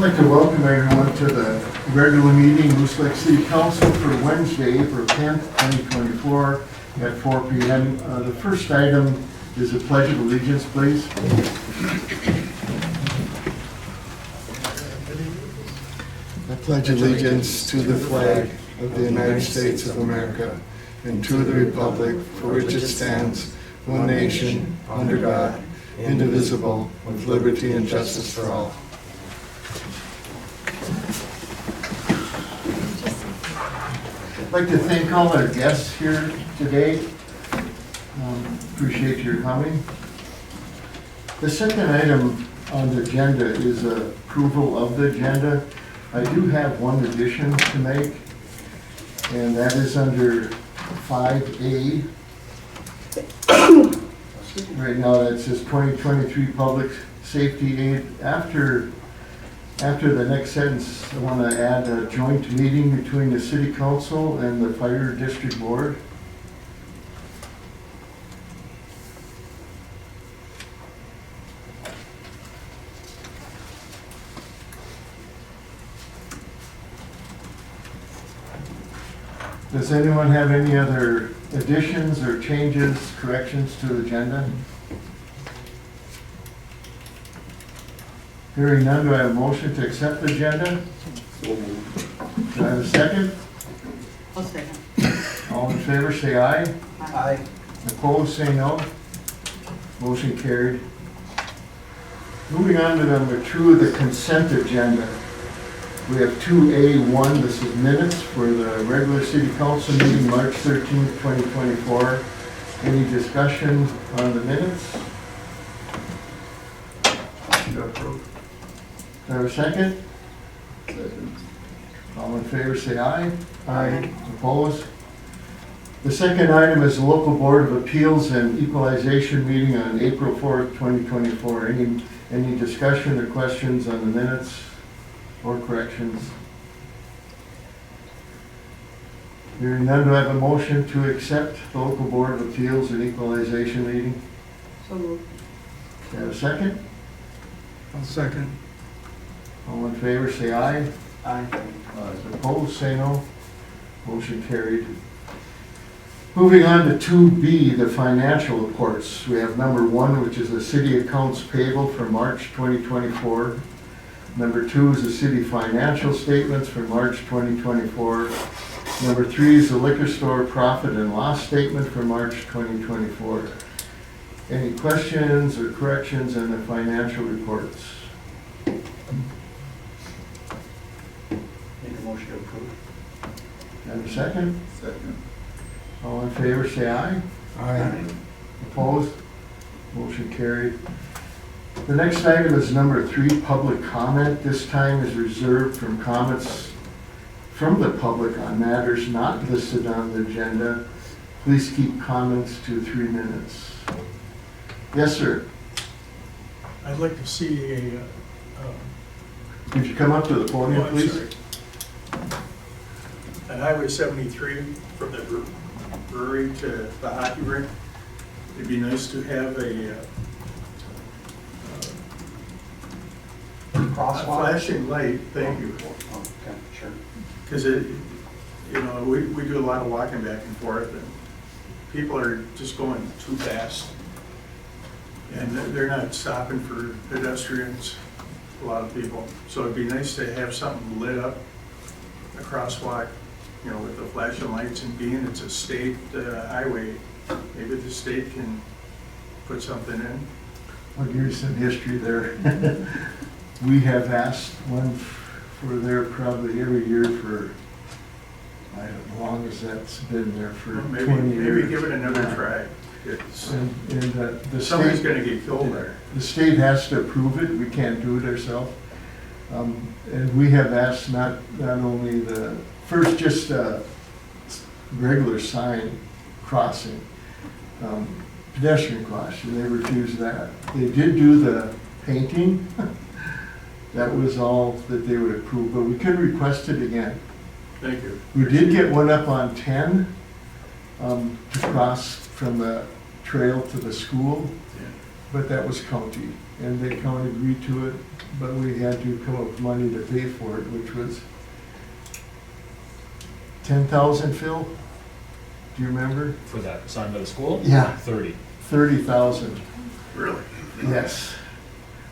like to welcome everyone to the regular meeting, Moose Lake City Council for Wednesday, April 10th, 2024 at 4 p.m. The first item is a pledge of allegiance, please. I pledge allegiance to the flag of the United States of America and to the republic for which it stands, one nation, under God, indivisible, with liberty and justice for all. I'd like to thank all our guests here today. Appreciate your coming. The second item on the agenda is approval of the agenda. I do have one addition to make, and that is under 5A. Right now that says 2023 Public Safety Aid. After the next sentence, I want to add a joint meeting between the City Council and the Fire District Board. Does anyone have any other additions or changes, corrections to the agenda? Hearing none, do I have a motion to accept the agenda? Do I have a second? I'll second. All in favor, say aye. Aye. Opposed, say no. Motion carried. Moving on to number 2 of the consent agenda. We have 2A1, this is minutes for the regular city council meeting March 13th, 2024. Any discussion on the minutes? Approved. Do I have a second? Second. All in favor say aye. Aye. Opposed? The second item is the local board of appeals and equalization meeting on April 4th, 2024. Any discussion or questions on the minutes or corrections? Hearing none, do I have a motion to accept the local board of appeals and equalization meeting? So moved. Do I have a second? I'll second. All in favor, say aye. Aye. Opposed, say no. Motion carried. Moving on to 2B, the financial reports. We have number 1, which is the city accounts payable for March 2024. Number 2 is the city financial statements for March 2024. Number 3 is the liquor store profit and loss statement for March 2024. Any questions or corrections on the financial reports? Make a motion to approve. Have a second? Second. All in favor, say aye. Aye. Opposed? Motion carried. The next item is number 3, public comment. This time is reserved from comments from the public on matters not listed on the agenda. Please keep comments to 3 minutes. Yes, sir. I'd like to see a, Could you come up to the podium, oh, I'm please? sorry. At Highway 73 from the brewery to the hockey rink, it'd be nice to have a flashing light, thank you. Okay, sure. Because it, we do a lot of walking back and forth and people are just going too fast. And they're not stopping for pedestrians, a lot of people. So it'd be nice to have something lit up, a crosswalk, with the flashing lights, and being it's a state highway, maybe the state can put something in. I'll give you some history there. We have asked one for there probably every year for, I don't know, as long as that's been there for 20 years. Maybe give it another try. It's, And the somebody's state, gonna get killed there. the state has to approve it, we can't do it ourselves. And we have asked not only the, first just a regular sign crossing, pedestrian crossing, they refused that. They did do the painting, that was all that they would approve, but we could request it again. Thank you. We did get one up on 10 to cross from the trail to the school. Yeah. but that was county, and the county agreed to it, but we had to come up with money to pay for it, which was 10,000, Phil? Do you remember? For that sign by the school? Yeah. 30. 30,000, Really? yes.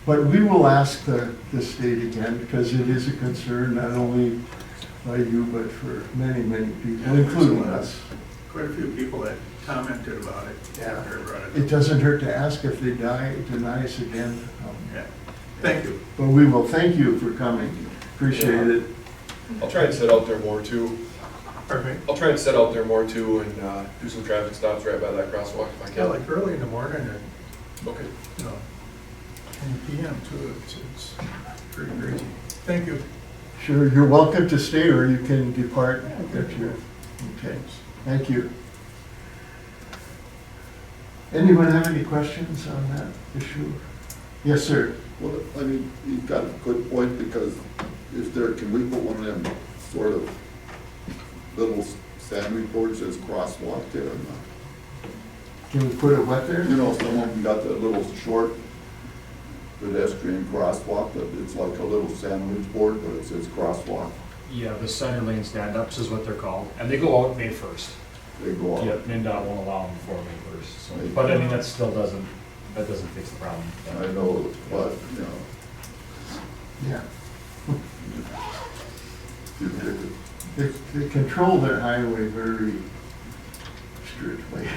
But we will ask the state again, because it is a concern, not only by you, but for many, many people, including us. Quite a few people that commented about it. Yeah. After I brought it. It doesn't hurt to ask if they deny us again. Yeah. Thank you. But we will, thank you for coming, appreciate it. I'll try and sit out there more too. Pardon me? I'll try and sit out there more too and do some traffic stops right by that crosswalk if I Yeah, can. like early in the morning and, Okay. you know, 10 PM too, it's pretty crazy. Thank you. Sure, you're welcome to stay, or you can depart at your, okay, thank you. Anyone have any questions on that issue? Yes, sir. Well, I mean, you've got a good point, because if there, can we put one of them sort of little sandwich boards as crosswalk there? or not? Can we put it what there? You know, some of them got that little short pedestrian crosswalk, that it's like a little sandwich board, but it says crosswalk. Yeah, the center lane stand-ups is what they're called, and they go out May 1st. They go Yeah, up. MinDOT won't allow them before May 1st, so, but I mean, that still doesn't fix the problem. I know, but, you know, Yeah. you pick it. They control their highway very strictly,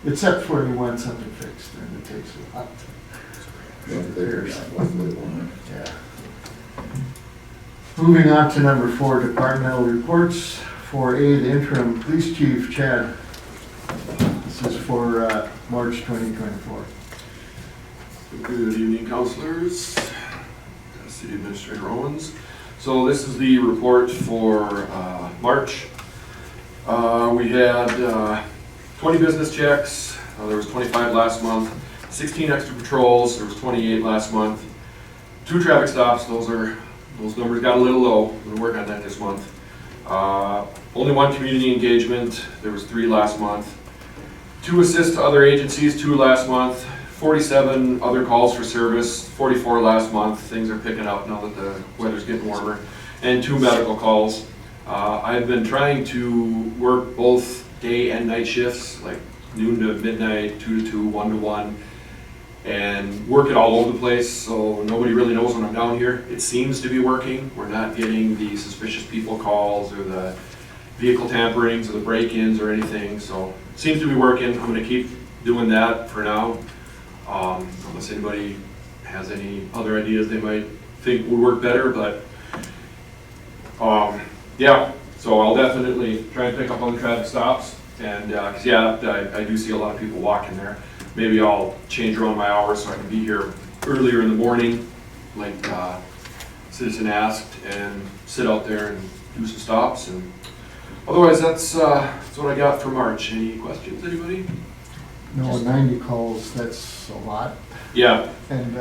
except for you want something fixed, and it takes a lot. They're not what they want. Yeah. Moving on to number 4, departmental reports. 4A, the interim police chief, Chad. This is for March 2024. Good evening, counselors. City Administrator Owens. So this is the report for March. We had 20 business checks. There was 25 last month. 16 extra patrols. There was 28 last month. 2 traffic stops. Those numbers got a little low. We're working on that this month. Only 1 community engagement. There was 3 last month. 2 assists to other agencies. 2 last month. 47 other calls for service, 44 last month. Things are picking up now that the weather's getting warmer. And 2 medical calls. I've been trying to work both day and night shifts, like noon to midnight, 2 to 2, 1 to 1, and work it all over the place so nobody really knows when I'm down here. It seems to be working. We're not getting the suspicious people calls or the vehicle tamperings or the break-ins or anything, so it seems to be working. I'm gonna keep doing that for now. Unless anybody has any other ideas they might think would work better, but yeah, so I'll definitely try and pick up on the traffic stops, and cause yeah, I do see a lot of people walking there. Maybe I'll change around my hours so I can be here earlier in the morning, like citizen asked, and sit out there and do some stops. And otherwise, that's what I got for March. Any questions, anybody? No, 90 calls, that's a lot. Yeah. And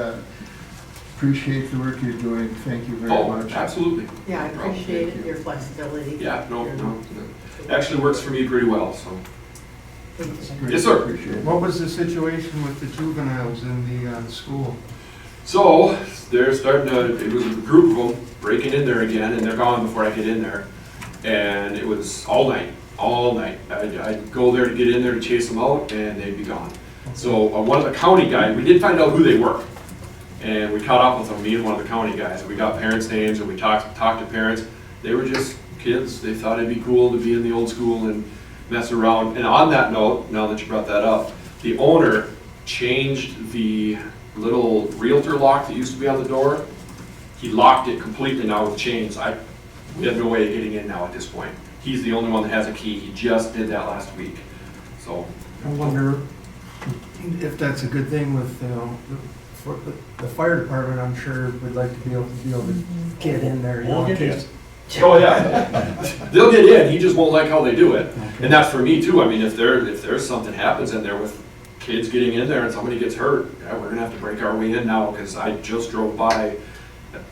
appreciate the work you're doing. Thank you very Oh, much. absolutely. Yeah, I No problem. appreciate Thank it, you. your flexibility. Yeah, no. It actually works for me pretty well, so. Thank you. Yes, sir. Appreciate it. What was the situation with the juveniles in the school? So, they're starting to, it was a group of them breaking in there again, and they're gone before I get in there. And it was all night. I'd go there to get in there to chase them out, and they'd be gone. So one of the county guys, we did find out who they were. And we caught up with them, me and one of the county guys. We got parents' names, and we talked to parents. They were just kids. They thought it'd be cool to be in the old school and mess around. And on that note, now that you brought that up, the owner changed the little realtor lock that used to be on the door. He locked it completely now with chains. We have no way of getting in now at this point. He's the only one that has a key. He just did that last week. So, I wonder if that's a good thing with, you know, for the fire department, I'm sure would like to be able to get in there, you know, in case. oh yeah, they'll get in. He just won't like how they do it. And that's for me too. I mean, if there's something happens in there with kids getting in there and somebody gets hurt, yeah, we're gonna have to break our way in now, because I just drove by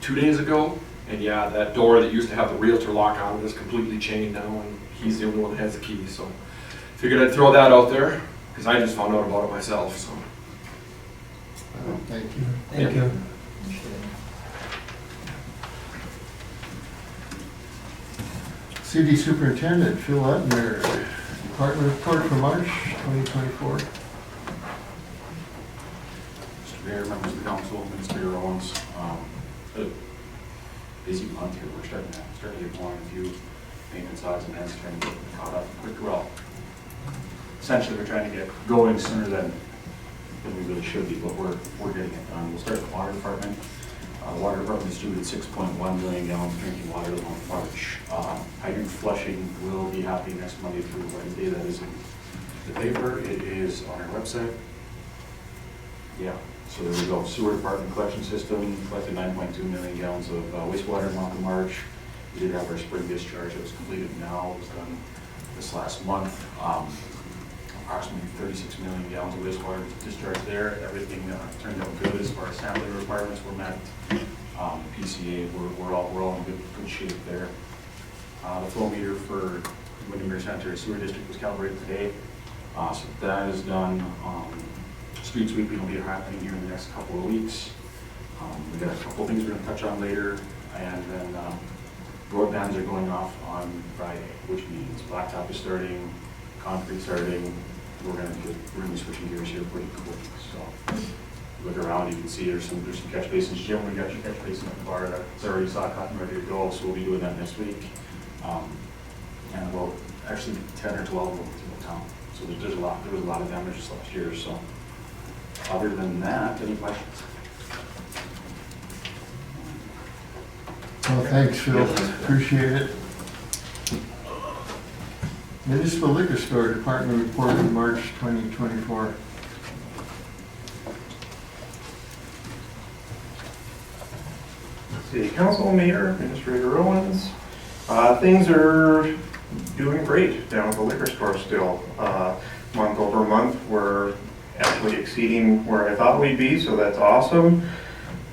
2 days ago, and yeah, that door that used to have the realtor lock on it is completely chained now, and he's the only one that has the key. So figured I'd throw that out there, because I just found out about it myself. So Thank you. Thank you. City Superintendent Phil Utner, Department Report for March 2024. Mr. Mayor, members of the council, Administrator Owens, a busy month here. We're starting to get going. A few maintenance odds and ends trying to get caught up quick. Well, essentially, we're trying to get going sooner than we really should be, but we're getting it done. We'll start with the water department. The water department distributed 6.1 million gallons of drinking water the month of March. Hydrant flushing will be happening next Monday through Wednesday. That is in the paper. It is on our website. Yeah, so there we go. Sewer department collection system collected 9.2 million gallons of wastewater in the month of March. We did have our spring discharge that was completed now. It was done this last month. Approximately 36 million gallons of wastewater discharge there. Everything turned out good as far as sampling requirements were met. PCA, we're all in good shape there. The flow meter for Windermere Sanitary Sewer District was calibrated today. So that is done. Street sweeping will be happening here in the next couple of weeks. We got a couple of things we're going to touch on later, and then road bans are going off on Friday, which means blacktop is starting, concrete starting. We're going to be switching gears here pretty quick. So look around, you can see there's some catch basins. Jim, we got your catch basin at the bar that's already saw cotton ready to go, so we'll be doing that next week. And about actually 10 or 12 of them through the town. So there was a lot of damage this last year. So other than that, any questions? Well, thanks, Phil. Appreciate it. Municipal Liquor Store Department Report in March 2024. City Council, Mayor, Administrator Owens. Things are doing great down at the liquor store still. Month over month, we're actually exceeding where I thought we'd be, so that's awesome.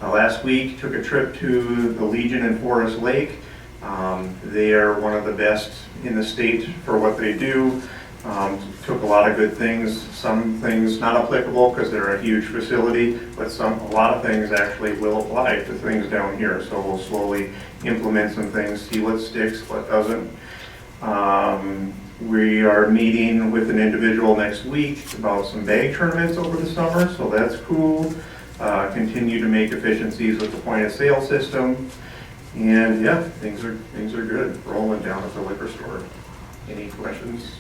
Last week, took a trip to the Legion in Forest Lake. They are one of the best in the state for what they do. Took a lot of good things, some things not applicable because they're a huge facility, but a lot of things actually will apply to things down here. So we'll slowly implement some things, see what sticks, what doesn't. We are meeting with an individual next week about some bag tournaments over the summer, so that's cool. Continue to make efficiencies with the point of sale system. And yeah, things are good, rolling down at the liquor store. Any questions?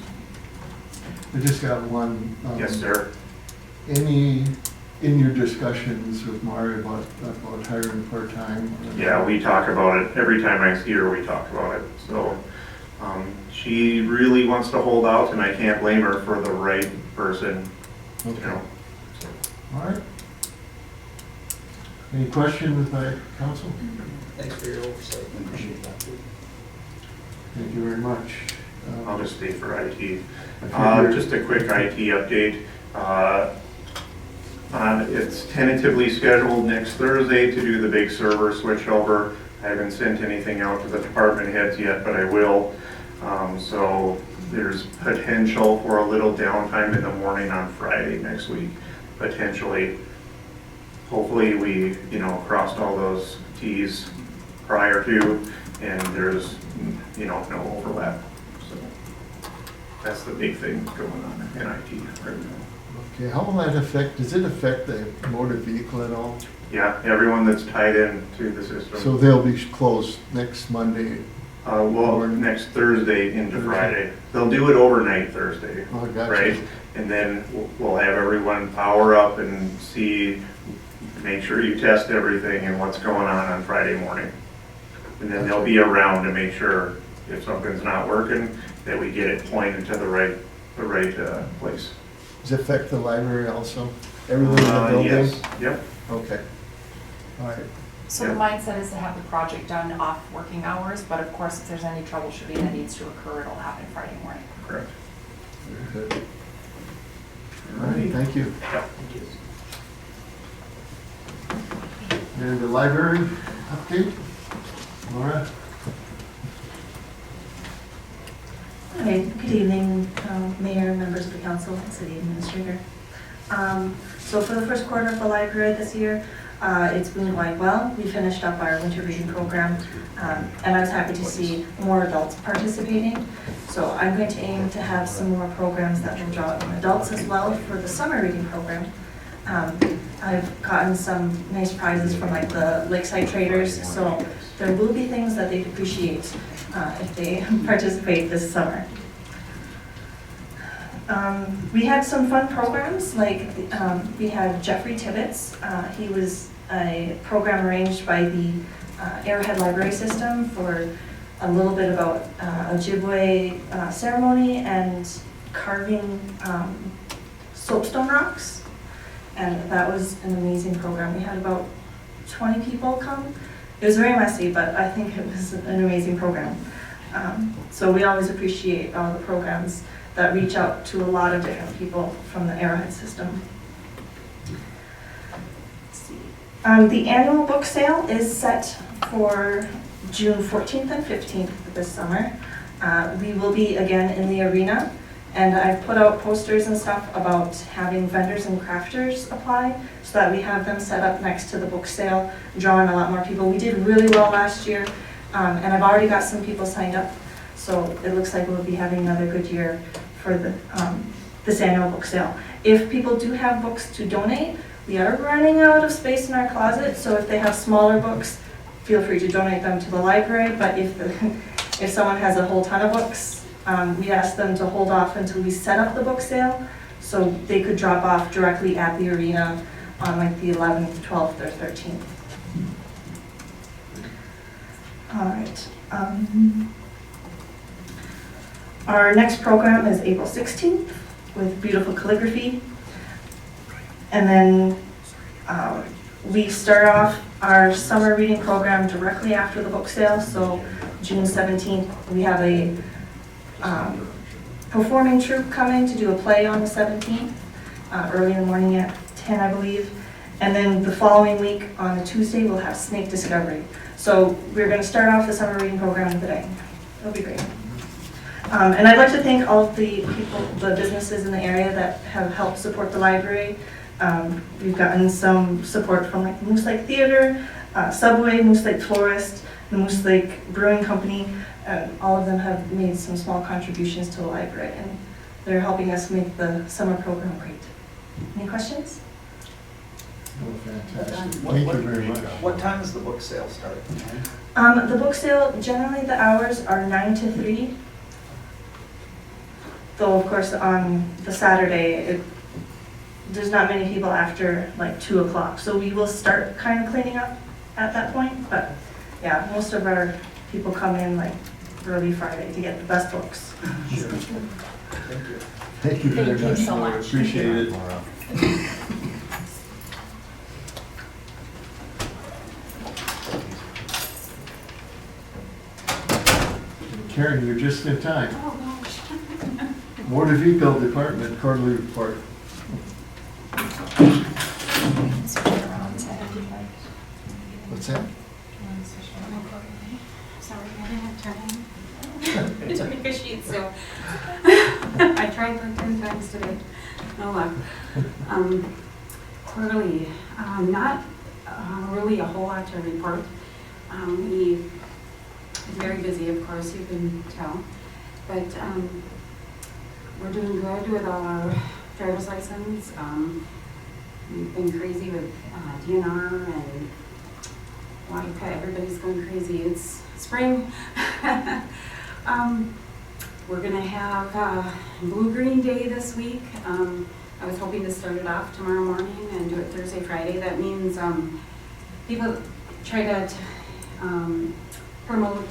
I just got one. Yes, sir. In your discussions with Mari about hiring part-time? Yeah, we talk about it. Every time I see her, we talk about it. So she really wants to hold out, and I can't blame her for the right person. You know. So. All right. Any questions by council? Thanks for your oversight. Appreciate that. Thank you very much. I'll just stay for IT. figured- Just a quick IT update. It's tentatively scheduled next Thursday to do the big server switchover. I haven't sent anything out to the department heads yet, but I will. So there's potential for a little downtime in the morning on Friday next week, potentially. Hopefully we, crossed all those T's prior to, and there's, no overlap. So that's the big thing going on in IT right now. Okay, how will that affect, does it affect the motor vehicle at all? Yeah, everyone that's tied in to the system. So they'll be closed next Monday? Next Thursday into Friday. They'll do it overnight Thursday. Oh, gotcha. Right? And then we'll have everyone power up and make sure you test everything and what's going on Friday morning. And then they'll be around to make sure if something's not working, that we get it pointed to the right place. Does it affect the library also? Everything in the building? Yes, yep. Okay. All right. So the mindset is to have the project done off working hours, but of course, if there's any troubleshooting that needs to occur, it'll happen Friday morning. Correct. Very good. All right, thank you. And the library update? Laura? Hi, good evening, Mayor, members of the council, and city administrator. So for the first quarter of the library this year, it's been going well. We finished up our winter reading program, and I was happy to see more adults participating. So I'm going to aim to have some more programs that will draw in adults as well for the summer reading program. I've gotten some nice prizes from like the Lakeside Traders, so there will be things that they'd appreciate if they participate this summer. We had some fun programs, like we had Jeffrey Tibbetts. He was a program arranged by the Arrowhead Library System for a little bit about Ojibwe ceremony and carving soapstone rocks. And that was an amazing program. We had about 20 people come. It was very messy, but I think it was an amazing program. So we always appreciate all the programs that reach out to a lot of different people from the Arrowhead system. Let's see. The annual book sale is set for June 14th and 15th this summer. We will be again in the arena, and I've put out posters and stuff about having vendors and crafters apply so that we have them set up next to the book sale, drawing a lot more people. We did really well last year, and I've already got some people signed up, so it looks like we'll be having another good year for this annual book sale. If people do have books to donate, we are running out of space in our closet, so if they have smaller books, feel free to donate them to the library, but if someone has a whole ton of books, we ask them to hold off until we set up the book sale, so they could drop off directly at the arena on like the 11th, 12th, or 13th. All right. Our next program is April 16th with beautiful calligraphy. And then we start off our summer reading program directly after the book sale. So June 17th, we have a performing troupe coming to do a play on the 17th, early in the morning at 10, I believe. And then the following week on a Tuesday, we'll have Snake Discovery. So we're going to start off the summer reading program with a bang. It'll be great. And I'd like to thank all of the people, the businesses in the area that have helped support the library. We've gotten some support from like Moose Lake Theater, Subway, Moose Lake Florist, the Moose Lake Brewing Company. All of them have made some small contributions to the library, and they're helping us make the summer program great. Any questions? Oh, fantastic. Thank you very much. What time does the book sale start? The book sale, generally the hours are 9 to 3. Though, of course, on the Saturday, there's not many people after like 2 o'clock. So we will start kind of cleaning up at that point. But yeah, most of our people come in like early Friday to get the best books. Sure. Thank you. Thank you very much. Thank you so much. Appreciate it. Karen, you're just in time. Oh, gosh. Motor Vehicle Department quarterly report. What's that? Sorry, I didn't have time to make a sheet, so I tried like 10 times today. No luck. Quarterly, not really a whole lot to report. We very busy, of course, you can tell, but we're doing good with our driver's license. We've been crazy with DNR and Waterpet. Everybody's going crazy. It's spring. We're gonna have Blue Green Day this week. I was hoping to start it off tomorrow morning and do it Thursday, Friday. That means people try to promote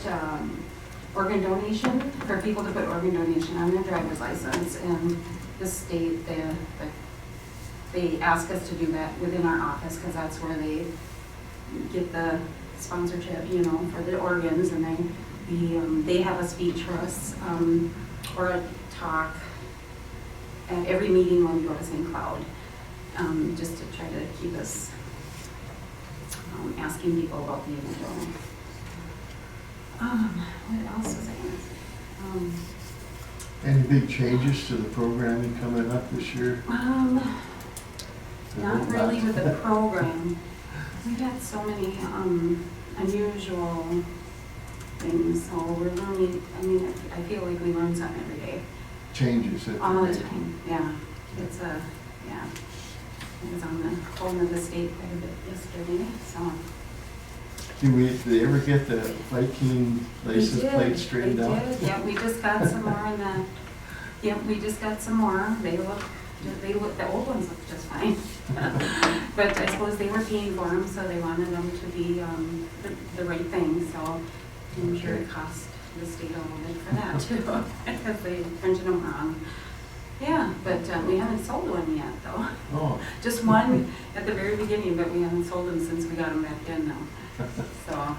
organ donation, for people to put organ donation on their driver's license, and the state, they ask us to do that within our office, because that's where they get the sponsorship, you know, for the organs, and they have a speech for us, or a talk at every meeting when we go to St. Cloud, just to try to keep us asking people about the donor. What else was I gonna say? Any big changes to the programming coming up this year? Not really with the program. We've had so many unusual things, so we're learning, I mean, I feel like we learn something every day. Changes. All the time, yeah. It's a, yeah. I was on the phone with the state quite a bit yesterday, so. Did they ever get the Viking license We plate did, straightened we out? did. Yeah, we just got some more in the, yep, we just got some more. They look, the old ones look just fine. But I suppose they were paying for them, so they wanted them to be the right thing, so I'm sure it cost the state a little bit for that too, because they printed them wrong. Yeah, but we haven't sold one yet though. Oh, Just one at the very beginning, but we haven't sold them since we got them back in now. So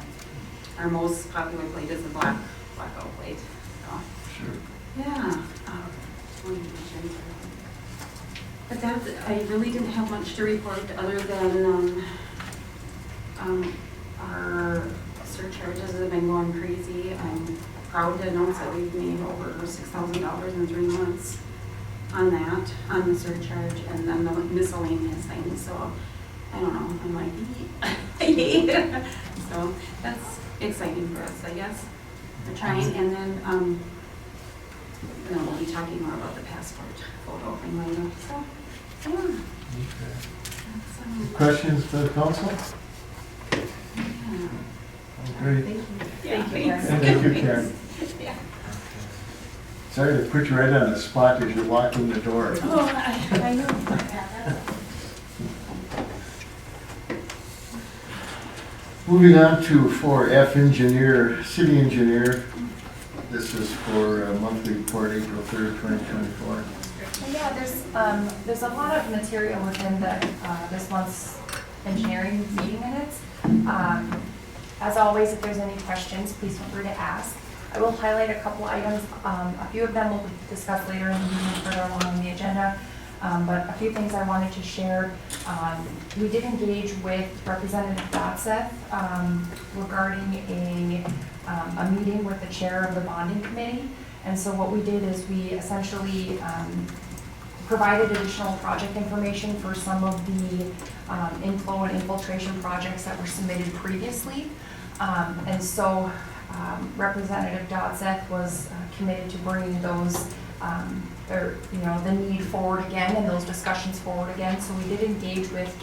our most popular plate is the blackout plate, so. sure. Yeah. But that, I really didn't have much to report other than our surcharges have been going crazy. I'm proud to announce that we've made over $6,000 in 3 months on that, on the surcharge, and then the miscellaneous things. So I don't know, I'm like, yay. So that's exciting for us, I guess. We're trying, and then we'll be talking more about the passport photo thing later. So, yeah. Okay. That's, Questions for the council? yeah. Great. Thank you. Thank you, Karen. Thank you, Karen. Yeah. Sorry to put you right on the spot as you're walking the door. Oh, I know. Moving on to 4F engineer, city engineer. This is for monthly report, April 3rd, 2024. There's a lot of material within this month's engineering meeting minutes. As always, if there's any questions, please feel free to ask. I will highlight a couple items. A few of them will be discussed later in the meeting further along in the agenda. But a few things I wanted to share. We did engage with Representative Dotseth regarding a meeting with the chair of the bonding committee. And so what we did is we essentially provided additional project information for some of the inflow and infiltration projects that were submitted previously. And so Representative Dotseth was committed to bringing those the need forward again and those discussions forward again. So we did engage with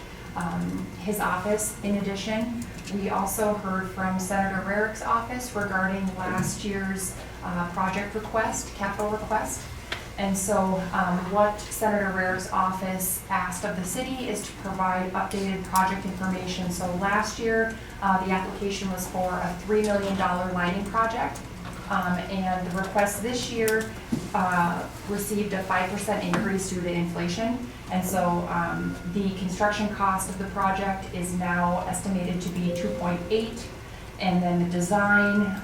his office. In addition, we also heard from Senator Rarick's office regarding last year's project request, capital request. And so what Senator Rarick's office asked of the city is to provide updated project information. So last year, the application was for a $3 million lighting project. And the request this year received a 5% increase due to inflation. And so the construction cost of the project is now estimated to be 2.8, and then the design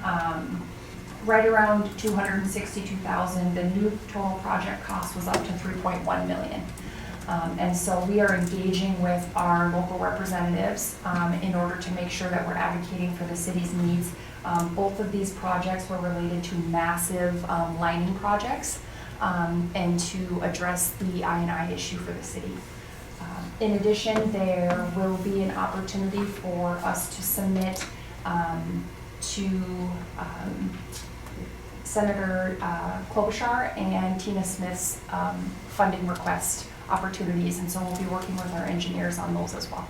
right around 262,000. The new total project cost was up to 3.1 million. And so we are engaging with our local representatives in order to make sure that we're advocating for the city's needs. Both of these projects were related to massive lighting projects and to address the I&I issue for the city. In addition, there will be an opportunity for us to submit to Senator Klobuchar and Tina Smith's funding request opportunities, and so we'll be working with our engineers on those as well.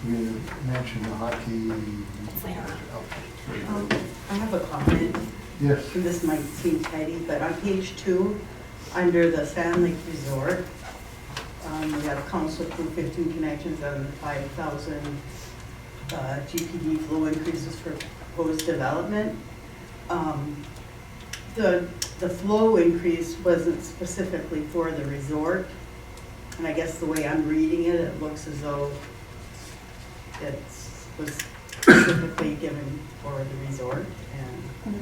You mentioned the hockey. I have a comment. Yes. And this might seem tidy, but on page 2, under the Sand Lake Resort, we have council approved 15 connections on the 5,000 GPD flow increases for proposed development. The flow increase wasn't specifically for the resort, and I guess the way I'm reading it, it looks as though it was specifically given for the resort, and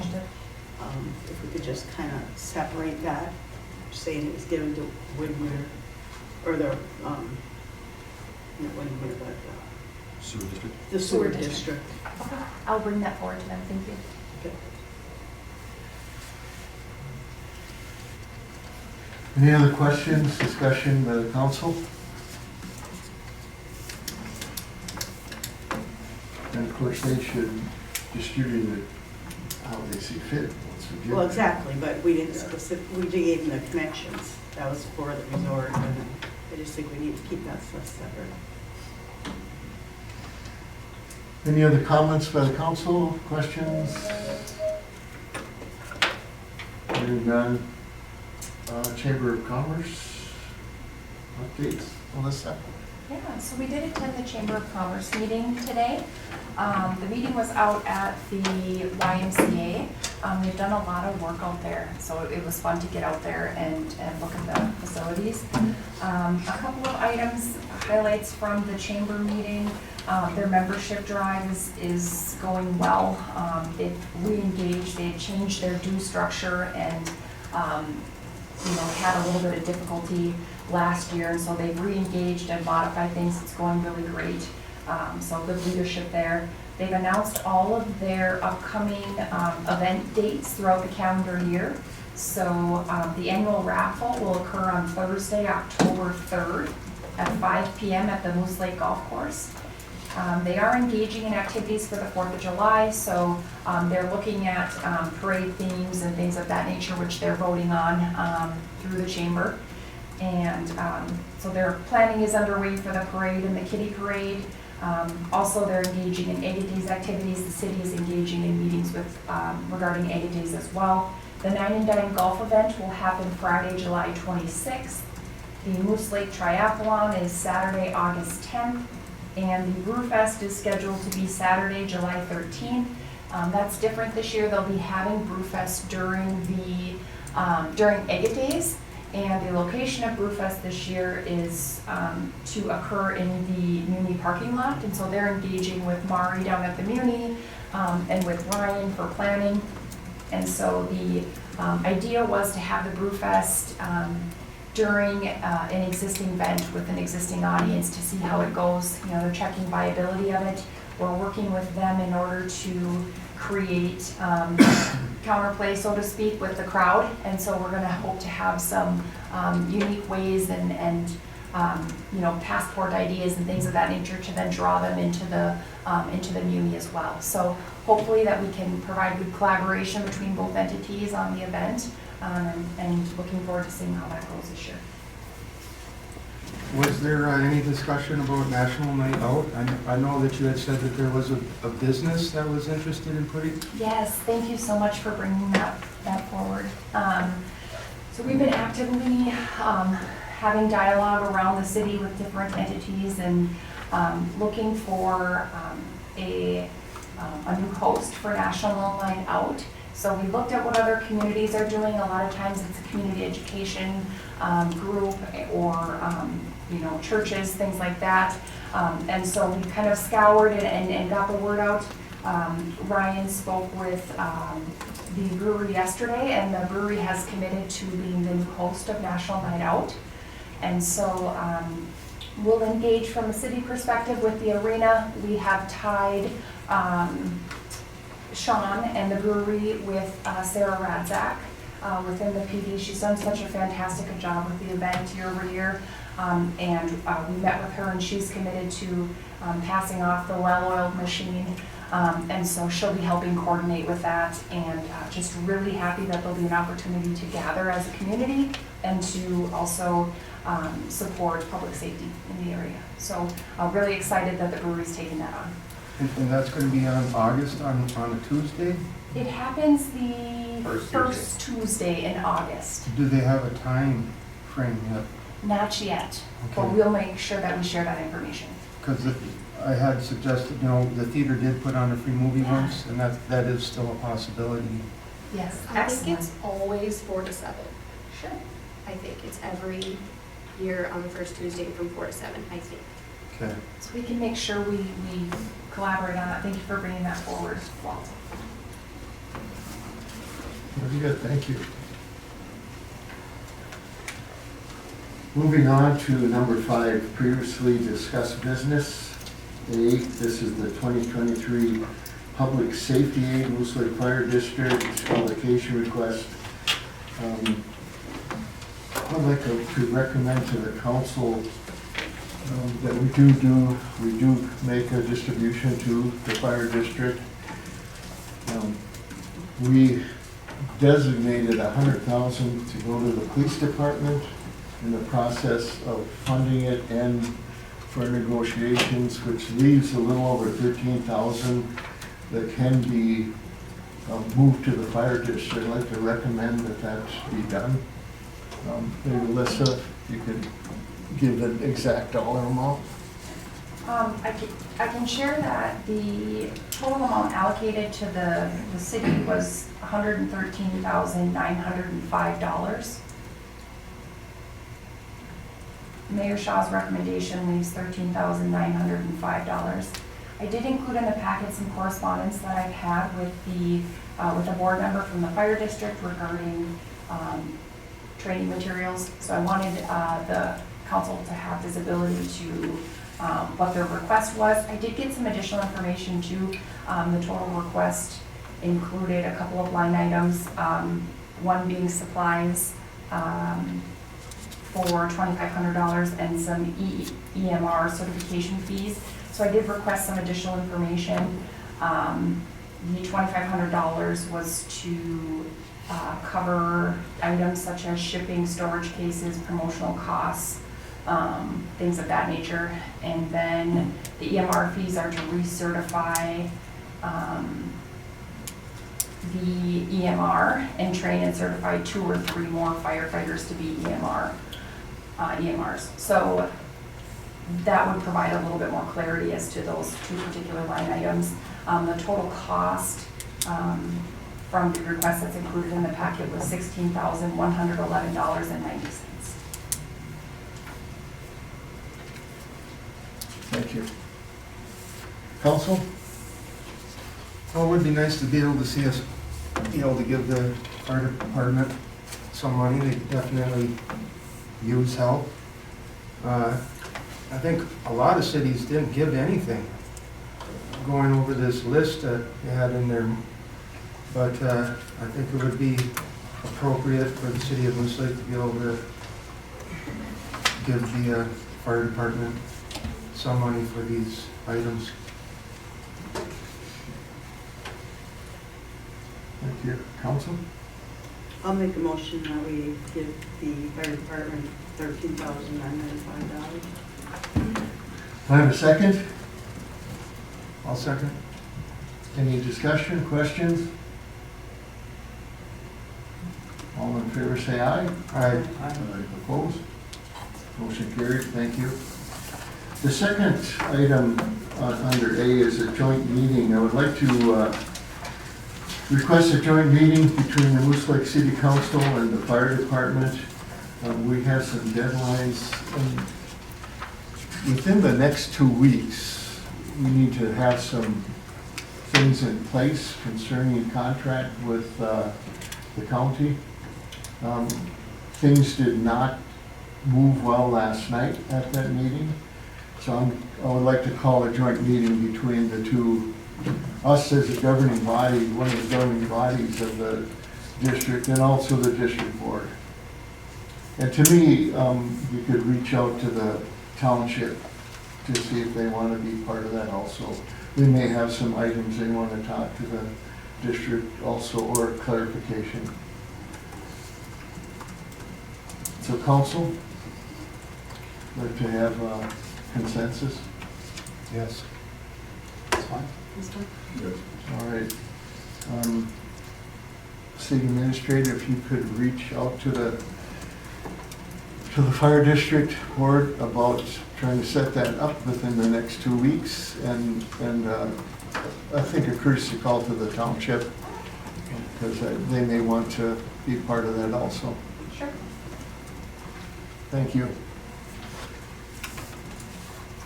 if we could just kind of separate that, saying it was given to Woodmere, or the, not Woodmere, but Sewer district? the sewer district. Okay. I'll bring that forward to them, thank you. Okay. Any other questions, discussion by the council? And of course, they should distribute it how they see fit. What's the Well, agenda? exactly, but we didn't we gave them the connections. That was for the resort, and I just think we need to keep that stuff separate. Any other comments by the council, questions? Hearing none. Chamber of Commerce, updates, Melissa? Yeah, so we did attend the Chamber of Commerce meeting today. The meeting was out at the YMCA. We've done a lot of work out there, so it was fun to get out there and look at the facilities. A couple of items, highlights from the chamber meeting. Their membership drive is going well. They've re-engaged, they've changed their due structure and had a little bit of difficulty last year, and so they've re-engaged and modified things. It's going really great. So good leadership there. They've announced all of their upcoming event dates throughout the calendar year. So the annual raffle will occur on Thursday, October 3rd at 5 p.m. at the Moose Lake Golf Course. They are engaging in activities for the 4th of July, so they're looking at parade themes and things of that nature, which they're voting on through the chamber. And so their planning is underway for the parade and the kiddie parade. Also, they're engaging in Agates activities. The city is engaging in meetings with regarding Agates as well. The 9 and Dime golf event will happen Friday, July 26th. The Moose Lake Triathlon is Saturday, August 10th. And the Brewfest is scheduled to be Saturday, July 13th. That's different this year. They'll be having Brewfest during Agates. And the location of Brewfest this year is to occur in the Muni parking lot. And so they're engaging with Mari down at the Muni and with Ryan for planning. And so the idea was to have the Brewfest during an existing event with an existing audience to see how it goes. They're checking viability of it. We're working with them in order to create counterplay, so to speak, with the crowd. And so we're going to hope to have some unique ways and passport ideas and things of that nature to then draw them into the Muni as well. So hopefully that we can provide good collaboration between both entities on the event, and looking forward to seeing how that goes this year. Was there any discussion about National Night Out? I know that you had said that there was a business that was interested in putting. Yes, thank you so much for bringing that forward. So we've been actively having dialogue around the city with different entities and looking for a new host for National Night Out. So we looked at what other communities are doing. A lot of times it's a community education group or churches, things like that. And so we kind of scoured it and got the word out. Ryan spoke with the brewery yesterday, and the brewery has committed to being the new host of National Night Out. And so we'll engage from a city perspective with the arena. We have tied Sean and the brewery with Sarah Radzak within the PD. She's done such a fantastic job with the event year over year. And we met with her, and she's committed to passing off the well-oiled machine. And so she'll be helping coordinate with that, and just really happy that there'll be an opportunity to gather as a community and to also support public safety in the area. So really excited that the brewery's taking that on. And that's going to be on August, on a Tuesday? It happens the first Tuesday in August. Do they have a time frame yet? Not yet, but Okay. we'll make sure that we share that information. Because I had suggested, the theater did put on a free movie once, and that is still a possibility. Yes, I think excellent. it's always 4 to 7. Sure. I think it's every year on the first Tuesday from 4 to 7, I think. Okay. So we can make sure we collaborate on that. Thank you for bringing that forward, Walt. Very good, thank you. Moving on to number 5, previously discussed business. 8, this is the 2023 Public Safety Aid, Moose Lake Fire District, publication request. I'd like to recommend to the council that we do make a distribution to the fire district. We designated $100,000 to go to the police department in the process of funding it and for negotiations, which leaves a little over $13,000 that can be moved to the fire district. I'd like to recommend that that be done. Maybe Alyssa, you could give the exact dollar amount. I can share that the total amount allocated to the city was $113,905. Mayor Shaw's recommendation leaves $13,905. I did include in the packet some correspondence that I've had with a board member from the fire district regarding training materials. So I wanted the council to have visibility to what their request was. I did get some additional information too. The total request included a couple of line items, one being supplies for $2,500 and some EMR certification fees. So I did request some additional information. The $2,500 was to cover items such as shipping, storage cases, promotional costs, things of that nature. And then the EMR fees are to recertify the EMR and train and certify 2 or 3 more firefighters to be EMRs. So that would provide a little bit more clarity as to those 2 particular line items. The total cost from the request that's included in the packet was $16,111.90. Thank you. Council? Well, it would be nice to be able to see us be able to give the fire department some money. They definitely use help. I think a lot of cities didn't give anything. Going over this list that they had in there, but I think it would be appropriate for the city of Moose Lake to be able to give the fire department some money for these items. Thank you. Council? I'll make a motion that we give the fire department $13,905. Do I have a second? I'll second. Any discussion, questions? All in favor say aye. Aye. Opposed? Motion carried. Thank you. The second item under A is a joint meeting. I would like to request a joint meeting between the Moose Lake City Council and the fire department. We have some deadlines. Within the next 2 weeks, we need to have some things in place concerning contract with the county. Things did not move well last night at that meeting. So I would like to call a joint meeting between the two, us as a governing body, one of the governing bodies of the district, and also the district board. And to me, you could reach out to the township to see if they want to be part of that also. We may have some items they want to talk to the district also, or clarification. So council, like to have consensus? Yes. That's fine. All right. City administrator, if you could reach out to the fire district board about trying to set that up within the next 2 weeks, and I think a courtesy call to the township, because they may want to be part of that also. Sure. Thank you.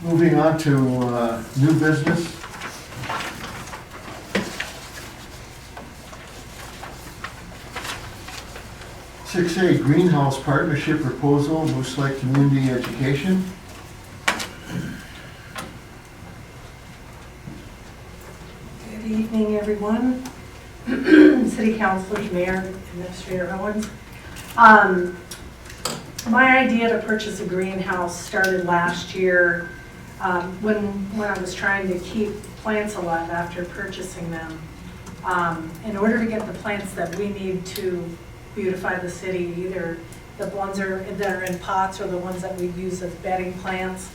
Moving on to new business. Six A, Greenhouse Partnership Proposal, Moose Lake Community Education. Good evening, everyone. City Councilors, Mayor, Administrator Owens. My idea to purchase a greenhouse started last year when I was trying to keep plants alive after purchasing them. In order to get the plants that we need to beautify the city, either the ones that are in pots or the ones that we use as bedding plants,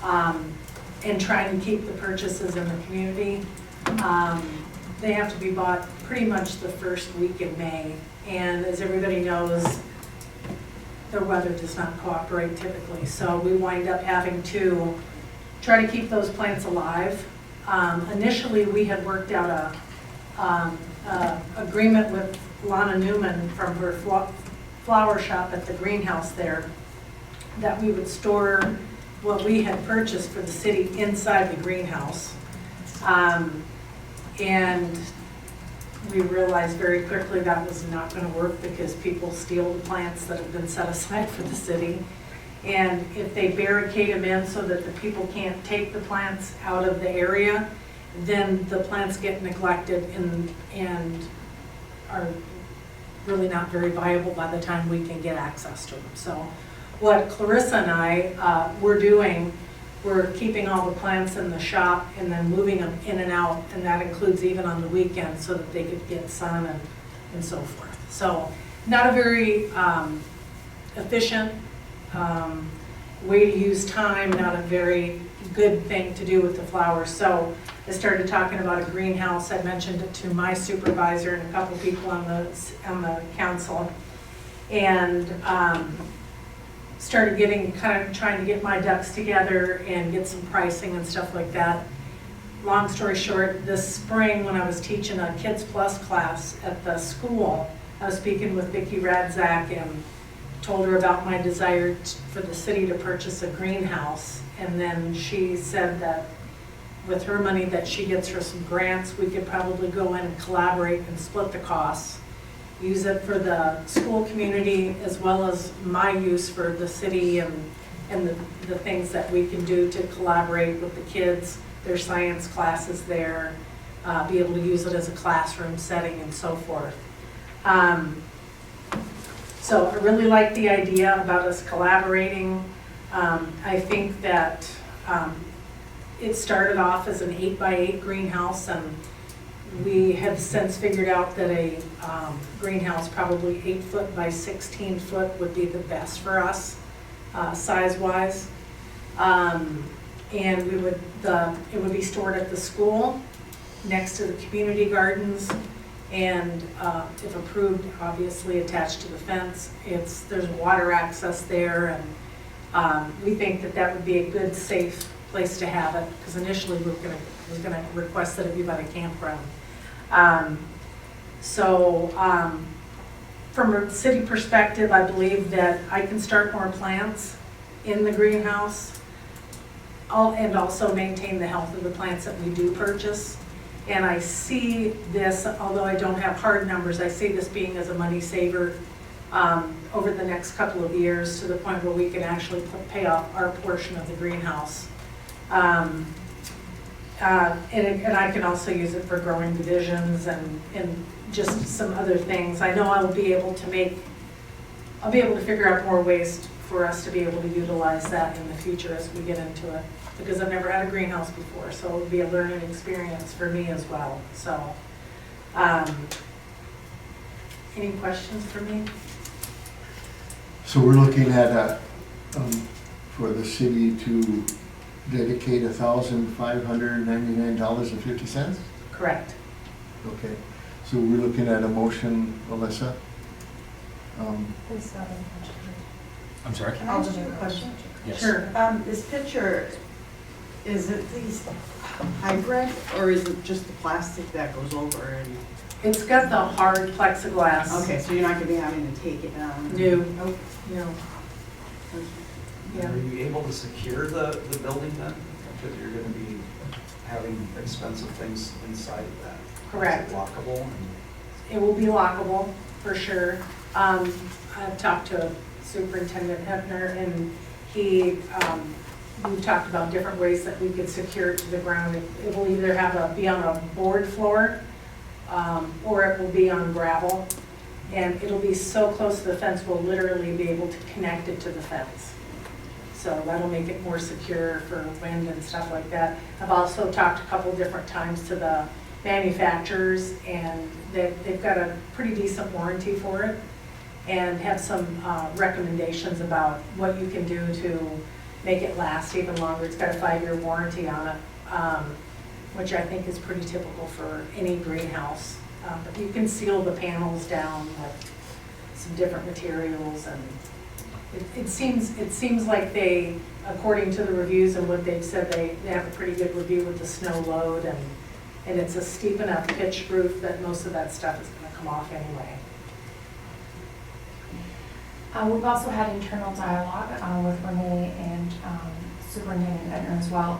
and trying to keep the purchases in the community, they have to be bought pretty much the first week in May. And as everybody knows, the weather does not cooperate typically. So we wind up having to try to keep those plants alive. Initially, we had worked out a agreement with Lana Newman from her flower shop at the greenhouse there, that we would store what we had purchased for the city inside the greenhouse. And we realized very quickly that was not going to work because people steal the plants that have been set aside for the city. And if they barricade them in so that the people can't take the plants out of the area, then the plants get neglected and are really not very viable by the time we can get access to them. So what Clarissa and I were doing, we're keeping all the plants in the shop and then moving them in and out, and that includes even on the weekends so that they could get sun and so forth. So not a very efficient way to use time, not a very good thing to do with the flowers. So I started talking about a greenhouse. I mentioned it to my supervisor and a couple people on the council, and started trying to get my ducks together and get some pricing and stuff like that. Long story short, this spring when I was teaching a Kids Plus class at the school, I was speaking with Vicki Radzak and told her about my desire for the city to purchase a greenhouse. And then she said that with her money that she gets her some grants, we could probably go in and collaborate and split the costs. Use it for the school community as well as my use for the city and the things that we can do to collaborate with the kids, their science classes there, be able to use it as a classroom setting and so forth. So I really like the idea about us collaborating. I think that it started off as an 8x8 greenhouse, and we have since figured out that a greenhouse probably 8 foot by 16 foot would be the best for us, size-wise. And it would be stored at the school, next to the community gardens, and if approved, obviously attached to the fence. There's water access there, and we think that would be a good, safe place to have it, because initially we was gonna request that it be by the campground. From a city perspective, I believe that I can start more plants in the greenhouse and also maintain the health of the plants that we do purchase. And I see this, although I don't have hard numbers, I see this being as a money saver over the next couple of years, to the point where we can actually pay off our portion of the greenhouse. And I can also use it for growing divisions and just some other things. I know I'll be able to figure out more ways for us to be able to utilize that in the future as we get into it, because I've never had a greenhouse before, so it would be a learning experience for me as well. So, any questions for me? So we're looking at for the city to dedicate $1,599.50? Correct. Okay, so we're looking at a motion, Alyssa? I'm sorry? Can I ask you a question? Yes. Sure. This picture, is it these hybrid, or is it just the plastic that goes over and? It's got the hard plexiglass. Okay, so you're not gonna be having to take it down? No. Oh, No. Yeah. Are you able to secure the building then? Because you're gonna be having expensive things inside of that. Correct. Is it lockable? It will be lockable, for sure. I've talked to Superintendent Hefner, and we've talked about different ways that we could secure it to the ground. It will either be on a board floor, or it will be on gravel. And it'll be so close to the fence, we'll literally be able to connect it to the fence. So that'll make it more secure for wind and stuff like that. I've also talked a couple different times to the manufacturers, and they've got a pretty decent warranty for it, and have some recommendations about what you can do to make it last even longer. It's got a 5-year warranty on it, which I think is pretty typical for any greenhouse. But you can seal the panels down with some different materials, and it seems like they, according to the reviews and what they've said, they have a pretty good review with the snow load, and it's a steep enough pitch roof that most of that stuff is going to come off anyway. We've also had internal dialogue with Renee and Superintendent Edner as well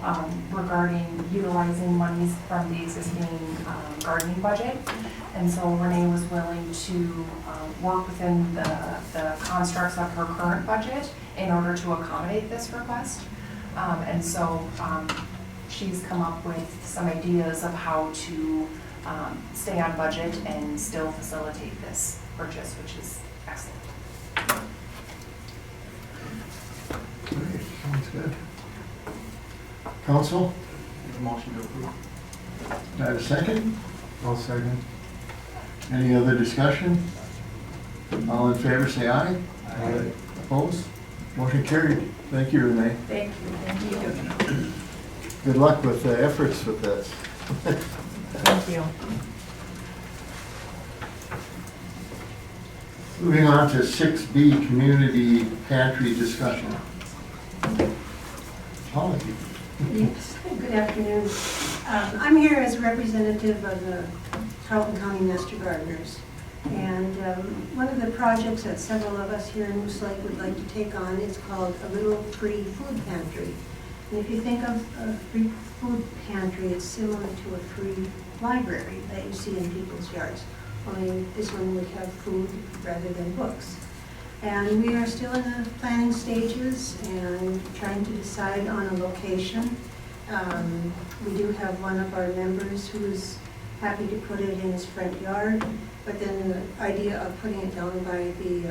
regarding utilizing monies from the existing gardening budget. And so Renee was willing to work within the constructs of her current budget in order to accommodate this request. And so she's come up with some ideas of how to stay on budget and still facilitate this purchase, which is excellent. Okay, sounds good. Council, Make a motion to approve. do I have a second? I'll second. Any other discussion? All in favor, say aye. Aye. Opposed? Motion carried. Thank you, Renee. Thank you. Good luck with the efforts with this. Thank you. Moving on to 6B, community pantry discussion. Holly. Yes, good afternoon. I'm here as a representative of the Tarleton County Master Gardeners. And one of the projects that several of us here in Moose Lake would like to take on is called a little free food pantry. And if you think of a free food pantry, it's similar to a free library that you see in people's yards. Only this one would have food rather than books. And we are still in the planning stages and trying to decide on a location. We do have one of our members who is happy to put it in his front yard, but then the idea of putting it down by the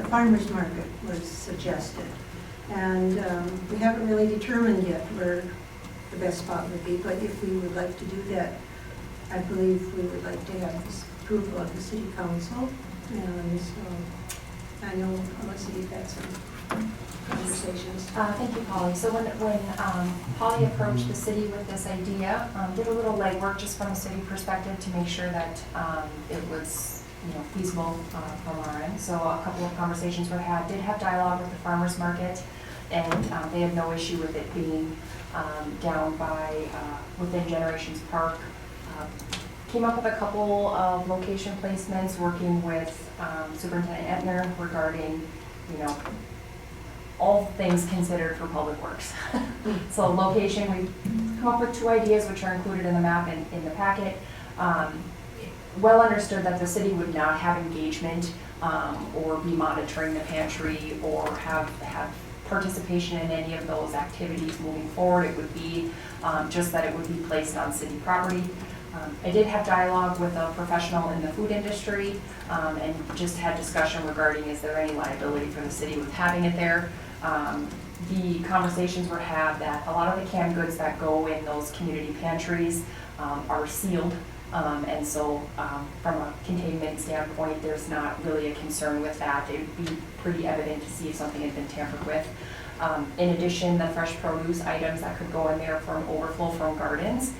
farmer's market was suggested. And we haven't really determined yet where the best spot would be, but if we would like to do that, I believe we would like to have this approval of the city council. And so I know, Alyssa, you've had some conversations. Thank you, Polly. So when Polly approached the city with this idea, did a little legwork just from a city perspective to make sure that it was feasible from our end. So a couple of conversations were had, did have dialogue with the farmers market, and they had no issue with it being down by within Generations Park. Came up with a couple of location placements, working with Superintendent Edner regarding, all things considered for public works. So location, we come up with 2 ideas which are included in the map and in the packet. Well understood that the city would not have engagement or be monitoring the pantry or have participation in any of those activities moving forward. It would be just that it would be placed on city property. I did have dialogue with a professional in the food industry and just had discussion regarding is there any liability for the city with having it there. The conversations were had that a lot of the canned goods that go in those community pantries are sealed. And so from a containment standpoint, there's not really a concern with that. It would be pretty evident to see if something had been tampered with. In addition, the fresh produce items that could go in there from overflow from gardens,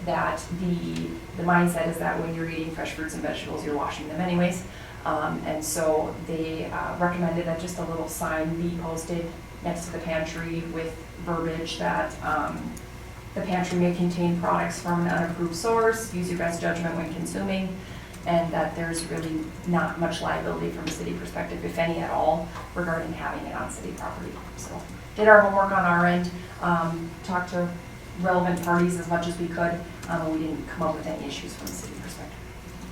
that the mindset is that when you're eating fresh fruits and vegetables, you're washing them anyways. And so they recommended that just a little sign be posted next to the pantry with verbiage that the pantry may contain products from an unapproved source, use your best judgment when consuming, and that there's really not much liability from a city perspective, if any at all, regarding having it on city property. So did our homework on our end, talked to relevant parties as much as we could, and we didn't come up with any issues from a city perspective.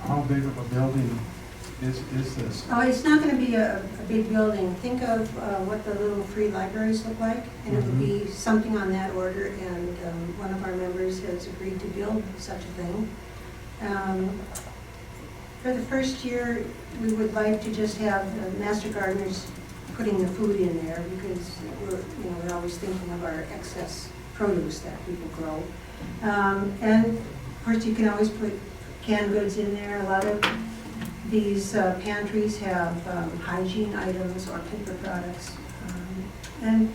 How big of a building is this? Oh, it's not going to be a big building. Think of what the little free libraries look like, and it would be something on that order, and one of our members has agreed to build such a thing. For the first year, we would like to just have the master gardeners putting the food in there because we're always thinking of our excess produce that people grow. And of course, you can always put canned goods in there. A lot of these pantries have hygiene items or paper products. And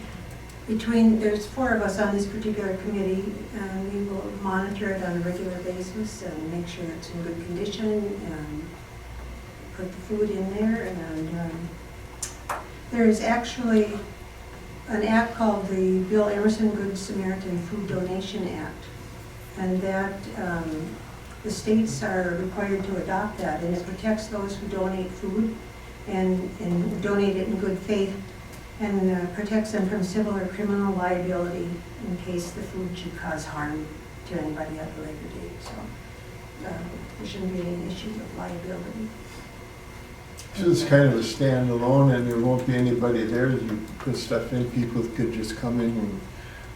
there's 4 of us on this particular committee, and we will monitor it on a regular basis and make sure it's in good condition and put the food in there. And there is actually an act called the Bill Emerson Good Samaritan Food Donation Act, and that the states are required to adopt that, and it protects those who donate food and donate it in good faith, and protects them from civil or criminal liability in case the food should cause harm to anybody at a later date. So there shouldn't be any issues of liability. So it's kind of a standalone, and there won't be anybody there. You put stuff in, people could just come in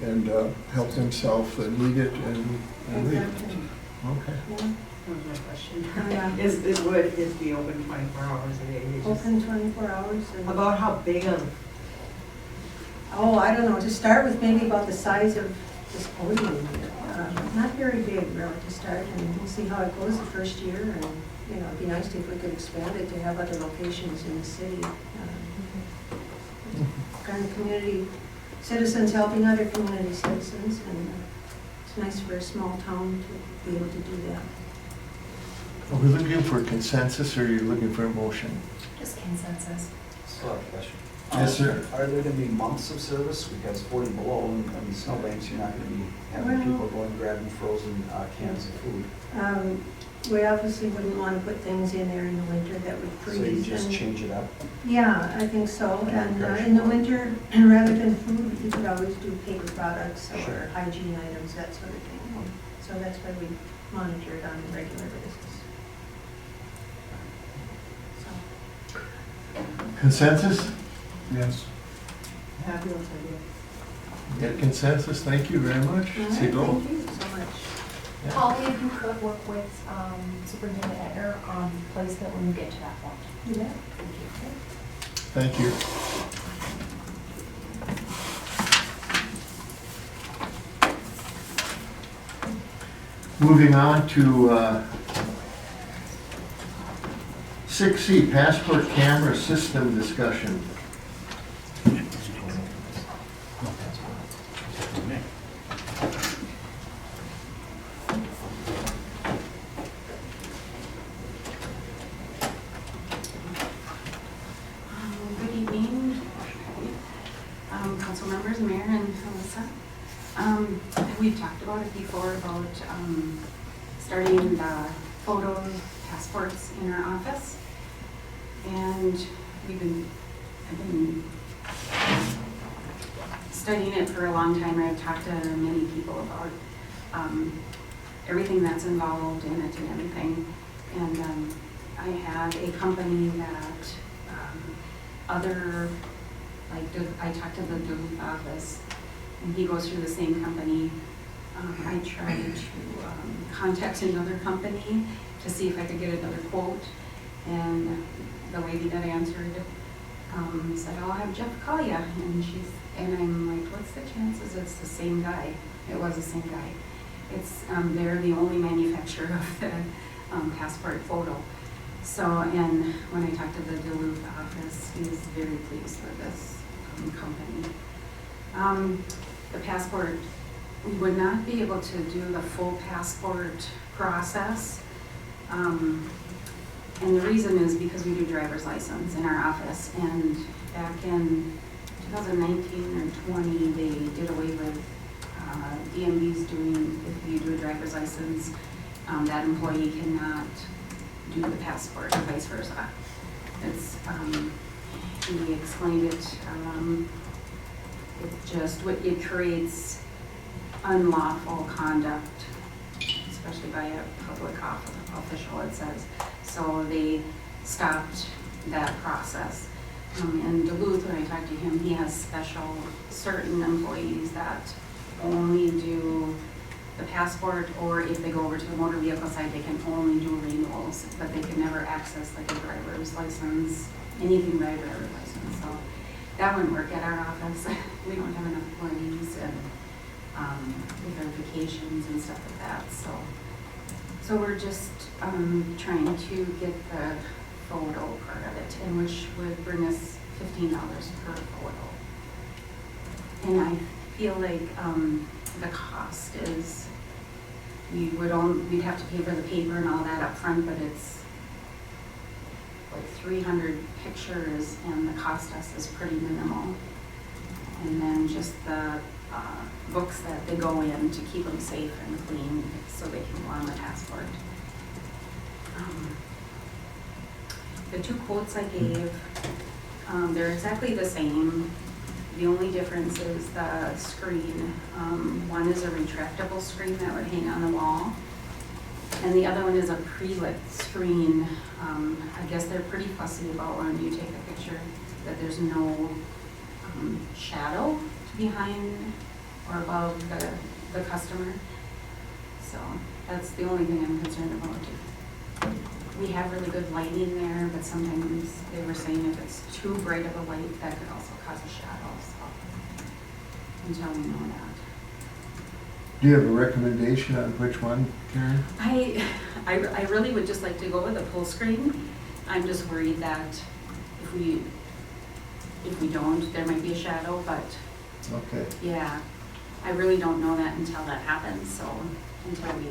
and help themselves and eat it and leave. Okay. Yeah. That was my question. Yeah. Is it be open 24 hours a day? You just- Open 24 hours. And About how big of, I don't know, to start with, maybe about the size of this podium here. Not very big, really, to start, and we'll see how it goes the first year, and, it'd be nice if we could expand it to have other locations in the city. Kind of community citizens helping other community citizens, and it's nice for a small town to be able to do that. Are we looking for consensus, or are you looking for a motion? Just consensus. Still have a question. Yes, sir. Are there gonna be months of service? Because 40 below and snowbanks, you're not gonna be having Well- people going grabbing frozen cans of food. We obviously wouldn't want to put things in there in the winter that would freeze. So you just and- change it up? Yeah, I think so. And in the winter, rather than food, you could always do paper products or Sure. hygiene items, that sort of thing. So that's why we monitor it on a regular basis. So, Consensus? Yes. fabulous idea. Get consensus, thank you very much. all right, Say go. thank you so much. Yeah. Holly, if you could work with Superintendent Edgar on placement when you get to that point. Yeah. Thank you. Moving on to 6C, passport camera system discussion. Good evening, council members, mayor and Melissa. We've talked about it before, about starting the photo passports in our office. And I've been studying it for a long time. I've talked to many people about everything that's involved in it and everything. And I had a company that I talked to the Duluth office, and he goes through the same company. I tried to contact another company to see if I could get another quote, and the lady that answered said, "I'll have Jeff call you," and I'm like, "What's the chances it's the same guy?" It was the same guy. It's they're the only manufacturer of the passport photo. So, and when I talked to the Duluth office, he was very pleased with this company. The passport, we would not be able to do the full passport process. And the reason is because we do driver's license in our office, and back in 2019 or 20, they did away with DMVs doing, if you do a driver's license, that employee cannot do the passport or vice versa. It's, we explained it, it creates unlawful conduct, especially by a public official, it says. So they stopped that process. In Duluth, when I talked to him, he has certain employees that only do the passport, or if they go over to the motor vehicle side, they can only do renewals, but they can never access like a driver's license, anything but a driver's license. So that wouldn't work at our office. We don't have enough employees and with verifications and stuff like that. So we're just trying to get the photo part of it, and which would bring us $15 per photo. And I feel like the cost is, we'd have to pay for the paper and all that up front, but it's like 300 pictures, and the cost us is pretty minimal. And then just the books that they go in to keep them safe and clean so they can go on the passport. The two quotes I gave, they're exactly the same. The only difference is the screen. One is a retractable screen that would hang on the wall, and the other one is a pre-lit screen. I guess they're pretty fussy about when you take a picture that there's no shadow behind or above the customer. So that's the only thing I'm concerned about. We have really good lighting there, but sometimes they were saying if it's too bright of a light, that could also cause a shadow, so until we know that. Do you have a recommendation on which one, Karen? I really would just like to go with a full screen. I'm just worried that if we don't, there might be a shadow, but Okay. yeah, I really don't know that until that happens, so until we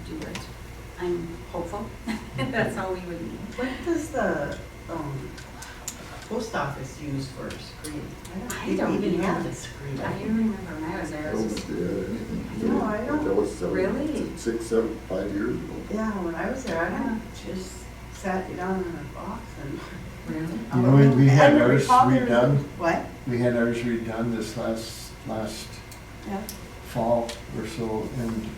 do it. I'm hopeful. That's all we would need. What does the post office use for a screen? I don't even know. have a screen. I remember when I was there. That It was was, just, anything. No, I don't. That was Really? 6, 7, 5 years ago. Yeah, when I was there, I just sat you down in a box and. really? You know, we had I don't ours recall there was a- redone. What? We had ours redone this last Yeah. fall or so, and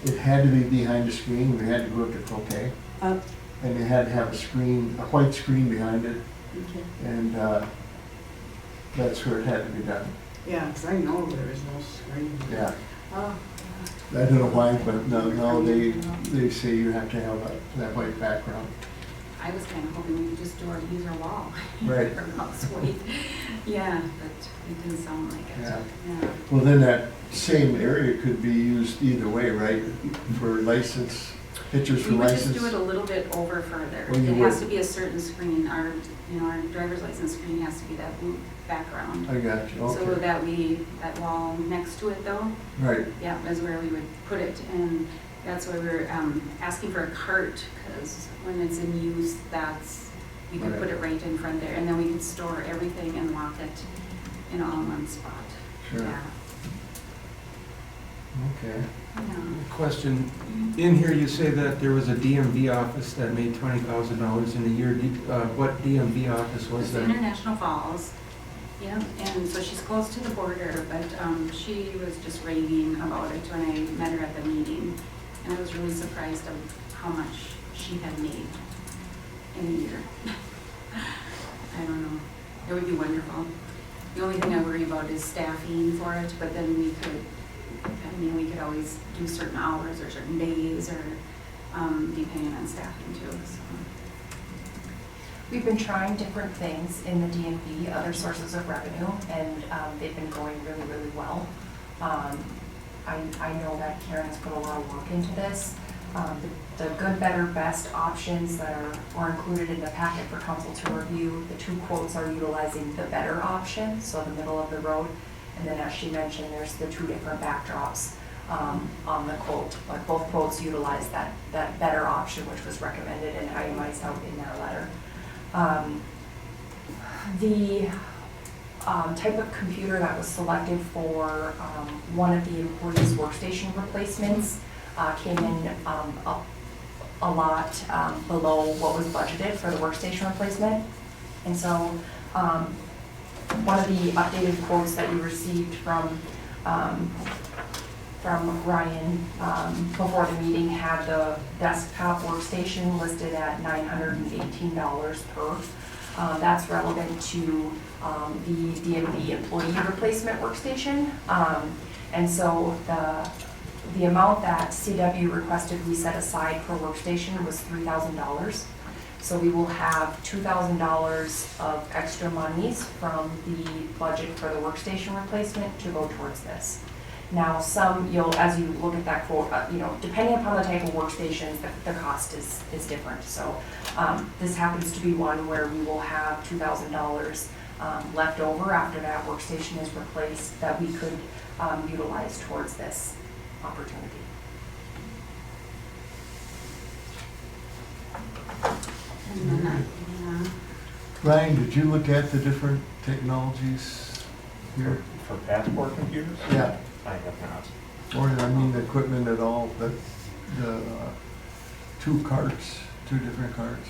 it had to be behind a screen. We had to go up to croquet. Oh, And it had to have a screen, a white screen behind it, okay. and that's where it had to be done. Yeah, because I know there is no screen. Yeah. Oh, I don't know why, but now they say you have to have that white background. I was kind of hoping we could just do our user wall. Right. For mouse weight. Yeah, but it didn't sound like it. Yeah. Yeah. Well, then that same area could be used either way, right? For license, pictures for We would just license. do it a little bit over further. Well, you It has would. to be a certain screen. Our driver's license screen has to be that blue background. I got you, So okay. that wall next to it though, Right, yeah, is where we would put it. And that's why we're asking for a cart, because when it's in use, we could put it right in front there. And then we could store everything and lock it in all in one spot. sure, Yeah. okay. Yeah. Question, in here you say that there was a DMV office that made $20,000 in a year. What DMV office was It's that? International Falls, yeah, and so she's close to the border, but she was just raving about it when I met her at the meeting. And I was really surprised of how much she had made in a year. I don't know, it would be wonderful. The only thing I worry about is staffing for it, but then we could always do certain hours or certain days or depending on staffing too, so. We've been trying different things in the DMV, other sources of revenue, and they've been going really, really well. I know that Karen's put a lot of work into this. The good, better, best options that are included in the packet for council to review, the two quotes are utilizing the better option, so the middle of the road. And then as she mentioned, there's the two different backdrops on the quote, but both quotes utilize that better option, which was recommended and itemized out in their letter. The type of computer that was selected for one of the employees' workstation replacements came in a lot below what was budgeted for the workstation replacement. And so one of the updated quotes that you received from Ryan before the meeting had the desktop workstation listed at $918 per. That's relevant to the DMV employee replacement workstation. And so the amount that CW requested we set aside per workstation was $3,000. So we will have $2,000 of extra monies from the budget for the workstation replacement to go towards this. Now, as you look at that quote, depending upon the type of workstations, the cost is different. So this happens to be one where we will have $2,000 left over after that workstation is replaced that we could utilize towards this opportunity. And then, Ryan, did you look at the different technologies here? For passport computers? Yeah. I have not. Or, I mean, the equipment at all, the two different carts?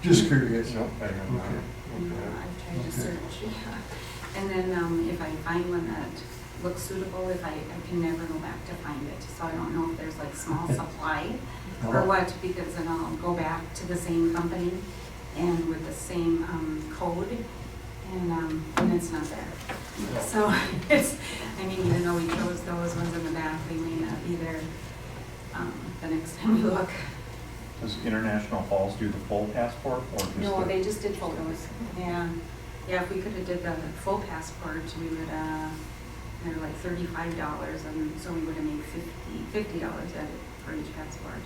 Just curious. Nope, I have not. Okay. I've tried to Okay. search, yeah. And then if I find one that looks suitable, I can never go back to find it. So I don't know if there's like small supply or what, because then I'll go back to the same company and with the same code, and it's not there. So even though we chose those ones in the back, they may not be there the next time we look. Does International Falls do the full passport or just No, the? they just did photos. Yeah, if we could have did the full passport, we would, they're like $35, and so we would have made $50 for each passport.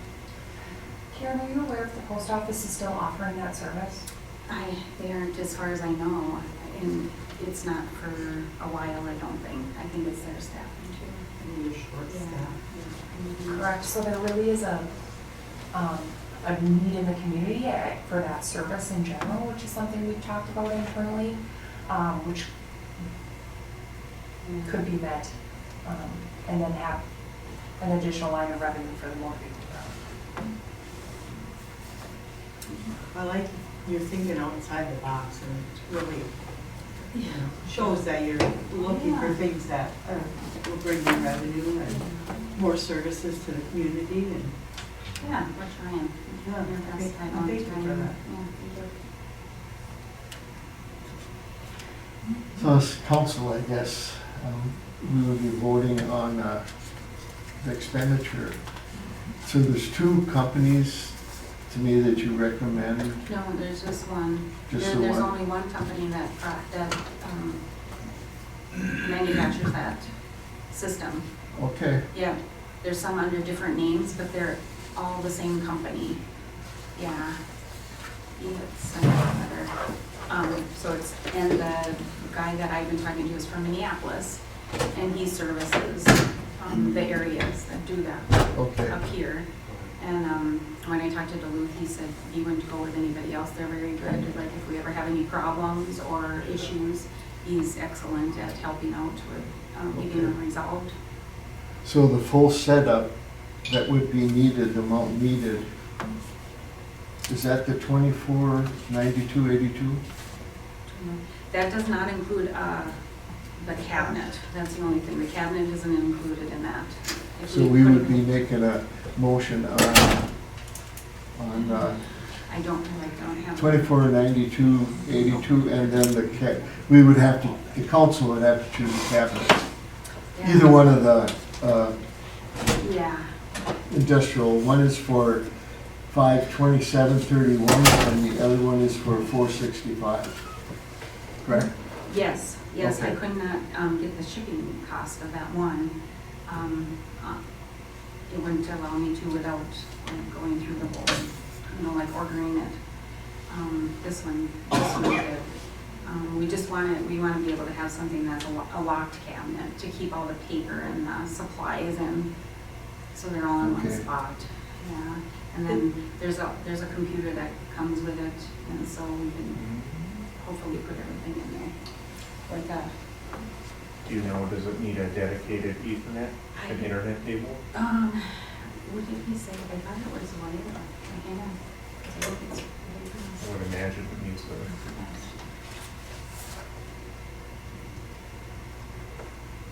Karen, are you aware if the post office is still offering that service? They aren't, as far as I know, and it's not for a while, I don't think. I think it's their staffing too. Maybe short staff. Correct, so there really is a need in the community for that service in general, which is something we've talked about internally, which could be met, and then have an additional line of revenue for the mortgage. I like you're thinking outside the box, and it really shows that you're looking for things that will bring in revenue and more services to the community. And yeah, we're trying. Yeah, thank you for that. So as council, I guess, we will be voting on the expenditure. So there's two companies to me that you recommend? No, there's just one. Just the There's one? only one company that manufactures that system. Okay, Yeah, there's some under different names, but they're all the same company. Yeah. It's another, and the guy that I've been talking to is from Minneapolis, and he services the areas that do that okay. up here. And when I talked to Duluth, he said he wouldn't go with anybody else. They're very good. Like if we ever have any problems or issues, he's excellent at helping out with getting them resolved. So the full setup that would be needed, the amount needed, is that the $24,92.82? That does not include the cabinet. That's the only thing. The cabinet isn't included in that. If So we put would it- be making a motion on I don't have. $24,92.82, and then we would have to, the council would have to choose a cabinet. Yeah. Either one of the Yeah. industrial, one is for $527.31, and the other one is for $465. Correct? Yes, yes, I Okay. could not get the shipping cost of that one. It wouldn't allow me to without going through the whole, like ordering it. This one did. We want to be able to have something that's a locked cabinet to keep all the paper and supplies in, so they're all in one Okay. spot. Yeah, and then there's a computer that comes with it, and so we can hopefully put everything in there like that. Do you know, does it need a dedicated Ethernet, an internet cable? What did he say? I thought it was wire. I know. I think it's I would imagine it needs to.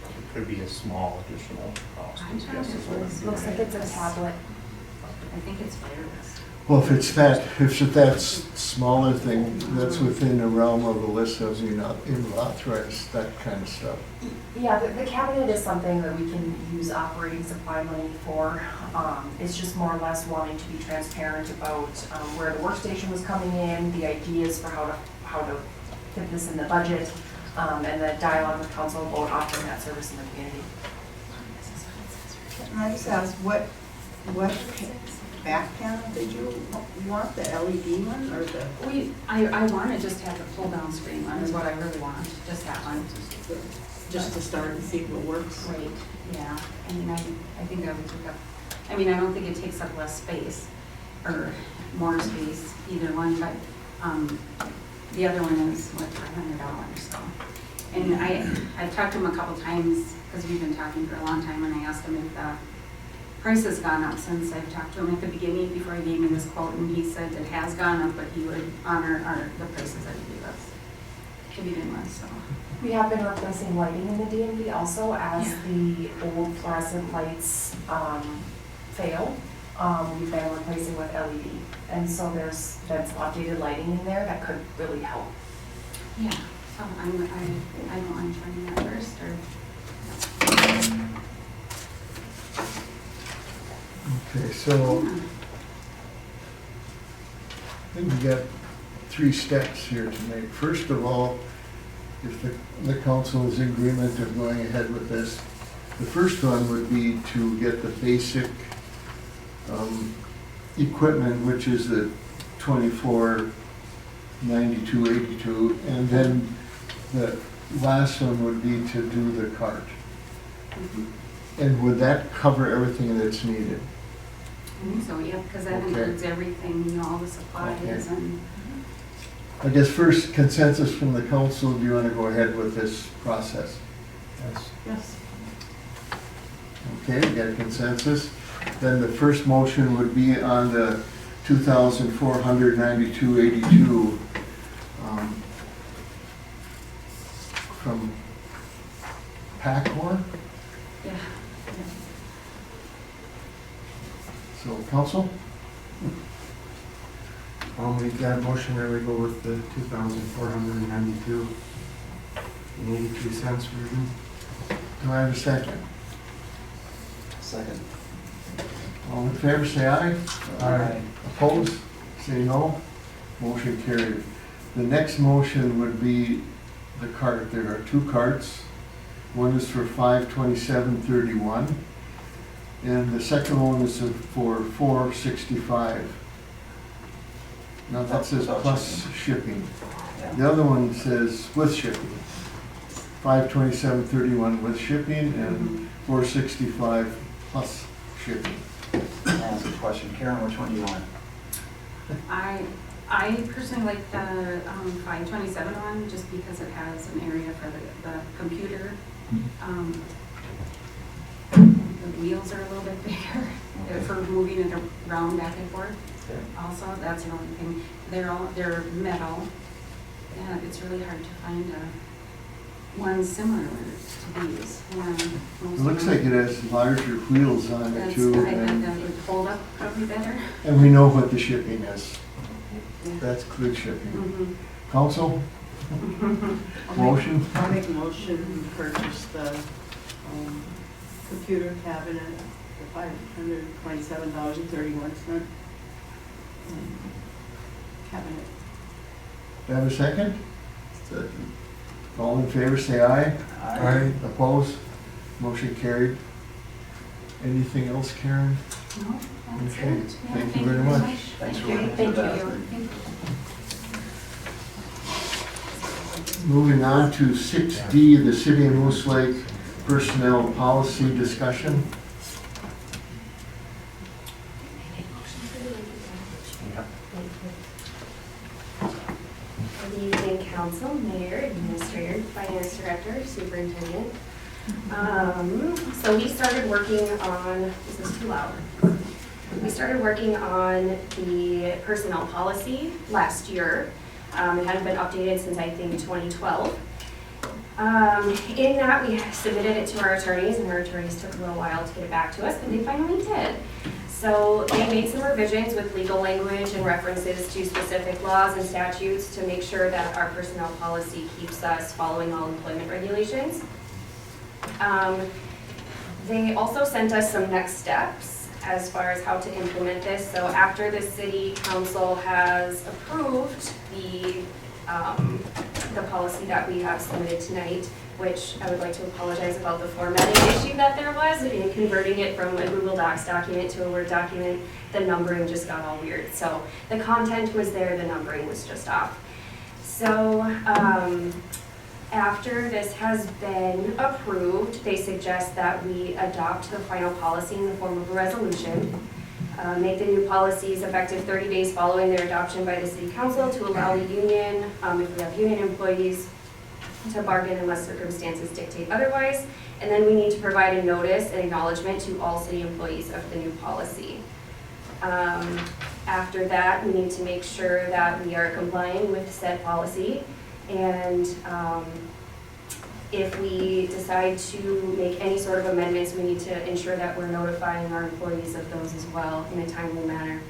It could be a small additional cost. I is thought guess it is what I'm was- getting Looks like at. it's a tablet. I think it's wireless. Well, if it's that smaller thing, that's within the realm of the list of, authorized, that kind of stuff. Yeah, the cabinet is something that we can use operating supply money for. It's just more or less wanting to be transparent about where the workstation was coming in, the ideas for how to fit this in the budget, and the dialogue with council about offering that service in the community. Can I just ask, what back panel did you want, the LED one or the? I want to just have the pull-down screen one is what I really want, just that one. Just to start and see if it works? Right, yeah. I mean, I think that would take up, I mean, I don't think it takes up less space or more space, either one, but the other one is what, $500, so. And I've talked to him a couple times, because we've been talking for a long time, and I asked him if the price has gone up since I've talked to him at the beginning before he gave me this quote, and he said it has gone up, but he would honor the prices that he gave us to begin with, so. We have been replacing lighting in the DMV also as the old fluorescent lights fail. We've been replacing with LED. And so there's been some updated lighting in there that could really help. Yeah, so I don't mind trying that first, or. Okay, so I think we got 3 steps here to make. First of all, if the council is in agreement of going ahead with this, the first one would be to get the basic equipment, which is the 249282, and then the last one would be to do the cart. And would that cover everything that's needed? I think so, yeah, because that Okay. includes everything, you know, all the supplies Okay. and. I guess first consensus from the council, do you want to go ahead with this process? Yes. Yes. Okay, we got a consensus. Then the first motion would be on the 2,492.82 from Packmore. Yeah. So council? I'll make that motion that we go with the 2,492.82 version. Do I have a second? Second. All in favor, say aye. Aye. Opposed? Say no. Motion carried. The next motion would be the cart. There are 2 carts. One is for $527.31, and the second one is for $465. Now that says plus shipping. The other one says with shipping. $527.31 with shipping and $465 plus shipping. Ask a question. Karen, which one do you want? I personally like the 527 one, just because it has an area for the computer. The wheels are a little bit bigger for moving it around back and forth. Also, that's the only thing. They're metal, and it's really hard to find one similar to these. It looks like it has larger wheels on it too. I bet that would hold up probably better. And we know what the shipping is. That's good shipping. Mhm. Council? Motion? I'll make a motion to purchase the computer cabinet for $527.31. Cabinet. Do I have a second? Second. All in favor, say aye. Aye. Opposed? Motion carried. Anything else, Karen? No, that's Okay. it. Yeah, Thank you very much. Thanks for Thank looking you. into Thank that. you. Moving on to 6D, the City of Moose Lake Personnel Policy Discussion. Good evening, council, mayor, administrator, finance director, superintendent. So we started working on, this is too loud. We started working on the personnel policy last year. It hadn't been updated since I think 2012. In that, we submitted it to our attorneys, and our attorneys took a little while to get it back to us, but they finally did. So they made some revisions with legal language and references to specific laws and statutes to make sure that our personnel policy keeps us following all employment regulations. They also sent us some next steps as far as how to implement this. So after the city council has approved the policy that we have submitted tonight, which I would like to apologize about the formatting issue that there was in converting it from a Google Docs document to a Word document. The numbering just got all weird. So the content was there, the numbering was just off. So after this has been approved, they suggest that we adopt the final policy in the form of a resolution. Make the new policies effective 30 days following their adoption by the city council to allow the union, if we have union employees, to bargain unless circumstances dictate otherwise. And then we need to provide a notice and acknowledgement to all city employees of the new policy. After that, we need to make sure that we are complying with said policy. And if we decide to make any sort of amendments, we need to ensure that we're notifying our employees of those as well in a timely manner.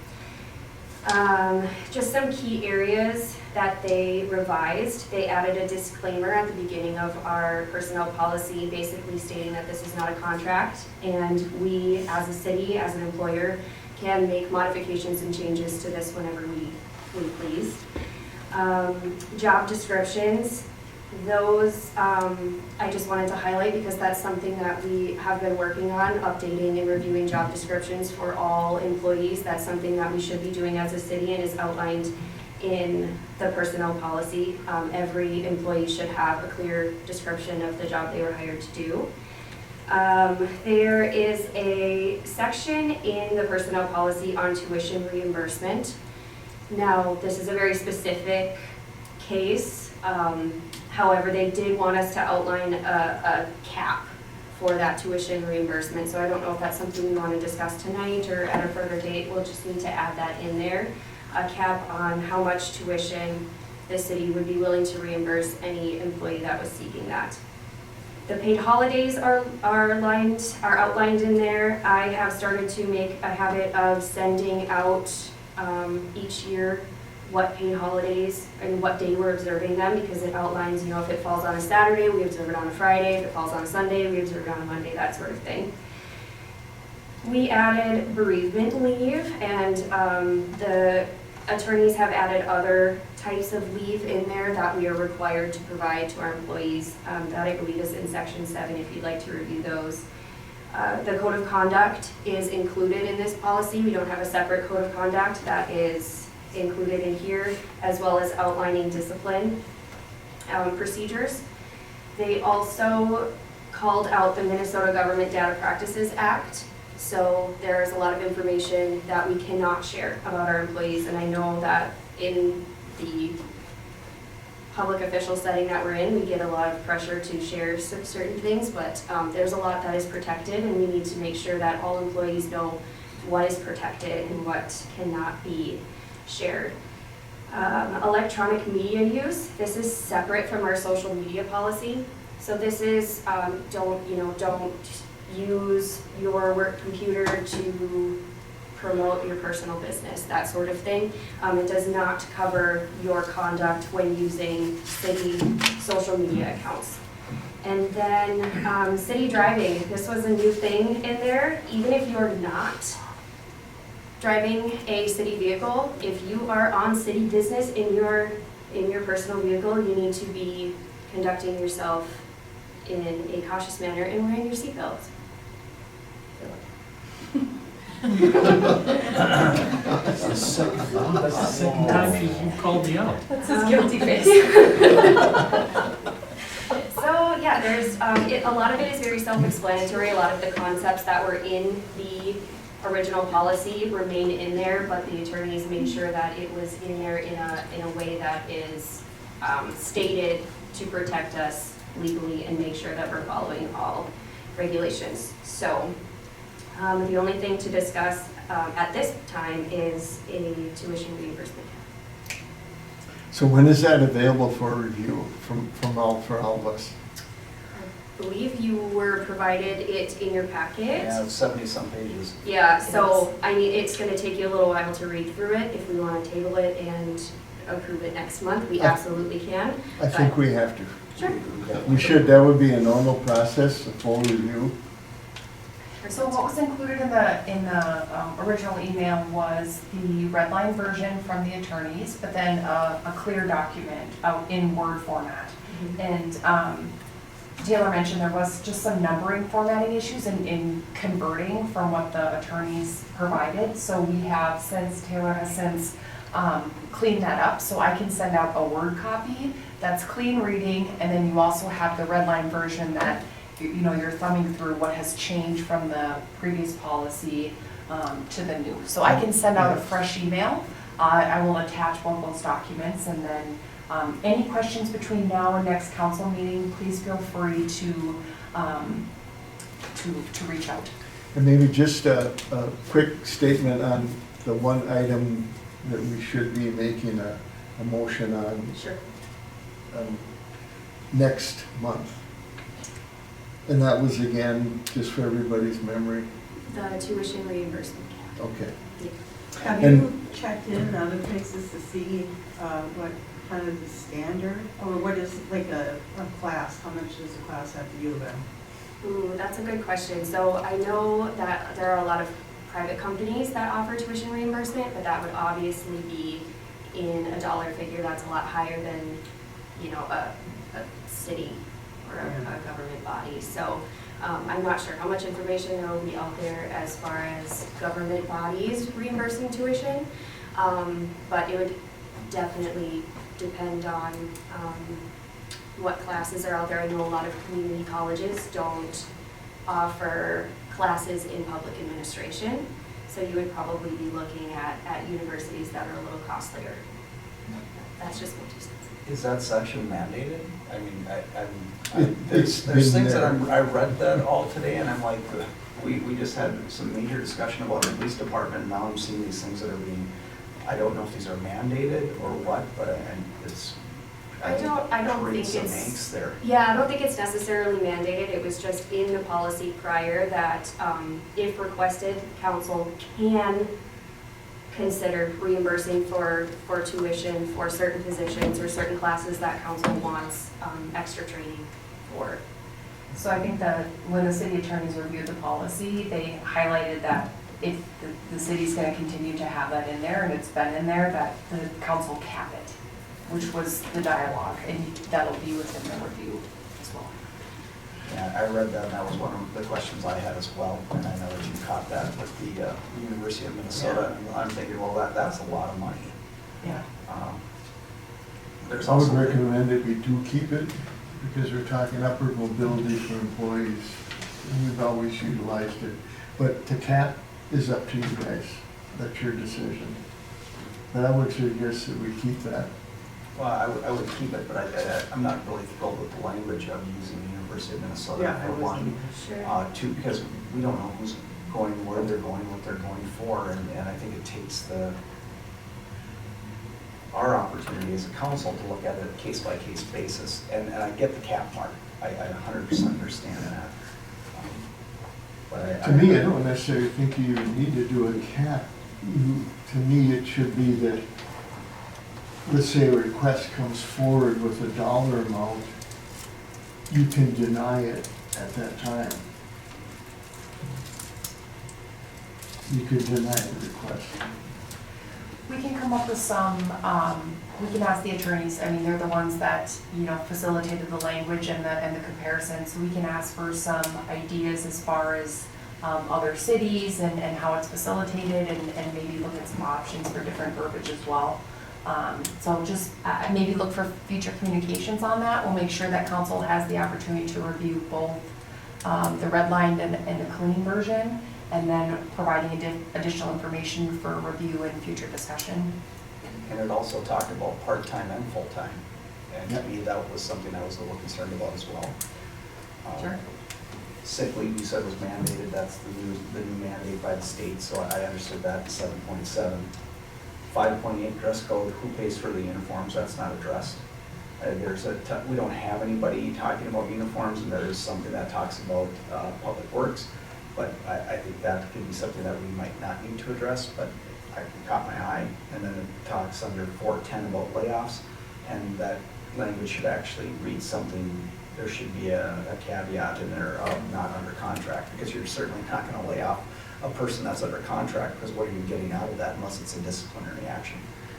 Just some key areas that they revised. They added a disclaimer at the beginning of our personnel policy, basically stating that this is not a contract, and we, as a city, as an employer, can make modifications and changes to this whenever we please. Job descriptions. Those I just wanted to highlight because that's something that we have been working on, updating and reviewing job descriptions for all employees. That's something that we should be doing as a city and is outlined in the personnel policy. Every employee should have a clear description of the job they were hired to do. There is a section in the personnel policy on tuition reimbursement. Now, this is a very specific case. However, they did want us to outline a cap for that tuition reimbursement. So I don't know if that's something we want to discuss tonight or at a further date. We'll just need to add that in there. A cap on how much tuition the city would be willing to reimburse any employee that was seeking that. The paid holidays are outlined in there. I have started to make a habit of sending out each year what paid holidays and what day we're observing them, because it outlines, if it falls on a Saturday, we observe it on a Friday. If it falls on a Sunday, we observe it on a Monday, that sort of thing. We added bereavement leave, and the attorneys have added other types of leave in there that we are required to provide to our employees. That I believe is in section 7 if you'd like to review those. The code of conduct is included in this policy. We don't have a separate code of conduct that is included in here, as well as outlining discipline procedures. They also called out the Minnesota Government Data Practices Act. So there's a lot of information that we cannot share about our employees, and I know that in the public official setting that we're in, we get a lot of pressure to share certain things, but there's a lot that is protected, and we need to make sure that all employees know what is protected and what cannot be shared. Electronic media use. This is separate from our social media policy. So this is don't use your work computer to promote your personal business, that sort of thing. It does not cover your conduct when using city social media accounts. And then city driving. This was a new thing in there. Even if you're not driving a city vehicle, if you are on city business in your personal vehicle, you need to be conducting yourself in a cautious manner and wearing your seatbelt. That's the second time you've called me out. That's his guilty face. So yeah, there's a lot of it is very self-explanatory. A lot of the concepts that were in the original policy remain in there, but the attorneys made sure that it was in there in a way that is stated to protect us legally and make sure that we're following all regulations. So the only thing to discuss at this time is a tuition reimbursement. So when is that available for review for all of us? I believe you were provided it in your packet. Yeah, 70-some pages. Yeah, so, I mean, it's gonna take you a little while to read through it. If we wanna table it and approve it next month, we absolutely can. I think we have to. Sure. We should, that would be a normal process, a full review. So what was included in the original email was the red line version from the attorneys, but then a clear document out in Word format. And Taylor mentioned there was just some numbering formatting issues in converting from what the attorneys provided. So we have since, Taylor has since cleaned that up, so I can send out a Word copy that's clean reading, and then you also have the red line version that you're thumbing through what has changed from the previous policy to the new. So I can send out a fresh email. I will attach both those documents, and then any questions between now and next council meeting, please feel free to reach out. And maybe just a quick statement on the one item that we should be making a motion on. Sure. Next month. And that was, again, just for everybody's memory. The tuition reimbursement cap. Okay. Have And- you checked in other places to see what kind of the standard, or what is like a class, how much does a class have to U of M? Ooh, that's a good question. So I know that there are a lot of private companies that offer tuition reimbursement, but that would obviously be in a dollar figure that's a lot higher than, a city or a government body. So I'm not sure how much information there will be out there as far as government bodies reimbursing tuition, but it would definitely depend on what classes are out there. I know a lot of community colleges don't offer classes in public administration, so you would probably be looking at universities that are a little costlier. That's just my 2 cents. Is that section mandated? I mean, It's there's been things that there. I read that all today, and I'm like, we just had some major discussion about the police department, and now I'm seeing these things that are being, I don't know if these are mandated or what, but it's. I don't think creates some it's. angst there. Yeah, I don't think it's necessarily mandated. It was just in the policy prior that if requested, council can consider reimbursing for tuition for certain positions or certain classes that council wants extra training for. So I think that when the city attorneys reviewed the policy, they highlighted that if the city's gonna continue to have that in there, and it's been in there, that the council cap it, which was the dialogue, and that'll be within the review as well. Yeah, I read that, and that was one of the questions I had as well, and I know that you caught that with the University of Minnesota, and I'm thinking, well, that's a lot of money. Yeah. There's I would also. recommend that we do keep it, because we're talking upward mobility for employees, and we've always utilized it. But the cap is up to you guys, that's your decision. But I would suggest that we keep that. Well, I would keep it, but I'm not really thrilled with the language of using the University of Minnesota Yeah, I for one. Sure. Two, because we don't know who's going, where they're going, what they're going for, and I think it takes our opportunity as a council to look at it case-by-case basis, and I get the cap mark. I 100% understand that. But To me, I don't necessarily think you need to do a cap. To me, it should be that, let's say a request comes forward with a dollar amount, you can deny it at that time. You could deny the request. We can come up with some, we can ask the attorneys, I mean, they're the ones that, facilitated the language and the comparison, so we can ask for some ideas as far as other cities and how it's facilitated, and maybe look at some options for different verbiage as well. So just maybe look for future communications on that. We'll make sure that council has the opportunity to review both the redlined and the clean version, and then providing additional information for review and future discussion. And it also talked about part-time and full-time, and to Yep. me, that was something I was a little concerned about as well. Sure. Sick leave, you said was mandated, that's the new mandate by the state, so I understood that, 7.7. 5.8 dress code, who pays for the uniforms, that's not addressed. We don't have anybody talking about uniforms, and there is something that talks about public works, but I think that could be something that we might not need to address, but I caught my eye. And then it talks under 410 about layoffs, and that language should actually read something, there should be a caveat in there of not under contract, because you're certainly not gonna lay off a person that's under contract, because what are you getting out of that unless it's a disciplinary action?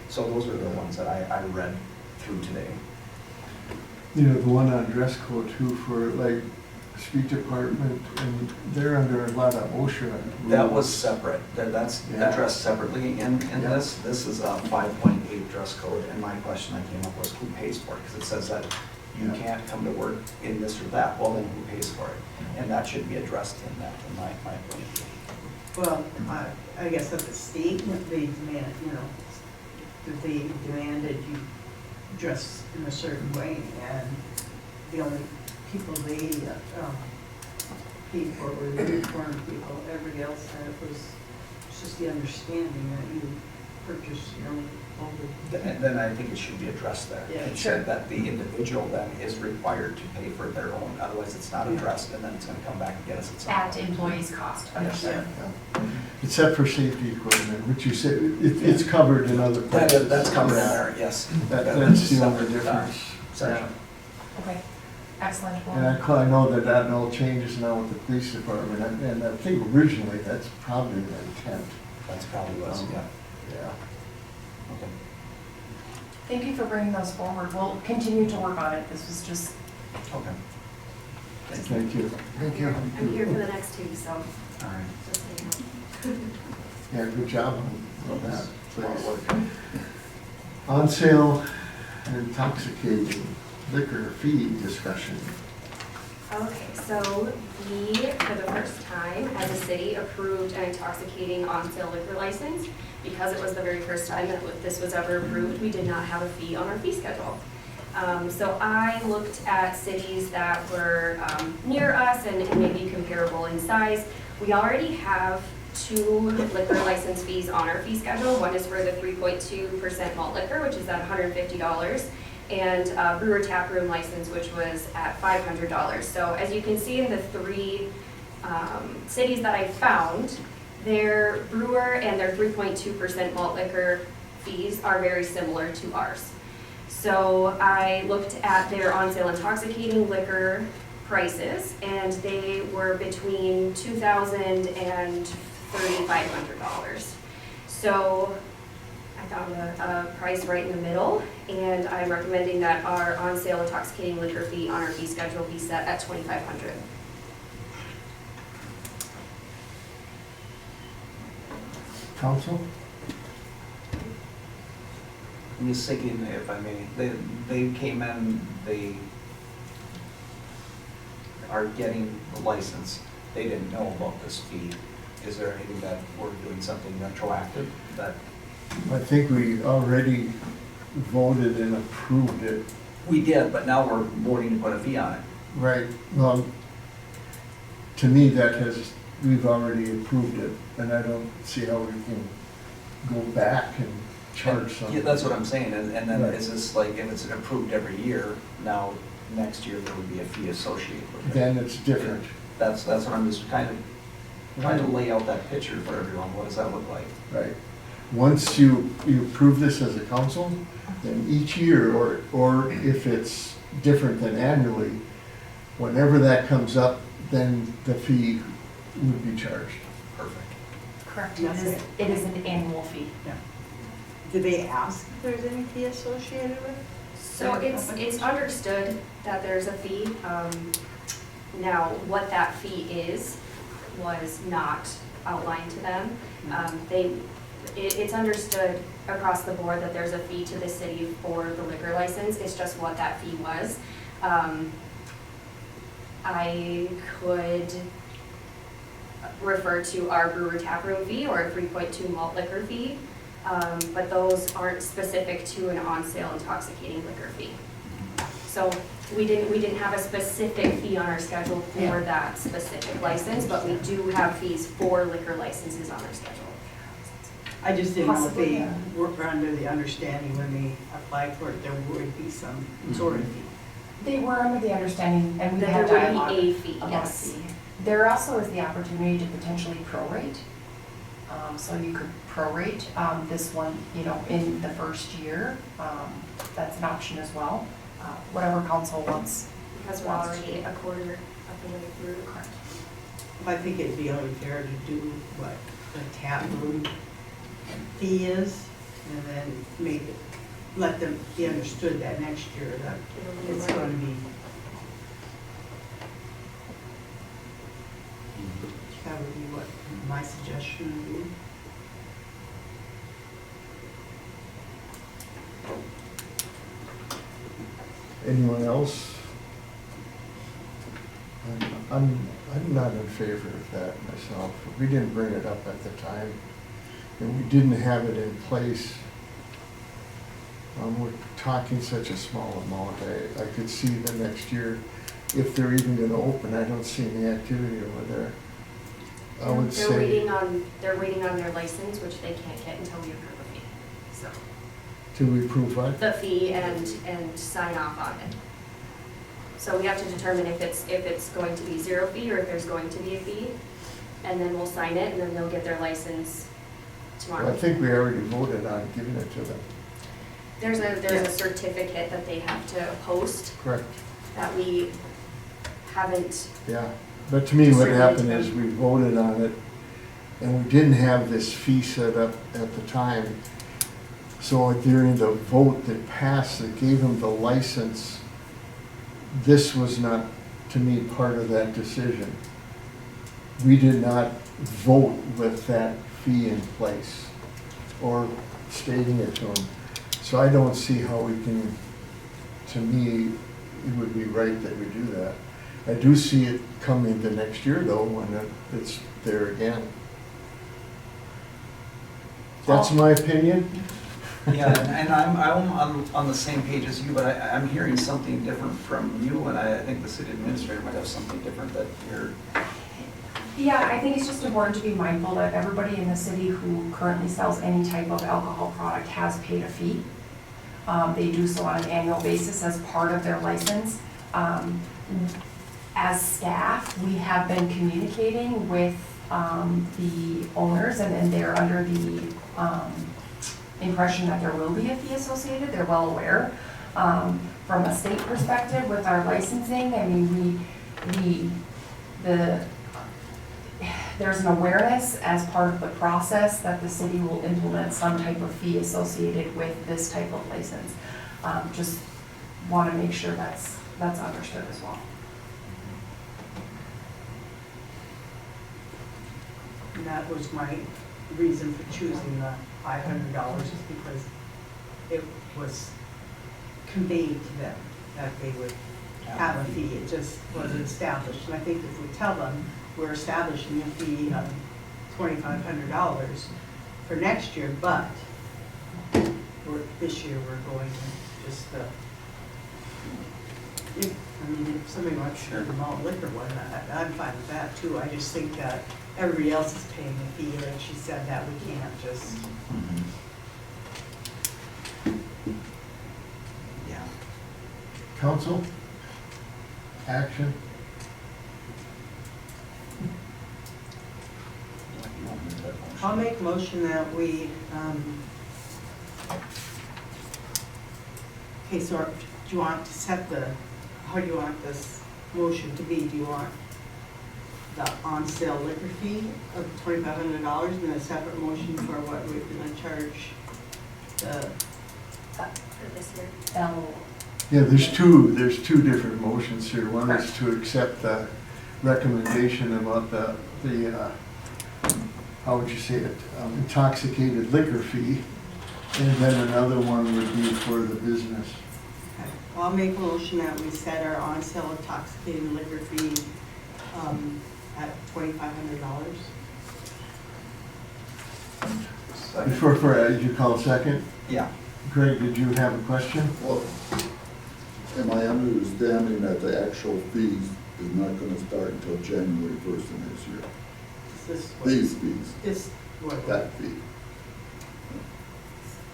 So those are the ones that I read through today. You know, the one on dress code too for like street department, and they're under a lot of OSHA rules. That was separate, that's Yeah. addressed separately in Yeah. this. This is a 5.8 dress code, and my question that came up was who pays for it? Because it says that you Yeah. can't come to work in this or that, well then who pays for it? And that should be addressed in that, in my opinion. Well, I guess at the state, they demand, that they demanded you dress in a certain way, and the only people they paid for were the uniformed people. Everybody else said it was just the understanding that you purchase your own clothing. Then I think it should be addressed there. Yeah, It sure. said that the individual then is required to pay for their own, otherwise it's not addressed, and then it's gonna come back and get us at some At point. employees' cost, understood. Except for safety equipment, which you said, it's covered in other places. That's covered in there, yes. That's the only Separate, difference. section. Okay, excellent. And I know that all changes now with the police department, and I think originally that's probably the intent. That's probably what, yeah. Yeah. Okay. Thank you for bringing those forward. We'll continue to work on it. This was just, Okay. Thank you. Thank you. I'm here for the next two, so All right. just so you know. Yeah, good job on that, Lot please. of work. On sale and intoxicating liquor fee discussion. Okay, so we, for the first time, as a city, approved an intoxicating on-sale liquor license. Because it was the very first time that this was ever approved, we did not have a fee on our fee schedule. So I looked at cities that were near us and maybe comparable in size. We already have 2 liquor license fees on our fee schedule. One is for the 3.2% malt liquor, which is at $150, and brewer tap room license, which was at $500. So as you can see in the 3 cities that I found, their brewer and their 3.2% malt liquor fees are very similar to ours. So I looked at their on-sale intoxicating liquor prices, and they were between $2,000 and $3,500. So I found a price right in the middle, and I'm recommending that our on-sale intoxicating liquor fee on our fee schedule be set at $2,500. Council? I'm just thinking, if I may, they came in, they are getting the license, they didn't know about this fee. Is there anything that we're doing something retroactive that? I think we already voted and approved it. We did, but now we're voting to put a fee on it. Right, well, to me, we've already approved it, and I don't see how we can go back and charge something. Yeah, that's what I'm saying, and then Right. is this like, if it's approved every year, now next year there would be a fee associated with it? Then it's different. That's what I'm just kind of trying to lay out that picture for everyone, what does that look like? Right. Once you approve this as a council, then each year, or if it's different than annually, whenever that comes up, then the fee would be charged. Perfect. correct, Yes. it is an annual fee. Do they ask if there's any fee associated with it? So it's understood that there's a fee. Now, what that fee is was not outlined to them. It's understood across the board that there's a fee to the city for the liquor license. It's just what that fee was. I could refer to our brewer taproom fee or a 3.2 malt liquor fee, but those aren't specific to an on-sale intoxicating liquor fee. So we didn't have a specific fee on our schedule for that specific license, but we do have fees for liquor licenses on our schedule. I just didn't know if Possibly, they yeah. were under the understanding when they applied for it, there would be some sort of fee. They were under the understanding, and we That had there would dialogue be a fee, about yes. the fee. There also is the opportunity to potentially prorate. So you could prorate this one, you know, in the first year. That's an option as well. Whatever council wants. Because we're already a quarter of the way through. Correct. I think it'd be only fair to do what the tap room fee is, and then make it, let them be understood that next year that it's going to be. That would be what my suggestion would be. Anyone else? I'm not in favor of that myself. We didn't bring it up at the time, and we didn't have it in place. We're talking such a small amount. I could see the next year, if they're even gonna open, I don't see any activity over there. I would They're say, waiting on their license, which they can't get until we approve a fee. So, to approve what? the fee and sign off on it. So we have to determine if it's going to be zero fee or if there's going to be a fee. And then we'll sign it and then they'll get their license tomorrow. I think we already voted on giving it to them. There's a certificate that they have to post Correct. that we haven't, Yeah, but to me, what Certainly. happened is we voted on it, and we didn't have this fee set up at the time. So during the vote that passed, that gave them the license, this was not, to me, part of that decision. We did not vote with that fee in place, or stating it to them. So I don't see how we can, to me, it would be right that we do that. I do see it coming the next year though, when it's there again. That's my opinion. Yeah, and I'm on the same page as you, but I'm hearing something different from you, and I think the city administrator might have something different that you're. Yeah, I think it's just important to be mindful that everybody in the city who currently sells any type of alcohol product has paid a fee. They do so on an annual basis as part of their license. As staff, we have been communicating with the owners, and they're under the impression that there will be a fee associated. They're well aware. From a state perspective, with our licensing, I mean, there's an awareness as part of the process that the city will implement some type of fee associated with this type of license. Just want to make sure that's understood as well. And that was my reason for choosing the $500 is because it was conveyed to them that they would have a fee. It just wasn't established. And I think if we tell them we're establishing a fee of $2,500 for next year, but this year we're going to just, I mean, if somebody wants to the malt liquor one, I'm fine with that too. I just think that everybody else is paying a fee, like she said, that we can't just. Yeah. Council? Action? I'll make a motion that we, okay, so do you want to set how do you want this motion to be? Do you want the on-sale liquor fee of $2,500 and a separate motion for what we're gonna charge the, for this year. Yeah, there's two different motions here. One is to accept the recommendation about the how would you say it, intoxicated liquor fee, and then another one would be for the business. okay. Well, I'll make a motion that we set our on-sale intoxicated liquor fee at $2,500. Before, did you call second? Yeah. Greg, did you have a question? Well, am I understanding that the actual fees is not gonna start until January 1st of next year? Is this what? These fees, This, what? that fee.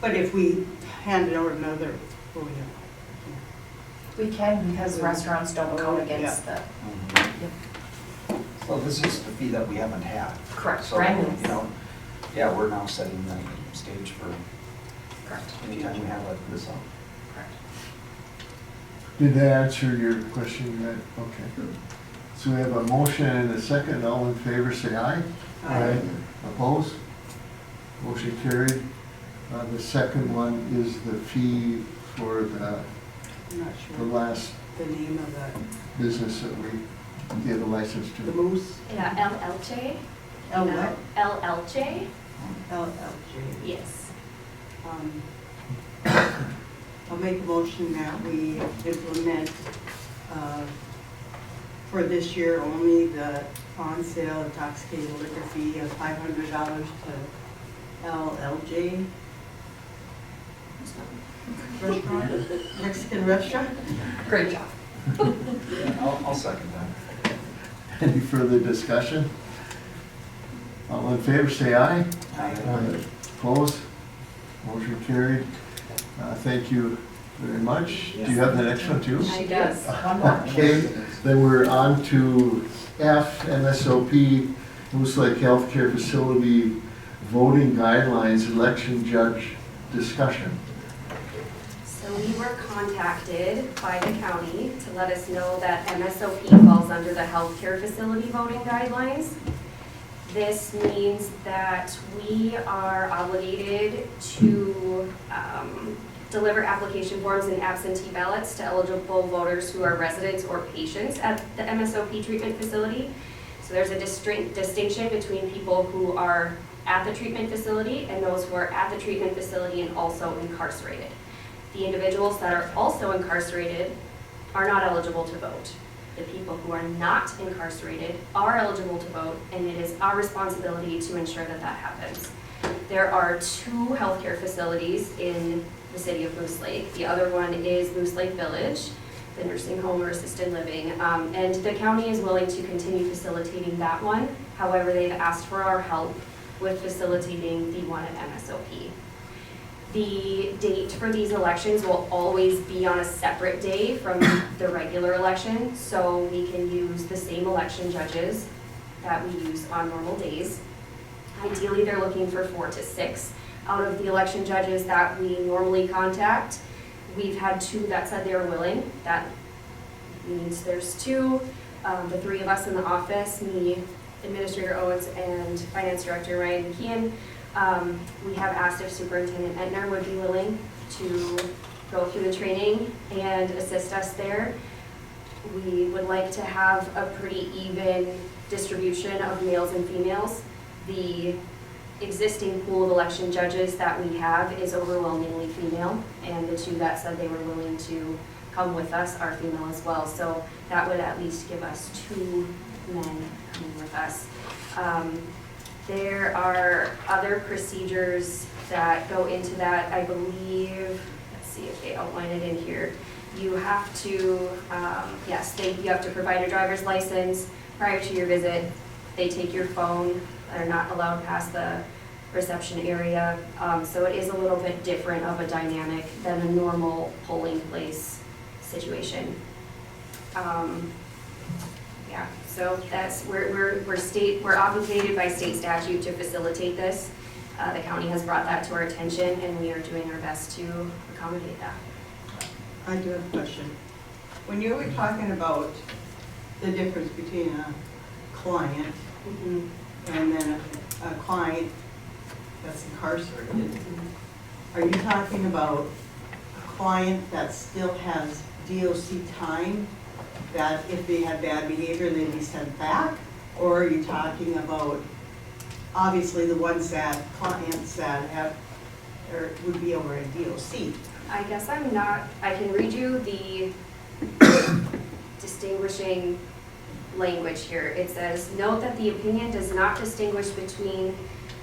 But if we handed out another, oh yeah. We can, because restaurants don't count against the, So this is the fee that we haven't had. correct, So, brand new. you know, yeah, we're now setting the stage for Correct. anytime we have like this on. Correct. Did that answer your question, Matt? Okay. So we have a motion and a second. All in favor, say aye. Aye. Opposed? Motion carried. The second one is the fee for the I'm not the sure last the name of that. business that we gave a license The to. Moose, Yeah, LLJ. L what? LLJ, LLJ. yes. I'll make a motion that we implement, for this year only, the on-sale intoxicating liquor fee of $500 to LLJ restaurant, Mexican restaurant. Great job. I'll second that. Any further discussion? All in favor, say aye. Aye. Opposed? Motion carried. Thank you very much. Do you have the next one too? She does. One more. Okay, then we're on to F, MSOP, Moose Lake Healthcare Facility Voting Guidelines, Election Judge Discussion. So we were contacted by the county to let us know that MSOP falls under the healthcare facility voting guidelines. This means that we are obligated to deliver application forms and absentee ballots to eligible voters who are residents or patients at the MSOP treatment facility. So there's a distinction between people who are at the treatment facility and those who are at the treatment facility and also incarcerated. The individuals that are also incarcerated are not eligible to vote. The people who are not incarcerated are eligible to vote, and it is our responsibility to ensure that that happens. There are 2 healthcare facilities in the city of Moose Lake. The other one is Moose Lake Village, the nursing home or assisted living, and the county is willing to continue facilitating that one. However, they've asked for our help with facilitating the one at MSOP. The date for these elections will always be on a separate day from the regular election, so we can use the same election judges that we use on normal days. Ideally, they're looking for 4 to 6 out of the election judges that we normally contact. We've had 2 that said they are willing. That means there's 2, the 3 of us in the office, me, Administrator Owens, and Finance Director Ryan McKeon. We have asked if Superintendent Entner would be willing to go through the training and assist us there. We would like to have a pretty even distribution of males and females. The existing pool of election judges that we have is overwhelmingly female, and the 2 that said they were willing to come with us are female as well. So that would at least give us 2 men coming with us. There are other procedures that go into that. I believe, let's see if they outline it in here. You have to, you have to provide a driver's license prior to your visit. They take your phone. They're not allowed past the reception area. So it is a little bit different of a dynamic than a normal polling place situation. Yeah, so that's, we're obligated by state statute to facilitate this. The county has brought that to our attention, and we are doing our best to accommodate that. I do have a question. When you were talking about the difference between a client and then a client that's incarcerated, are you talking about a client that still has DOC time, that if they had bad behavior, they'd be sent back? Or are you talking about, obviously, the ones that, clients that have, or would be over in DOC? I guess I'm not, I can read you the distinguishing language here. It says, note that the opinion does not distinguish between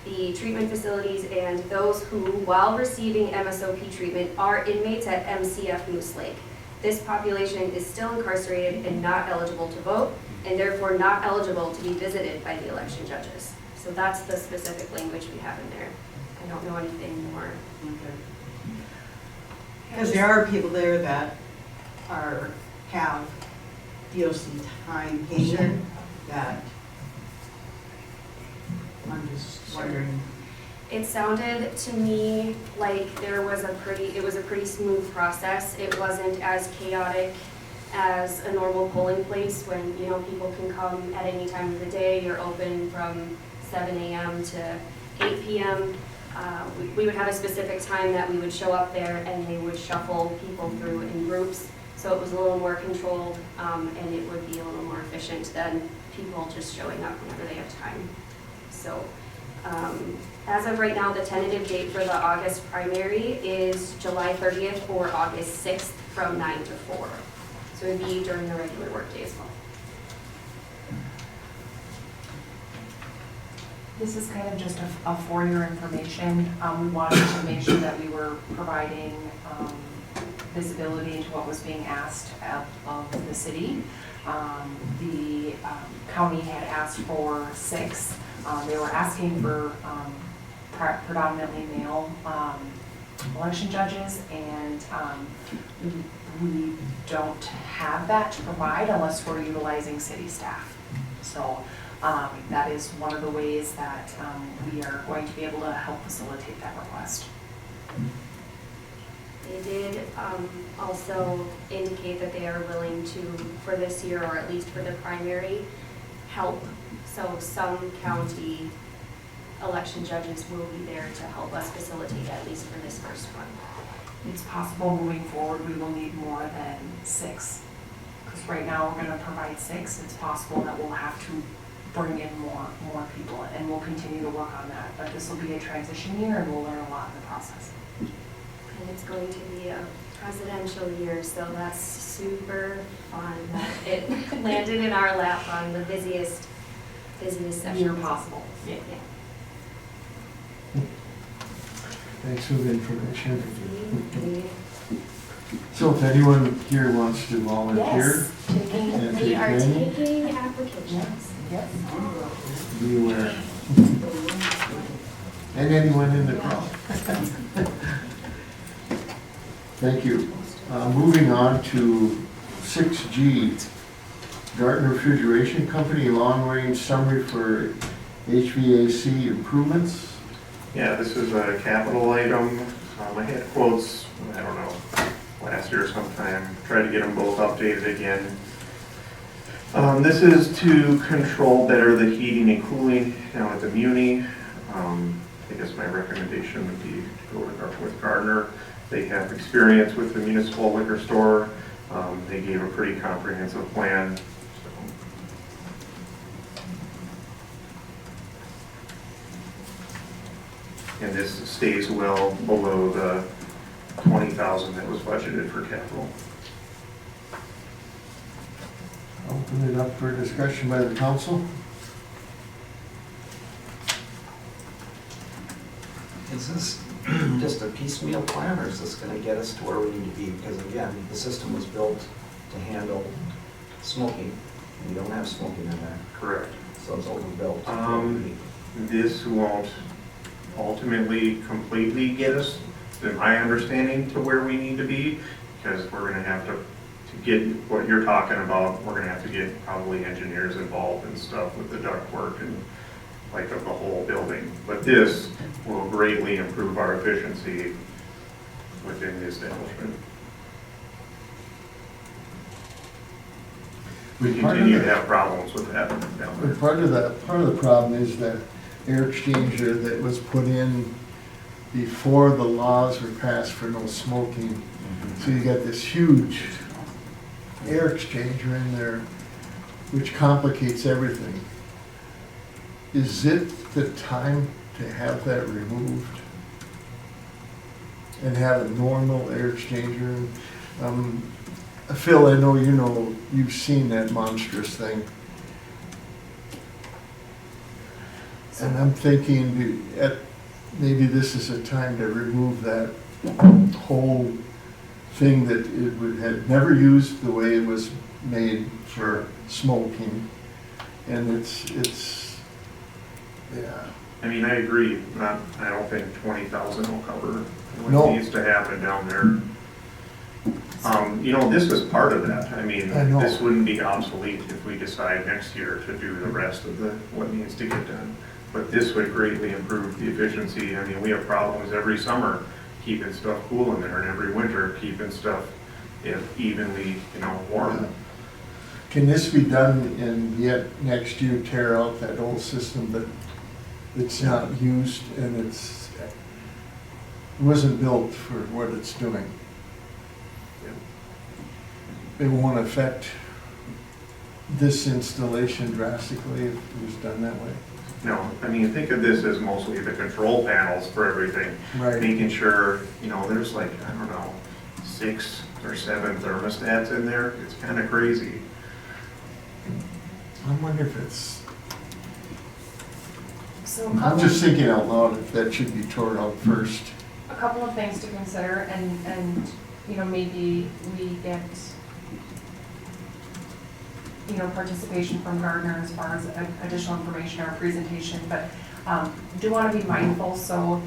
the treatment facilities and those who, while receiving MSOP treatment, are inmates at MCF Moose Lake. This population is still incarcerated and not eligible to vote, and therefore not eligible to be visited by the election judges. So that's the specific language we have in there. I don't know anything more. Because there are people there that have DOC time payment that I'm just wondering. It sounded to me like it was a pretty smooth process. It wasn't as chaotic as a normal polling place when, you know, people can come at any time of the day. You're open from 7 a.m. to 8 p.m. We would have a specific time that we would show up there and they would shuffle people through in groups. So it was a little more controlled, and it would be a little more efficient than people just showing up whenever they have time. So as of right now, the tentative date for the August primary is July 30th or August 6th from 9 to 4. So it would be during the regular workday as well. This is kind of just for your information. We wanted to make sure that we were providing visibility into what was being asked of the city. The county had asked for 6. They were asking for predominantly male election judges, and we don't have that to provide unless we're utilizing city staff. So that is one of the ways that we are going to be able to help facilitate that request. They did also indicate that they are willing to, for this year or at least for the primary, help. So some county election judges will be there to help us facilitate at least for this first one. It's possible moving forward we will need more than 6. Because right now we're going to provide 6. It's possible that we'll have to bring in more people, and we'll continue to work on that. But this will be a transition year and we'll learn a lot in the process. And it's going to be a presidential year, so that's super fun. It landed in our lap on the busiest session Year possible. Yeah. Thanks for the information. So if anyone here wants to volunteer, and We are take taking applications. Yes. be aware. And anyone in the crowd. Thank you. Moving on to 6G, Gartner Refrigeration Company, long-range summary for HVAC improvements. Yeah, this is a capital item. I had quotes, I don't know, last year sometime, tried to get them both updated again. This is to control better the heating and cooling down at the Muni. I guess my recommendation would be to go with Gardner. They have experience with the municipal liquor store. They gave a pretty comprehensive plan. And this stays well below the 20,000 that was budgeted for capital. Open it up for discussion by the council. Is this just a piecemeal plan, or is this gonna get us to where we need to be? Because again, the system was built to handle smoking, and we don't have smoking in there, Correct. so it's overbuilt. This won't ultimately completely get us, in my understanding, to where we need to be, because we're gonna have to get what you're talking about, we're gonna have to get probably engineers involved and stuff with the ductwork and like of the whole building. But this will greatly improve our efficiency within the establishment. We continue to have problems with that down there. But part of the problem is that air exchanger that was put in before the laws were passed for no smoking. So you got this huge air exchanger in there, which complicates everything. Is it the time to have that removed and have a normal air exchanger? Phil, I know you've seen that monstrous thing. And I'm thinking maybe this is a time to remove that whole thing that had never used the way it was made for smoking. And it's yeah. I mean, I agree, I don't think 20,000 will cover No. what needs to happen down there. You know, this was part of that. I mean, I know. this wouldn't be obsolete if we decide next year to do the rest of what needs to get done. But this would greatly improve the efficiency. I mean, we have problems every summer keeping stuff cool in there, and every winter keeping stuff evenly, warm. Can this be done and yet next year tear out that old system that it's not used and it wasn't built for what it's doing? It won't affect this installation drastically if it was done that way. No, I mean, think of this as mostly the control panels for everything. Right. Making sure, there's like, 6 or 7 thermostats in there. It's kind of crazy. I wonder if it's, So a I'm couple- just thinking out loud if that should be tore out first. A couple of things to consider, and maybe we get, participation from Gardner as far as additional information or presentation, but do want to be mindful. So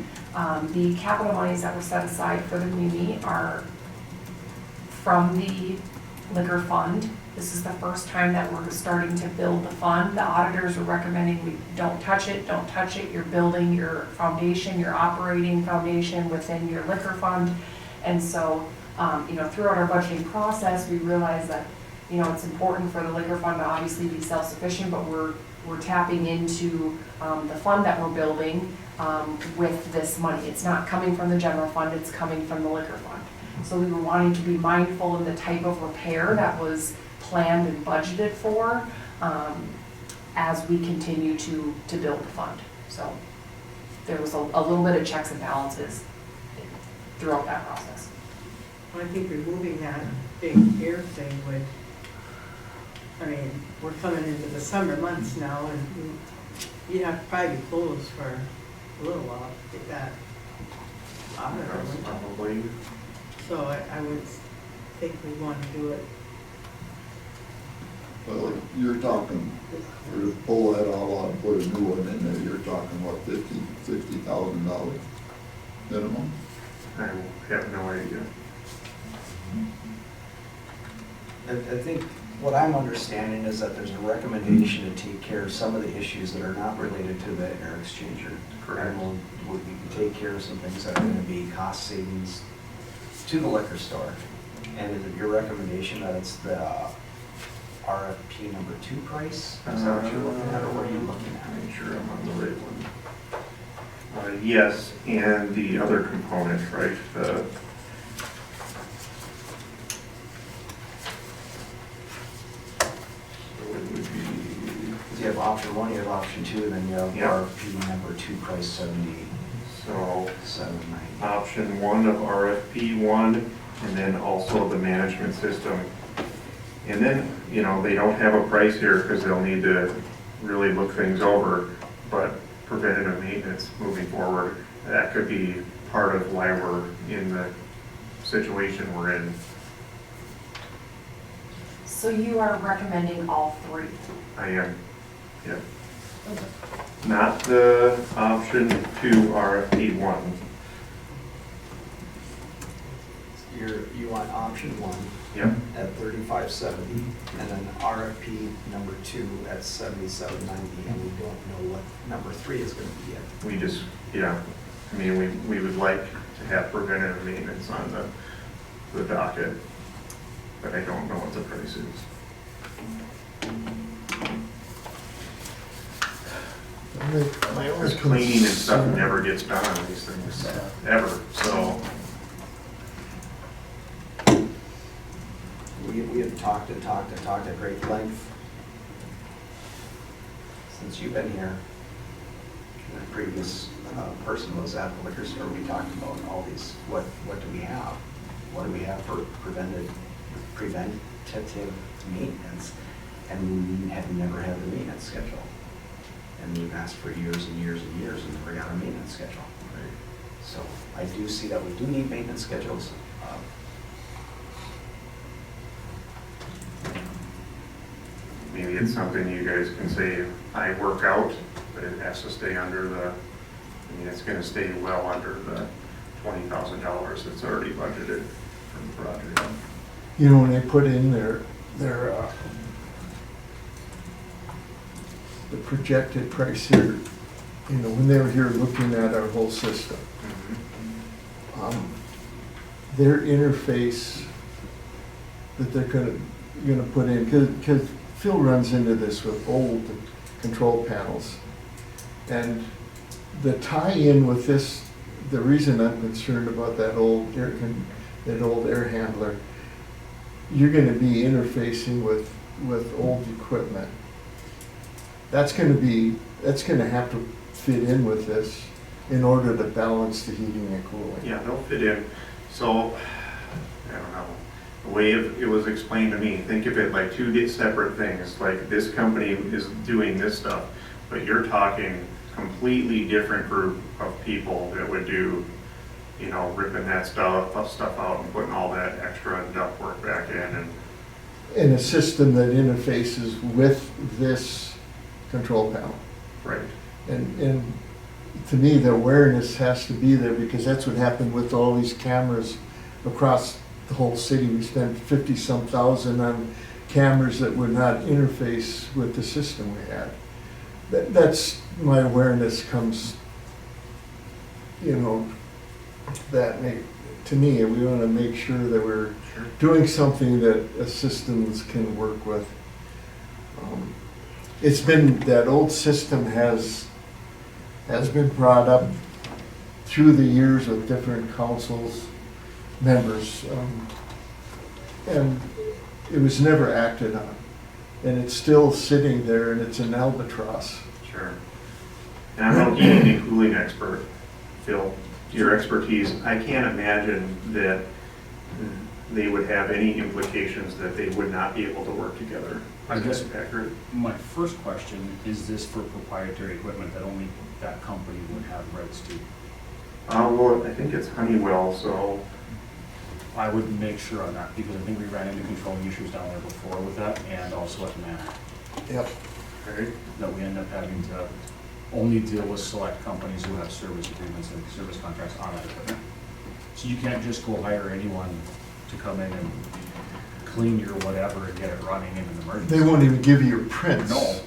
the capital monies that were set aside for the muni are from the liquor fund. This is the first time that we're starting to build the fund. The auditors are recommending we don't touch it. You're building your foundation, your operating foundation within your liquor fund. And so, throughout our budgeting process, we realize that, it's important for the liquor fund to obviously be self-sufficient, but we're tapping into the fund that we're building with this money. It's not coming from the general fund, it's coming from the liquor fund. So we were wanting to be mindful of the type of repair that was planned and budgeted for as we continue to build the fund. So there was a little bit of checks and balances throughout that process. I think removing that big air thing would, we're coming into the summer months now, and you'd have to probably be closed for a little while to get that out of our winter. Probably. So I would think we want to do it. Well, you're talking, or to pull that all out and put a new one in there, you're talking, what, $50,000-$60,000 minimum? I have no idea. I think what I'm understanding is that there's a recommendation to take care of some of the issues that are not related to the air exchanger. Correct. And we can take care of some things that are gonna be cost savings to the liquor store. And is it your recommendation that it's the RFP number 2 price? Is that what you're looking at, or what are you looking at? Make sure I'm on the right one. Yes, and the other component, right, so it would be, You have option 1, you have option 2, and then you have Yeah. RFP number 2 price so $77.90. option 1 of RFP 1, and then also the management system. And then, they don't have a price here because they'll need to really look things over, but preventative maintenance moving forward, that could be part of why we're in the situation we're in. So you are recommending all 3? I am, yep. Not the option 2 RFP 1. You want option 1 Yep, at $35.70, and then RFP number 2 at $77.90, and we don't know what number 3 is gonna be yet. we just, we would like to have preventative maintenance on the docket, but I don't know what the price is. Because cleaning and stuff never gets done on these things, ever, so. We have talked at great length since you've been here. The previous person was at the liquor store, we talked about all these, what do we have? What do we have for preventative maintenance? And we have never had the maintenance schedule. And we've asked for years and years and years and never got a maintenance schedule. So I do see that we do need maintenance schedules. Maybe it's something you guys can say, I work out, but it has to stay under the I mean, it's gonna stay well under the $20,000 that's already budgeted for the project. You know, when they put in the projected price here, you know, when they were here looking at our whole system, their interface that they're gonna put in, because Phil runs into this with old control panels. And the tie-in with this, the reason I'm concerned about that old air handler, you're gonna be interfacing with old equipment. That's gonna have to fit in with this in order to balance the heating and cooling. Yeah, they'll fit in. So, I don't know, the way it was explained to me, think of it like two separate things. Like this company is doing this stuff, but you're talking completely different group of people that would do, you know, ripping that stuff out and putting all that extra ductwork back in. And a system that interfaces with this control panel. Right. And to me, the awareness has to be there, because that's what happened with all these cameras across the whole city. We spent 50-some thousand on cameras that would not interface with the system we had. That's, my awareness comes, you know, to me, we want to make sure that we're doing something that systems can work with. It's been, that old system has been brought up through the years with different councils, members, and it was never acted on. And it's still sitting there, and it's an albatross. Sure. And I'm no heating and cooling expert, Phil. Your expertise, I can't imagine that they would have any implications that they would not be able to work together. I guess accurate. my first question, is this for proprietary equipment that only that company would have rights to? Well, I think it's Honeywell, so. I would make sure on that, because I think we ran into controlling issues down there before with that, and also at Manor. Yep. Okay. That we end up having to only deal with select companies who have service agreements and service contracts on that equipment. So you can't just go hire anyone to come in and clean your whatever and get it running in an emergency. They won't even give you your prints. No.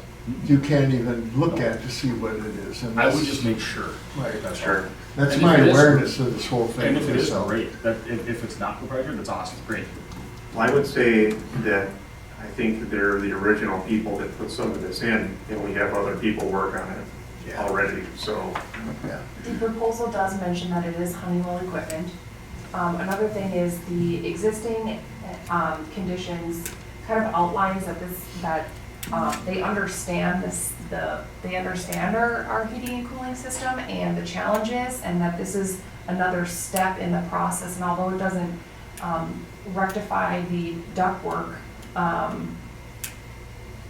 You can't even look at to see what it is. And I would that's- just make sure. Right. That's Sure. all. That's And my if it is- awareness of this whole thing. And if it is So- great, that if it's not proprietary, that's awesome, great. Well, I would say that I think they're the original people that put some of this in, and we have other people work on it already, so. Yeah. The proposal does mention that it is Honeywell equipment. Another thing is the existing conditions kind of outlines that they understand they understand our heating and cooling system and the challenges, and that this is another step in the process. And although it doesn't rectify the ductwork,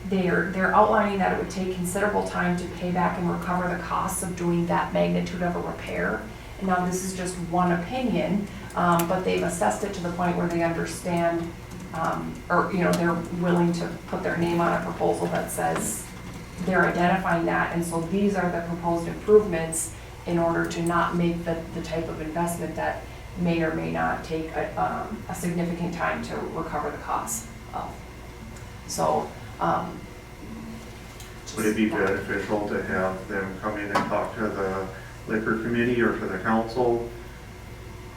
they're outlining that it would take considerable time to pay back and recover the costs of doing that magnitude of a repair. And now this is just one opinion, but they've assessed it to the point where they understand, or, you know, they're willing to put their name on a proposal that says they're identifying that. And so these are the proposed improvements in order to not make the type of investment that may or may not take a significant time to recover the costs of. So, Would it be beneficial to have them come in and talk to the liquor committee or to the council?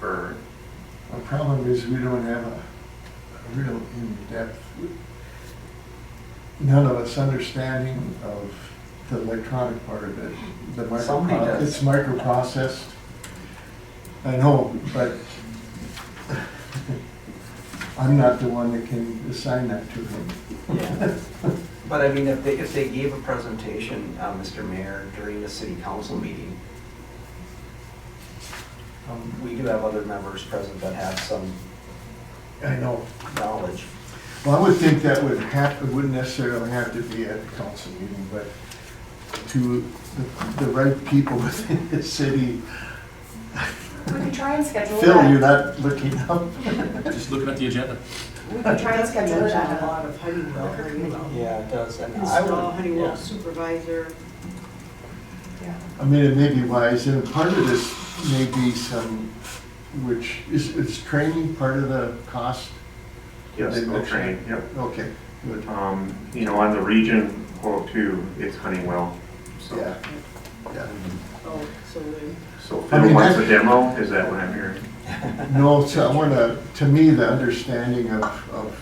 Or, The problem is we don't have a real in-depth, none of us understanding of the electronic part of it. Somebody does. It's microprocessed. I know, but I'm not the one that can assign that to him. Yeah. But I mean, if they gave a presentation, Mr. Mayor, during the city council meeting, we do have other members present that have some I know. knowledge. Well, I would think that it wouldn't necessarily have to be at the council meeting, but to the right people within the city. we could try and schedule Phil, that. you're not looking up. Just looking at the agenda. We could try and schedule Mention that. a lot of Honeywell, Yeah, it does. And I install would, Honeywell yeah. supervisor. Yeah. I mean, it may be wise, and part of this may be some, which, is training part of the cost? Yes, They they'll mentioned? train, yep. Okay, good. You know, on the region quote too, it's Honeywell, so. Yeah, yeah. Oh, so then, So I Phil mean, wants a that- demo, is that what I'm hearing? No, so I wanna, to me, the understanding of,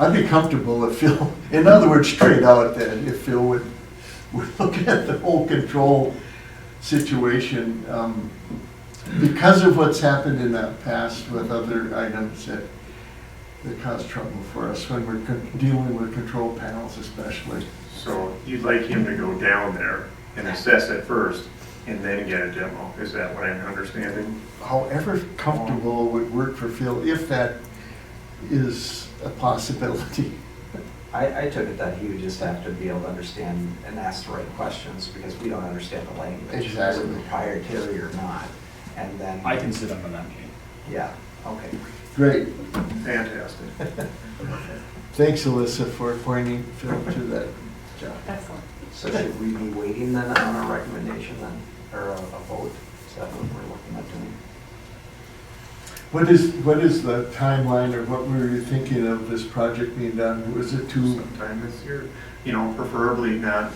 I'd be comfortable if Phil, in other words, straight out that if Phil would look at the whole control situation, because of what's happened in the past with other items that cause trouble for us when we're dealing with control panels especially. So you'd like him to go down there and assess it first and then get a demo, is that what I'm understanding? However comfortable would work for Phil, if that is a possibility. I took it that he would just have to be able to understand and ask the right questions, because we don't understand the language. Exactly. Is it proprietary or not? And then. I can sit on the non-game. Yeah, okay. Great. Fantastic. Thanks, Alyssa, for appointing Phil to that job. Excellent. So should we be waiting then on a recommendation then, or a vote? Is that what we're looking at doing? What is the timeline, or what were you thinking of this project being done? Was it too, Sometime this year, you know, preferably not,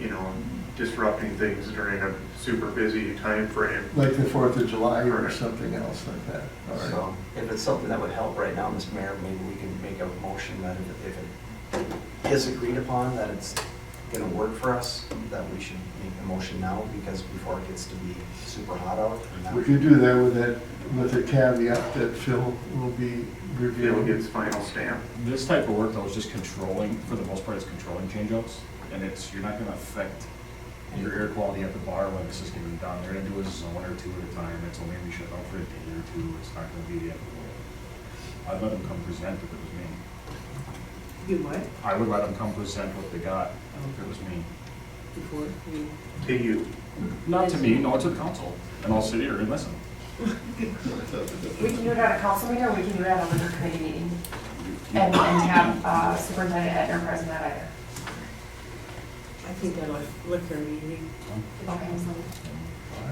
you know, disrupting things during a super busy time frame. like the 4th of July or Correct. something else like that? All right. So if it's something that would help right now, Mr. Mayor, maybe we can make a motion that if it is agreed upon that it's gonna work for us, that we should make the motion now, because before it gets to be super hot out. and that- We could do that with a caveat that Phil will be Phil reviewing. gets final stamp. This type of work though is just controlling, for the most part, it's controlling changeouts. And you're not gonna affect your air quality at the bar when this is getting done. They're gonna do a zone or two at a time. It's only gonna be shut down for a day or two. It's not gonna be the end of the world. I'd let them come present if it was me. you what, I would let them come present what they got if it was me. before you, To you. Not to me, no, to the council. And I'll sit here and listen. We can do it at a council meeting, or we can do it at a liquor committee meeting, and have Superintendent Edner present at either. I think at a liquor meeting. Okay.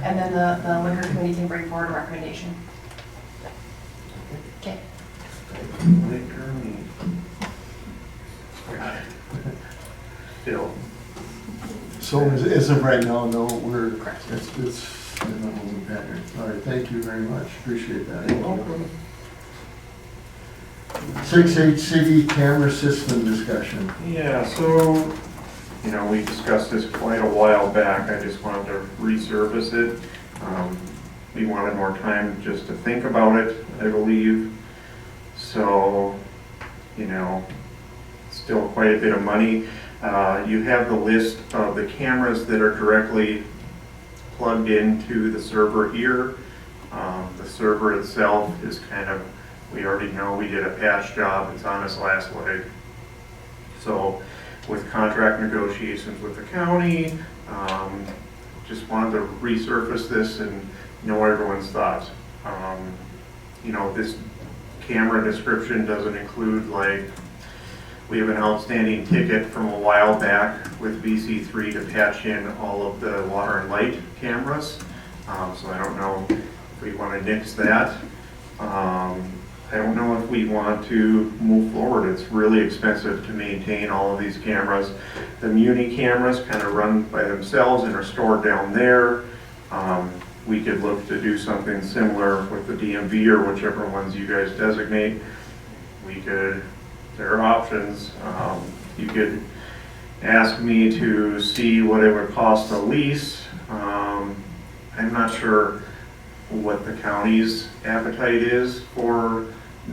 And then the liquor committee can bring forward a recommendation. Okay. Liquor meeting. Phil. So as of right now, no, we're, Correct. it's in a holding pattern. All right, thank you very much, appreciate that. 6-8 city camera system discussion. Yeah, so, you know, we discussed this quite a while back. I just wanted to resurface it. We wanted more time just to think about it, I believe. So, you know, still quite a bit of money. You have the list of the cameras that are directly plugged into the server here. The server itself is kind of, we already know we did a patch job, it's on its last leg. So with contract negotiations with the county, just wanted to resurface this and know everyone's thoughts. You know, this camera description doesn't include, like, we have an outstanding ticket from a while back with VC3 to patch in all of the water and light cameras. So I don't know if we want to nix that. I don't know if we want to move forward. It's really expensive to maintain all of these cameras. The Muni cameras kind of run by themselves and are stored down there. We could look to do something similar with the DMV or whichever ones you guys designate. We could, there are options. You could ask me to see what it would cost to lease. I'm not sure what the county's appetite is for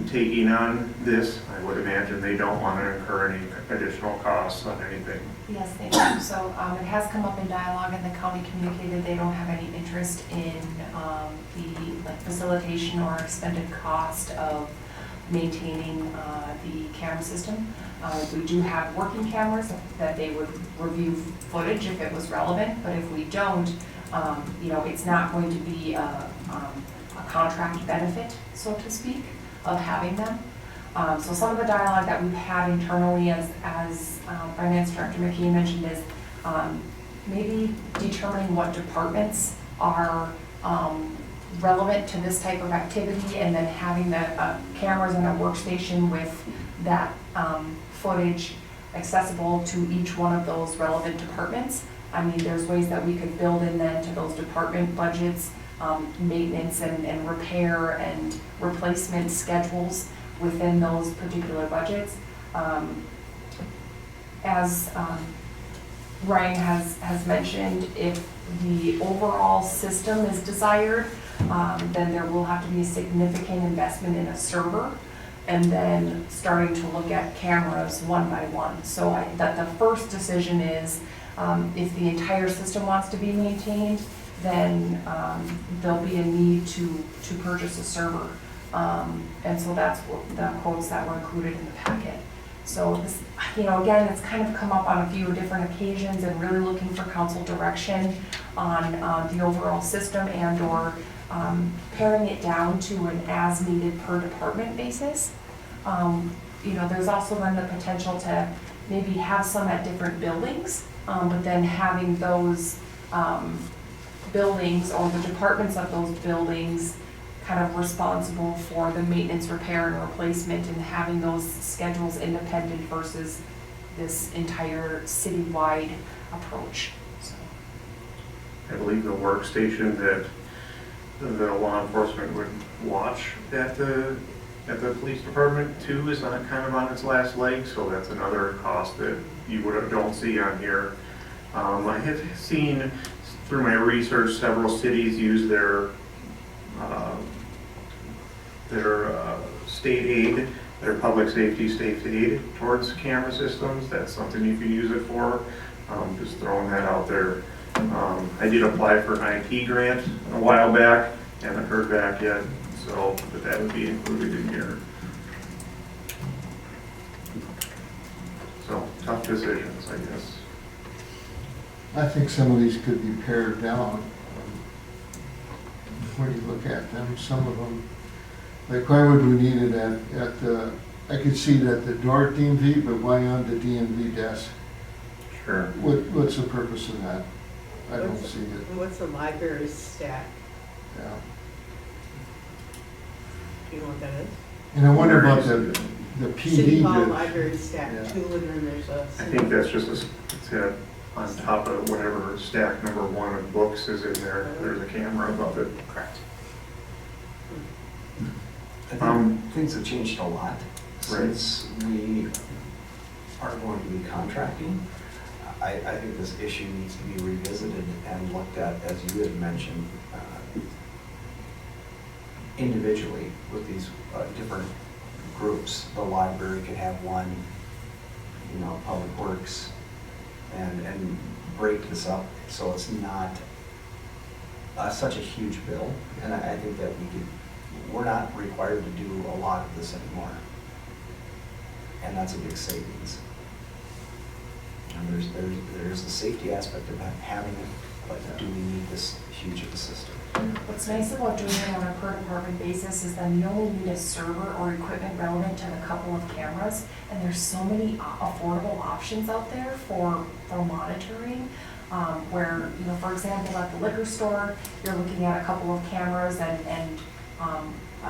taking on this. I would imagine they don't want to incur any additional costs on anything. Yes, they do. So it has come up in dialogue, and the county communicated they don't have any interest in the facilitation or expended cost of maintaining the camera system. We do have working cameras that they would review footage if it was relevant, but if we don't, you know, it's not going to be a contract benefit, so to speak, of having them. So some of the dialogue that we've had internally, as Finance Director McKee mentioned, is maybe determining what departments are relevant to this type of activity, and then having the cameras in a workstation with that footage accessible to each one of those relevant departments. I mean, there's ways that we could build in then to those department budgets, maintenance and repair and replacement schedules within those particular budgets. As Ryan has mentioned, if the overall system is desired, then there will have to be a significant investment in a server, and then starting to look at cameras one by one. So that the first decision is, if the entire system wants to be maintained, then there'll be a need to purchase a server. And so that's what the quotes that were included in the packet. So this, again, it's kind of come up on a few different occasions, and really looking for council direction on the overall system and/or paring it down to an as-needed per department basis. There's also then the potential to maybe have some at different buildings, but then having those buildings or the departments of those buildings kind of responsible for the maintenance, repair, and replacement, and having those schedules independent versus this entire citywide approach. So. I believe the workstation that the law enforcement would watch at the police department too is not kind of on its last leg, so that's another cost that you don't see on here. I have seen through my research several cities use their state aid, their public safety state aid towards camera systems. That's something you can use it for. Just throwing that out there. I did apply for an IT grant a while back, haven't heard back yet, so but that would be included in here. So tough decisions, I guess. I think some of these could be pared down. When you look at them, some of them, like why would we need it at the, I could see it at the door at DMV, but why on the DMV desk? Sure. What's the purpose of that? I don't see it. What's the library stack? Yeah. Do you know what that is? And I wonder about the City PD. Hall that- library stack Yeah. too, and then there's a. I think that's just it's on top of whatever stack number 1 of books is in there. There's a camera above it. Correct. I think things have changed a lot since we are going to be contracting. I think this issue needs to be revisited and looked at, as you had mentioned, individually with these different groups. The library could have one, Public Works, and break this up so it's not such a huge bill. And I think that we're not required to do a lot of this anymore. And that's a big savings. And there's the safety aspect of having it, but do we need this huge of a system? What's nice about doing it on a per department basis is then you only need a server or equipment relevant to the couple of cameras, and there's so many affordable options out there for monitoring. Where, for example, at the liquor store, you're looking at a couple of cameras and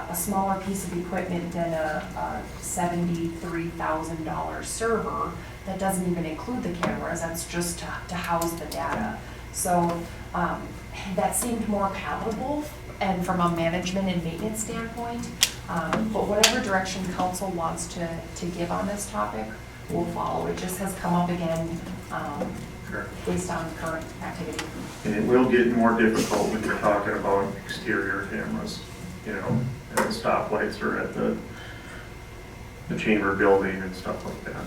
a smaller piece of equipment than a $73,000 server that doesn't even include the cameras. That's just to house the data. So that seemed more palatable, and from a management and maintenance standpoint. But whatever direction council wants to give on this topic, we'll follow. It just has come up again based on current activity. And it will get more difficult when you're talking about exterior cameras, at the stoplights or at the chamber building and stuff like that.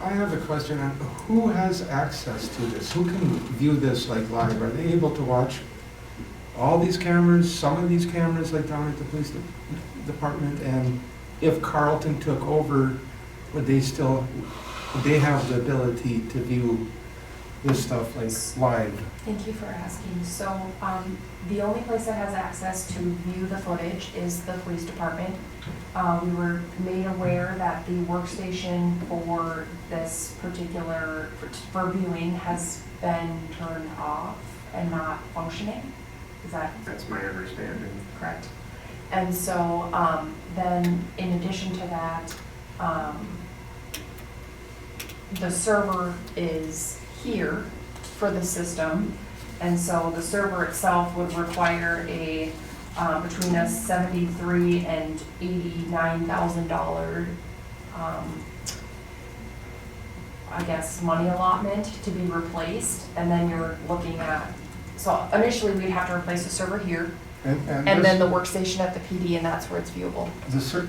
I have a question on who has access to this? Who can view this like live? Are they able to watch all these cameras, some of these cameras like down at the police department? And if Carlton took over, would they have the ability to view this stuff like live? Thank you for asking. So, the only place that has access to view the footage is the police department. We were made aware that the workstation for this particular, for viewing has been turned off and not functioning. Is that That's my understanding. correct? And so, then in addition to that, the server is here for the system. And so the server itself would require a, between a $73,000 and $89,000, I guess, money allotment to be replaced. And then you're looking at, so initially we'd have to replace the server here, and then the workstation at the PD, and that's where it's viewable,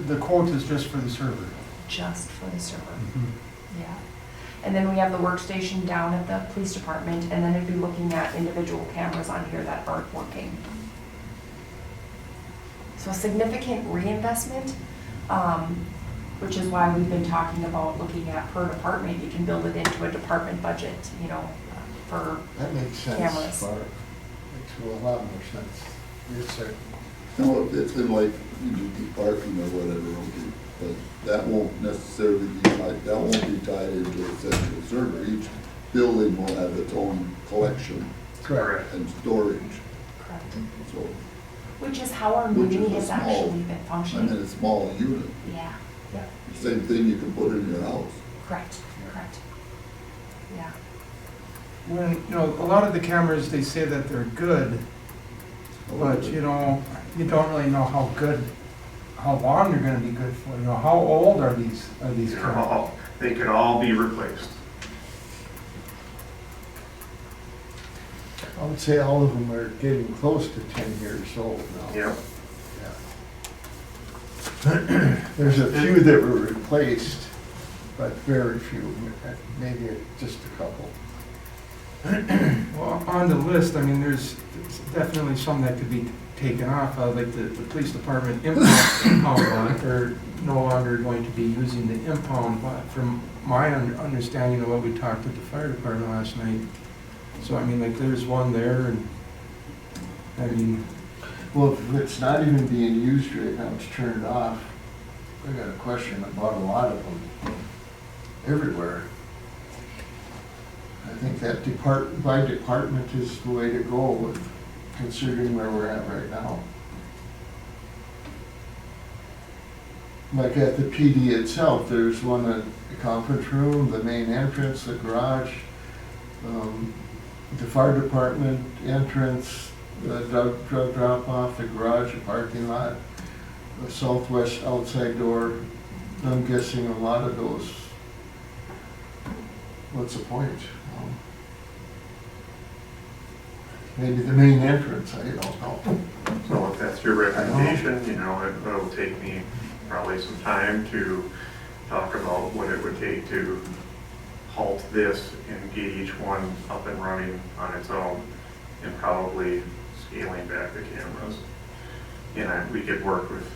The quote is just for the server. just for the server. Mm-hmm. Yeah. And then we have the workstation down at the police department, and then it'd be looking at individual cameras on here that aren't working. So a significant reinvestment, which is why we've been talking about looking at per department. You can build it into a department budget, you know, for That makes sense. cameras. Barb. Makes a lot more sense. Yes, sir. No, it's in like, the department or whatever, okay, but that won't necessarily be tied, that won't be tied into a central server. Each building will have its own collection Correct. and storage, Correct. so, Which is how our Which is meeting a has small- actually been I mean, functioning. a small unit. Yeah, yeah, Same thing you can put in your house. correct, correct. Yeah. When, you know, a lot of the cameras, they say that they're good, but you know, you don't really know how good, how long they're gonna be good for. You know, how old are these cameras? They could all be replaced. I would say all of them are getting close to 10 years old now. Yep. Yeah. There's a few that were replaced, but very few, maybe just a couple. Well, on the list, I mean, there's definitely some that could be taken off, like the police department impound lot, they're no longer going to be using the impound lot, from my understanding of what we talked with the fire department last night. So, I mean, like, there's one there, and, I mean, Well, if it's not even being used right now, it's turned off. I got a question about a lot of them everywhere. I think that by department is the way to go with considering where we're at right now. Like at the PD itself, there's one at the conference room, the main entrance, the garage, the fire department entrance, the drug drop-off, the garage, the parking lot, the southwest outside door. I'm guessing a lot of those, what's the point? Maybe the main entrance, I don't know. So if that's your recommendation, you know, it'll take me probably some time to talk about what it would take to halt this and get each one up and running on its own, and probably scaling back the cameras. And we could work with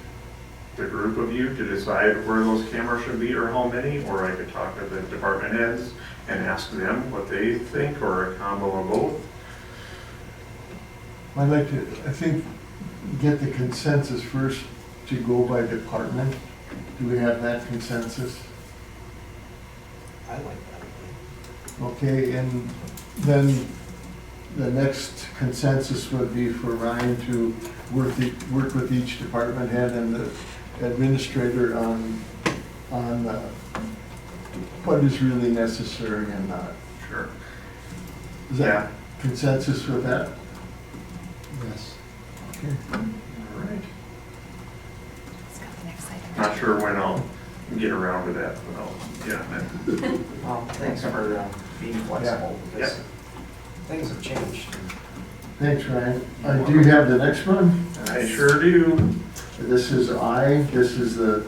the group of you to decide where those cameras should be or how many, or I could talk to the department heads and ask them what they think, or a combo of both. I'd like to, I think, get the consensus first to go by department. Do we have that consensus? I like that. Okay, and then the next consensus would be for Ryan to work with each department head and the administrator on what is really necessary and not. Sure. Is that consensus with that? yes. Okay. All right. Let's go to the next item. Not sure when I'll get around to that, but I'll get on that. Well, thanks for being flexible, because Yep. things have changed. Thanks, Ryan. Do you have the next one? I sure do. This is the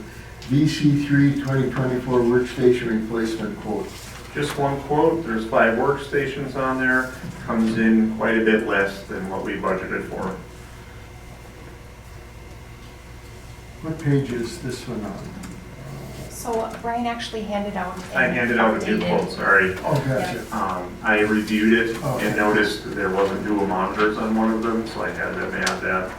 VC3 2024 workstation replacement quote. Just one quote, there's 5 workstations on there, comes in quite a bit less than what we budgeted for. What page is this one on? So Brian actually handed out. I handed out a new updated- quote, sorry. Oh, gotcha. I reviewed it Oh. and noticed that there wasn't dual monitors on one of them, so I had them add that.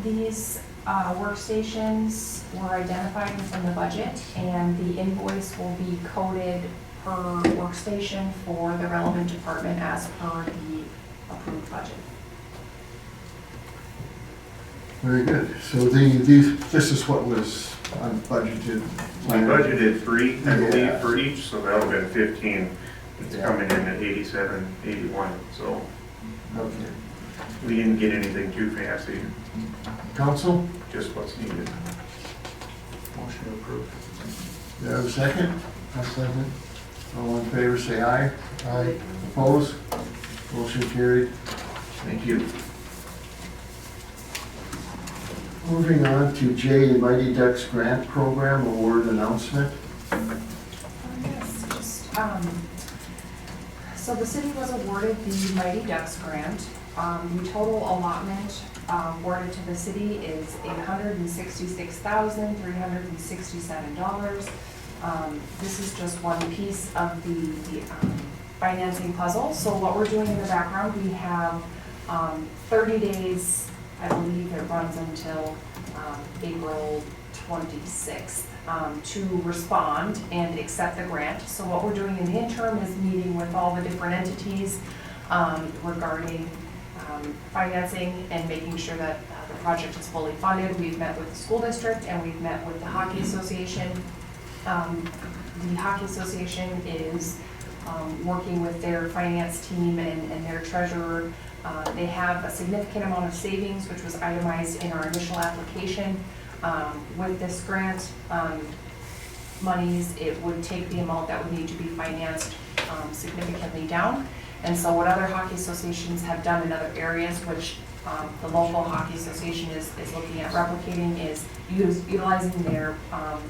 These workstations were identified within the budget, and the invoice will be coded per workstation for the relevant department as per the approved budget. Very good. So this is what was budgeted. We budgeted 3, I Yeah. believe, for each, so that'll be 15. It's Yeah. coming in at 87, 81, so Okay. we didn't get anything too fancy, Council, just what's needed. Motion approved. do you have a second? A second. All in favor, say aye. Aye. Opposed? Motion carried. Thank you. Moving on to J, Mighty Ducks Grant Program Award Announcement. Yes, so the city was awarded the Mighty Ducks grant. The total allotment awarded to the city is $866,367. This is just one piece of the financing puzzle. So what we're doing in the background, we have 30 days, I believe it runs until April 26th, to respond and accept the grant. So what we're doing in the interim is meeting with all the different entities regarding financing and making sure that the project is fully funded. We've met with the school district and we've met with the Hockey Association. The Hockey Association is working with their finance team and their treasurer. They have a significant amount of savings, which was itemized in our initial application. With this grant monies, it would take the amount that would need to be financed significantly down. And so what other hockey associations have done in other areas, which the local hockey association is looking at replicating, is utilizing their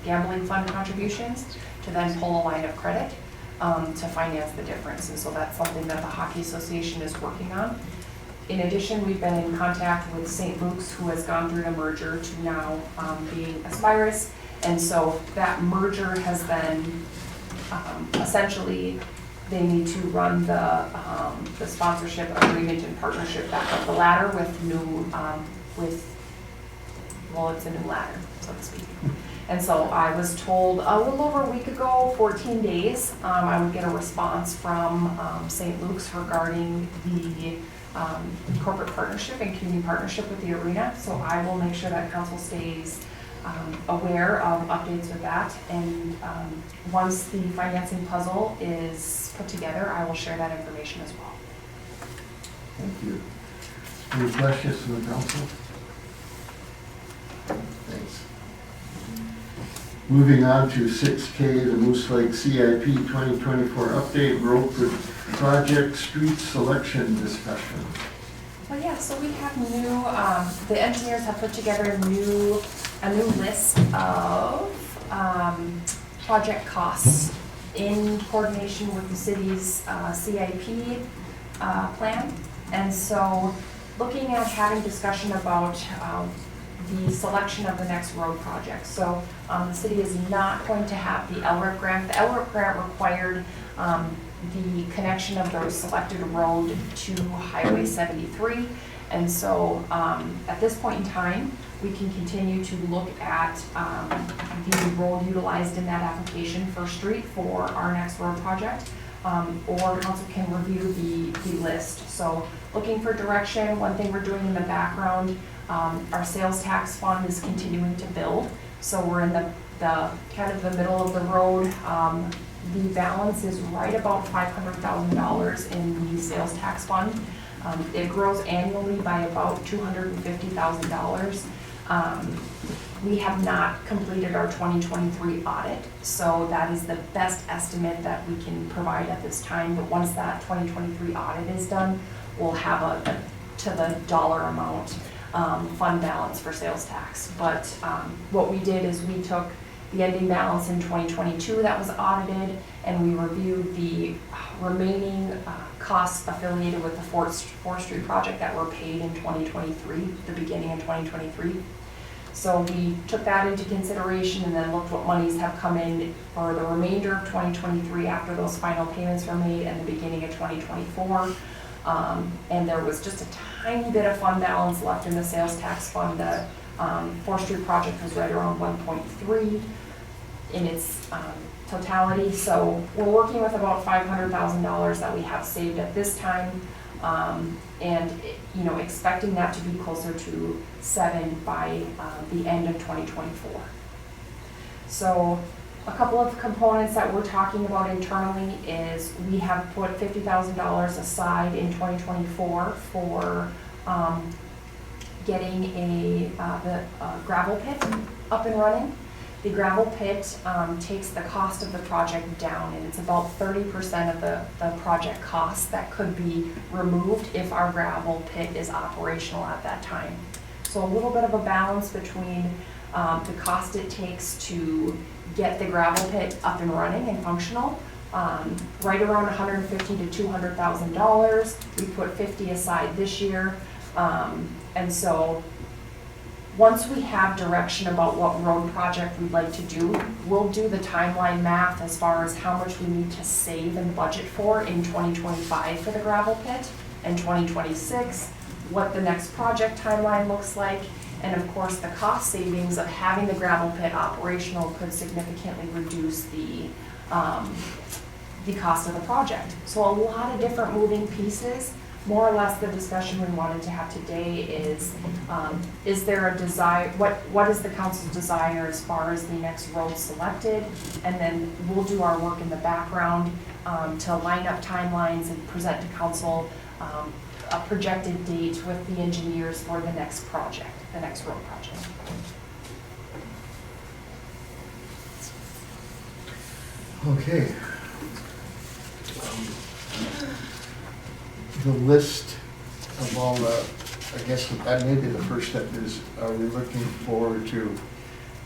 gambling fund contributions to then pull a line of credit to finance the difference. And so that's something that the hockey association is working on. In addition, we've been in contact with St. Luke's, who has gone through the merger to now being Aspirus. And so that merger has been essentially, they need to run the sponsorship agreement and partnership back up the ladder with new, well, it's a new ladder, so to speak. And so I was told a little over a week ago, 14 days, I would get a response from St. Luke's regarding the corporate partnership and community partnership with the arena. So I will make sure that council stays aware of updates with that. And once the financing puzzle is put together, I will share that information as well. Thank you. Any questions from the council? Thanks. Moving on to 6K, the Moose Lake CIP 2024 update, road project street selection discussion. Well, yeah, so we have new, the engineers have put together a new list of project costs in coordination with the city's CIP plan. And so looking at having discussion about the selection of the next road project. So the city is not going to have the LRIP grant. The LRIP grant required the connection of the selected road to Highway 73. And so at this point in time, we can continue to look at the road utilized in that application for street for our next road project. Or council can review the list. So looking for direction, one thing we're doing in the background, our sales tax fund is continuing to build. So we're in the kind of the middle of the road. The balance is right about $500,000 in the sales tax fund. It grows annually by about $250,000. We have not completed our 2023 audit, so that is the best estimate that we can provide at this time. But once that 2023 audit is done, we'll have a to the dollar amount fund balance for sales tax. But what we did is we took the ending balance in 2022 that was audited, and we reviewed the remaining costs affiliated with the forestry project that were paid in 2023, the beginning of 2023. So we took that into consideration and then looked what monies have come in for the remainder of 2023 after those final payments were made and the beginning of 2024. And there was just a tiny bit of fund balance left in the sales tax fund. The forestry project was right around 1.3 in its totality. So we're working with about $500,000 that we have saved at this time. And expecting that to be closer to 7 by the end of 2024. So a couple of components that we're talking about internally is we have put $50,000 aside in 2024 for getting the gravel pit up and running. The gravel pit takes the cost of the project down, and it's about 30% of the project cost that could be removed if our gravel pit is operational at that time. So a little bit of a balance between the cost it takes to get the gravel pit up and running and functional, right around $150,000 to $200,000. We put 50 aside this year, and so once we have direction about what road project we'd like to do, we'll do the timeline math as far as how much we need to save and budget for in 2025 for the gravel pit, and 2026, what the next project timeline looks like, and of course the cost savings of having the gravel pit operational could significantly reduce the cost of the project. So a lot of different moving pieces. More or less the discussion we wanted to have today is there a desire, what is the council's desire as far as the next road selected? And then we'll do our work in the background to line up timelines and present to council a projected date with the engineers for the next project, the next road project. Okay. The list of all the, I guess that maybe the first step is, are we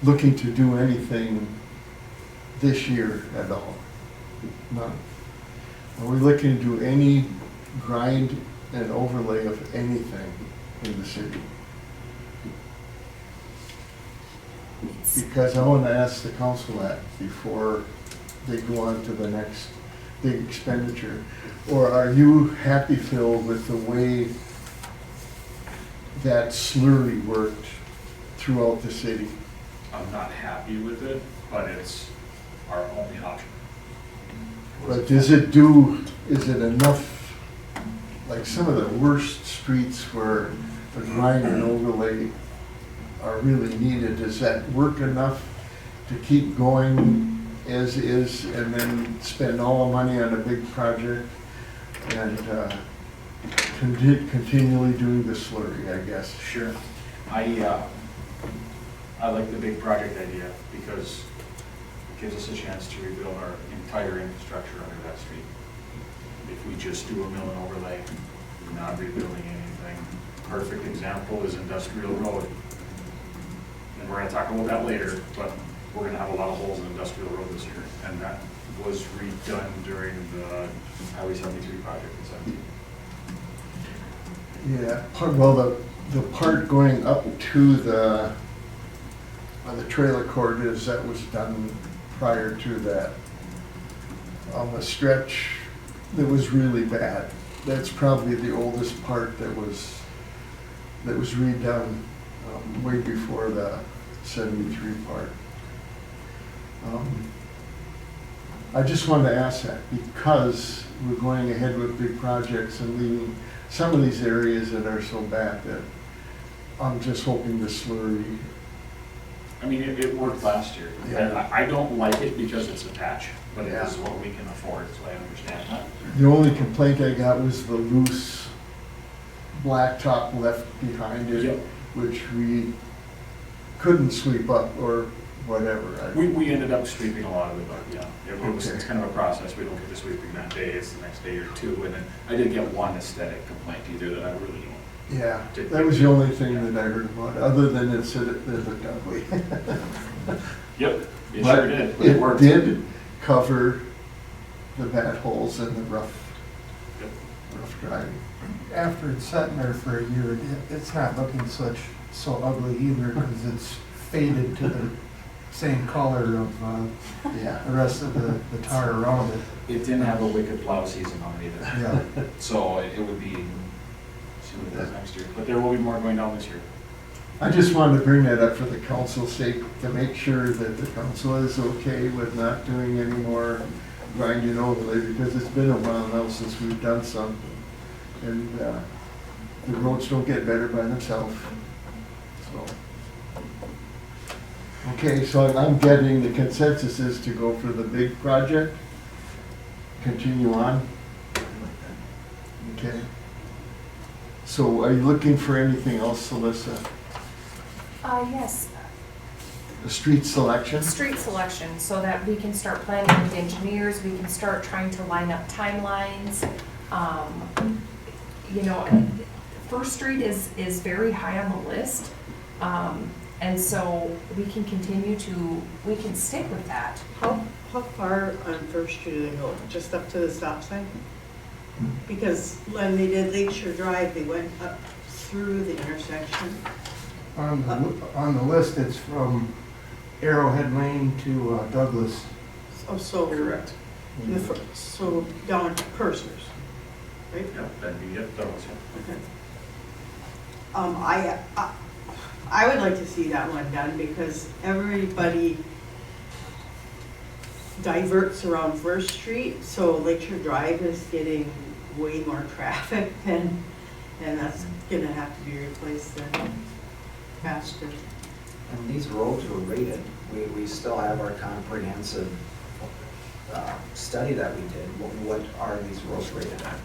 looking to do anything this year at all? None. Are we looking to do any grind and overlay of anything in the city? Because I want to ask the council that before they go on to the next big expenditure. Or are you happy, Phil, with the way that slurry worked throughout the city? I'm not happy with it, but it's our only option. But is it enough, like some of the worst streets where the grind and overlay are really needed, does that work enough to keep going as is and then spend all the money on a big project and continually doing the slurry, I guess? Sure. I like the big project idea because it gives us a chance to rebuild our entire infrastructure under that street. If we just do a mill and overlay, we're not rebuilding anything. Perfect example is Industrial Road. And we're gonna talk about that later, but we're gonna have a lot of holes in Industrial Road this year. And that was redone during the Highway 73 project in 17. Yeah, well, the part going up to the trailer court that was done prior to that. On the stretch that was really bad. That's probably the oldest part that was redone way before the 73 part. I just wanted to ask that because we're going ahead with big projects and leaving some of these areas that are so bad that I'm just hoping the slurry. I mean, it worked last year. Yeah. I don't like it because it's a patch, but it is what we can afford, so I understand that. The only complaint I got was the loose blacktop left behind it, Yep. which we couldn't sweep up or whatever. We ended up sweeping a lot of it, but yeah, Okay. it's kind of a process. We don't get the sweeping that day, it's the next day or two. And then I did get one aesthetic complaint either that I really don't. Yeah, that was the only thing that I heard about, other than it said it looked ugly. Yep, It But sure did, but it it worked. did cover the bad holes and the rough driving. After it's sitting there for a year, it's not looking so ugly either, because it's faded to the same color of Yeah. the rest of the tar around it. It didn't have a wicked plow season on it either. Yeah. So it would be, see what it does next year. But there will be more going down this year. I just wanted to bring that up for the council's sake, to make sure that the council is okay with not doing any more grinding overlay, because it's been a while now since we've done something. And the roads don't get better by themselves, so. Okay, so I'm getting the consensus is to go for the big project, continue on. Okay. So are you looking for anything else, Alyssa? Yes, The street selection? street selection, so that we can start planning with engineers, we can start trying to line up timelines. You know, First Street is very high on the list. And so we can we can stick with that. How far on First Street do they go? Just up to the stop sign? Because when they did Lakeshore Drive, they went up through the intersection. On the list, it's from Arrowhead Lane to Douglas. Oh, so. Correct. So down to Pursers, right? Yep, that'd be, yep, that was it. Okay. I would like to see that one done because everybody diverts around First Street, so Lakeshore Drive is getting way more traffic and that's gonna have to be replaced then faster. And these roads were rated. We still have our comprehensive study that we did. What are these roads rated at?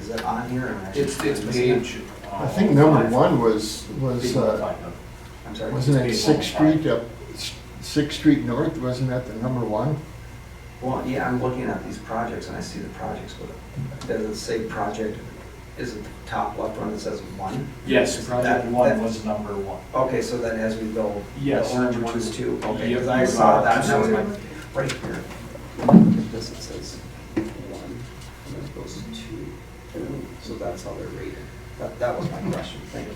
Is it on here? Or It's page. I think number one was, I'm sorry. wasn't it Page Sixth 105. Street up, Sixth Street North, wasn't that the number one? Well, yeah, I'm looking at these projects and I see the projects, but does it say project, is it the top left one that says one? Yes, Is project that- one that- was number one. Okay, so then as we go, Yes, the orange number one is two. two, okay, Yep, because I you saw got that, it. and I was like, right here. This it says one, and then it goes to two, so that's how they're rated. That was my question, thank you.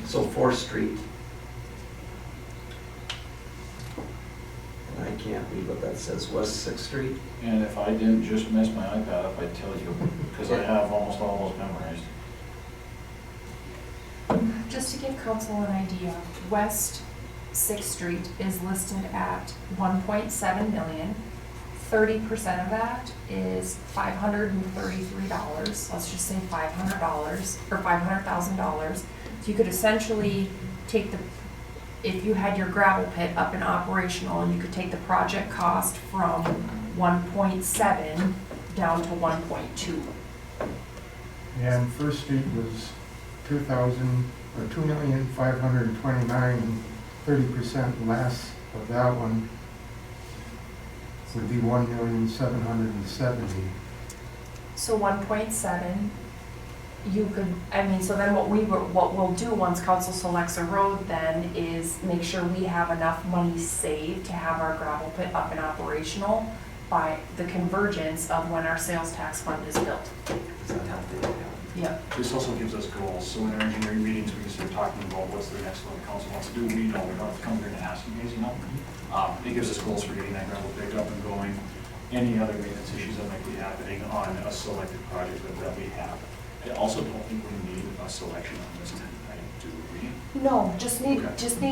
So Fourth Street. And I can't read what that says, West Sixth Street? And if I didn't just mess my iPad up, I'd tell you, because I have almost all those memorized. Just to give council an idea, West Sixth Street is listed at 1.7 million. 30% of that is $533. Let's just say $500 or $500,000. So you could essentially take if you had your gravel pit up and operational, you could take the project cost from 1.7 down to 1.2. And First Street was 2,529,000, and 30% less of that one would be 1,770,000. So 1.7, you could, so then what we'll do once council selects a road then is make sure we have enough money saved to have our gravel pit up and operational by the convergence of when our sales tax fund is built. Is that how they do it? Yep. This also gives us goals, so in our engineering meetings, we can start talking about what's the next one the council wants to do. We don't have to come here and ask you guys, It gives us goals for getting that gravel picked up and going, any other maintenance issues that might be happening on a selected project that we have. I also don't think we need a selection on this tonight, do we? No, just need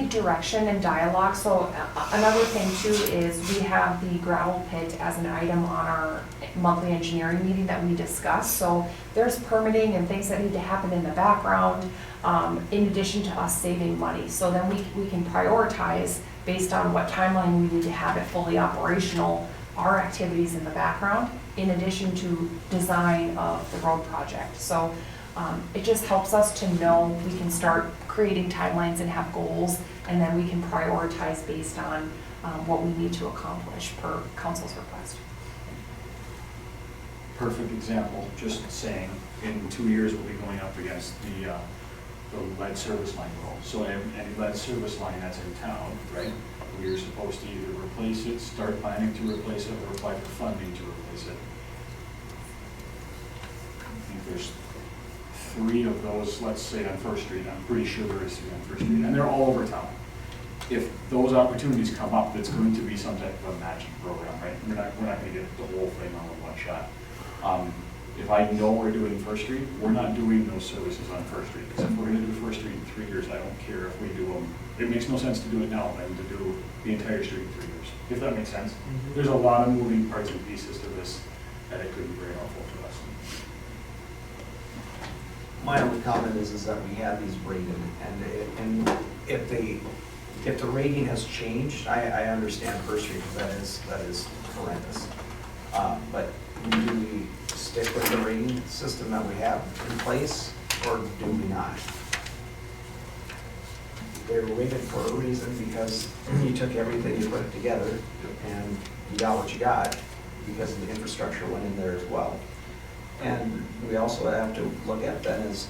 direction and dialogue. So another thing too is we have the gravel pit as an item on our monthly engineering meeting that we discuss. So there's permitting and things that need to happen in the background, in addition to us saving money. So then we can prioritize based on what timeline we need to have it fully operational, our activities in the background, in addition to design of the road project. So it just helps us to know we can start creating timelines and have goals, and then we can prioritize based on what we need to accomplish per council's request. Perfect example, just saying, in 2 years, we'll be going up against the the lead service line rule. So any lead service line that's in town, right, we're supposed to either replace it, start planning to replace it, or apply for funding to replace it. I think there's 3 of those, let's say on First Street. I'm pretty sure there is 3 on First Street, and they're all over town. If those opportunities come up, it's going to be some type of a matching program, right? We're not going to get the whole thing all in one shot. If I know we're doing First Street, we're not doing those services on First Street. Because if we're going to do First Street in 3 years, I don't care if we do them. It makes no sense to do it now than to do the entire street in 3 years, if that makes sense. There's a lot of moving parts and pieces to this that it could be very helpful to us. My only comment is that we have these rated, and if the rating has changed, I understand First Street, because that is horrendous. But do we stick with the rating system that we have in place, or do we not? They were rated for a reason, because you took everything, you put it together, and you got what you got, because the infrastructure went in there as well. And we also have to look at then is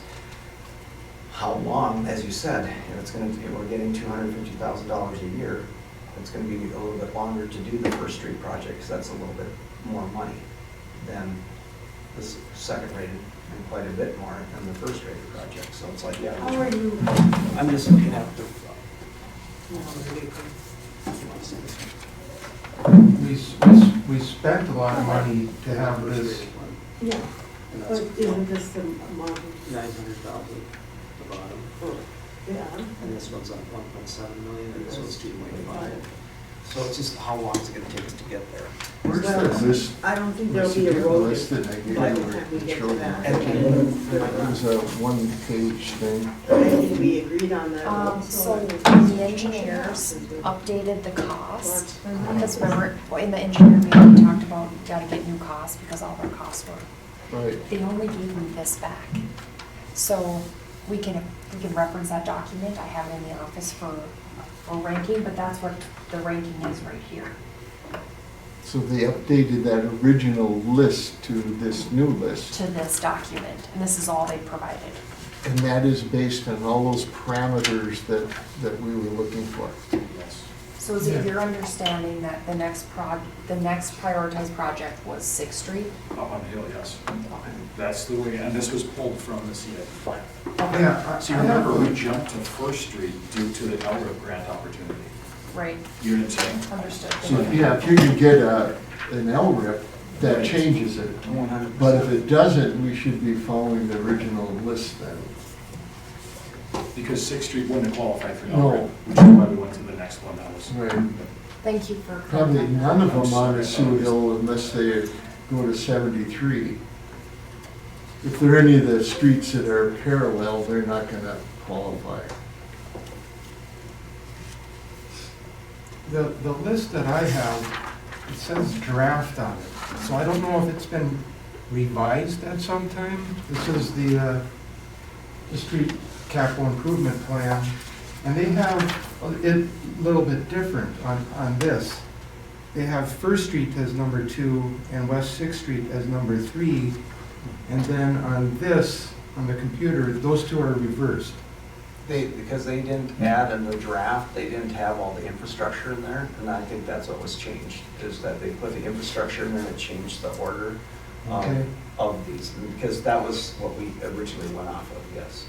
how long, as you said, if it's going to, if we're getting $250,000 a year, it's going to be a little bit longer to do the First Street project, because that's a little bit more money than this second rated, and quite a bit more than the first rated project. So it's like, yeah, How are you? I'm just looking at the. We spent a lot of money to have this. Yeah, but isn't this the amount? 900,000, the bottom. Yeah. And this one's on 1.7 million, and this one's 2.5. So it's just how long is it gonna take us to get there? Where's the list? I don't think Where's there'll be the a road. list that I gave you by the where time we it get showed to you? that. It was a one-page thing. I think we agreed on that. So the engineers updated the cost, because remember, in the engineer meeting, we talked about, we gotta get new costs, because all of our costs were, Right. they only gave me this back. So we can reference that document, I have it in the office for ranking, but that's what the ranking is right here. So they updated that original list to this new list. To this document, and this is all they provided. And that is based on all those parameters that we were looking for. Yes. So is it your understanding that the next prioritized project was Sixth Street? Up on the hill, yes. That's the way, and this was pulled from the CIP. Yeah, See, remember, we jumped to First Street due to the LRIP grant opportunity. Right, You know what I'm saying? understood. So, yeah, if you can get an LRIP, that changes it. 100%. But if it doesn't, we should be following the original list then. Because Sixth Street wouldn't have qualified for No. LRIP, which is why we went to the next one that was. Right. Thank you for. Probably none of them on the Sioux Hill unless they go to 73. If there are any of the streets that are parallel, they're not gonna qualify. The list that I have, it says draft on it, so I don't know if it's been revised at some time. This is the street capital improvement plan, and they have it a little bit different on this. They have First Street as number 2 and West Sixth Street as number 3, and then on this, on the computer, those two are reversed. Because they didn't add in the draft, they didn't have all the infrastructure in there, and I think that's what was changed, is that they put the infrastructure in there and changed the order Okay. of these, because that was what we originally went off of, yes.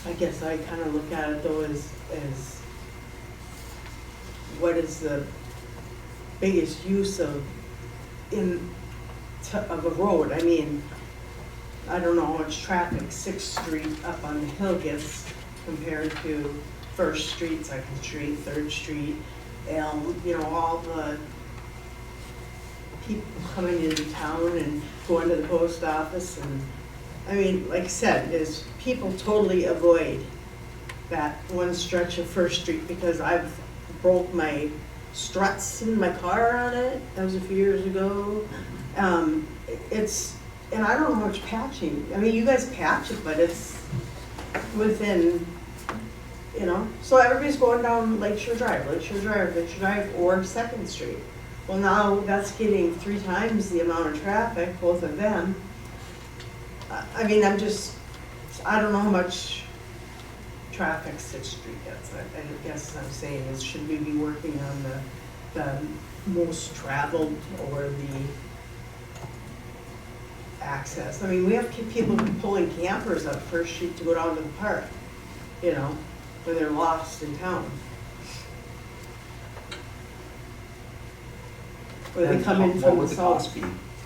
I guess I kind of look at it though as what is the biggest use of a road? I mean, I don't know how much traffic Sixth Street up on the hill gets compared to First Street, Second Street, Third Street, Elm, you know, all the people coming into town and going to the post office. And I mean, like I said, is people totally avoid that one stretch of First Street because I've broke my struts in my car on it. That was a few years ago. And I don't know how much patching. I mean, you guys patch it, but it's within, you know. So everybody's going down Lakeshore Drive, or Second Street. Well, now that's getting 3 times the amount of traffic, both of them. I mean, I don't know how much traffic Sixth Street gets. I guess I'm saying is, should we be working on the most traveled or the access? I mean, we have people pulling campers up First Street to go down to the park, you know, when they're lost in town. Or they come in What from would the the cost south. be?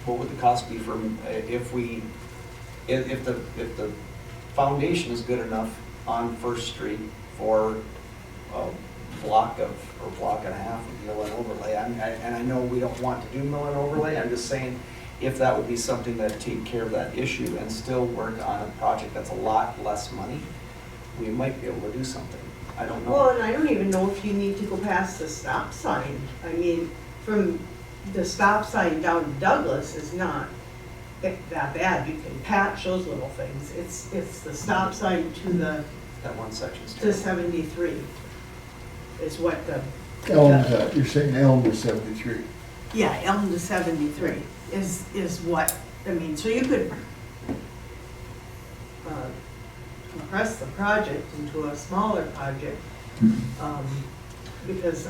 What would the cost be for, if the foundation is good enough on First Street for a block or block and a half of mill and overlay? And I know we don't want to do mill and overlay, I'm just saying, if that would be something that take care of that issue and still work on a project that's a lot less money, we might be able to do something. I don't know. Well, and I don't even know if you need to go past the stop sign. I mean, from the stop sign down to Douglas is not that bad. You can patch those little things. It's the stop sign to That one section's to terrible. 73 is what Elm, you're saying Elm was 73. yeah, Elm to 73 is what, I mean, so you could compress the project into a smaller project, because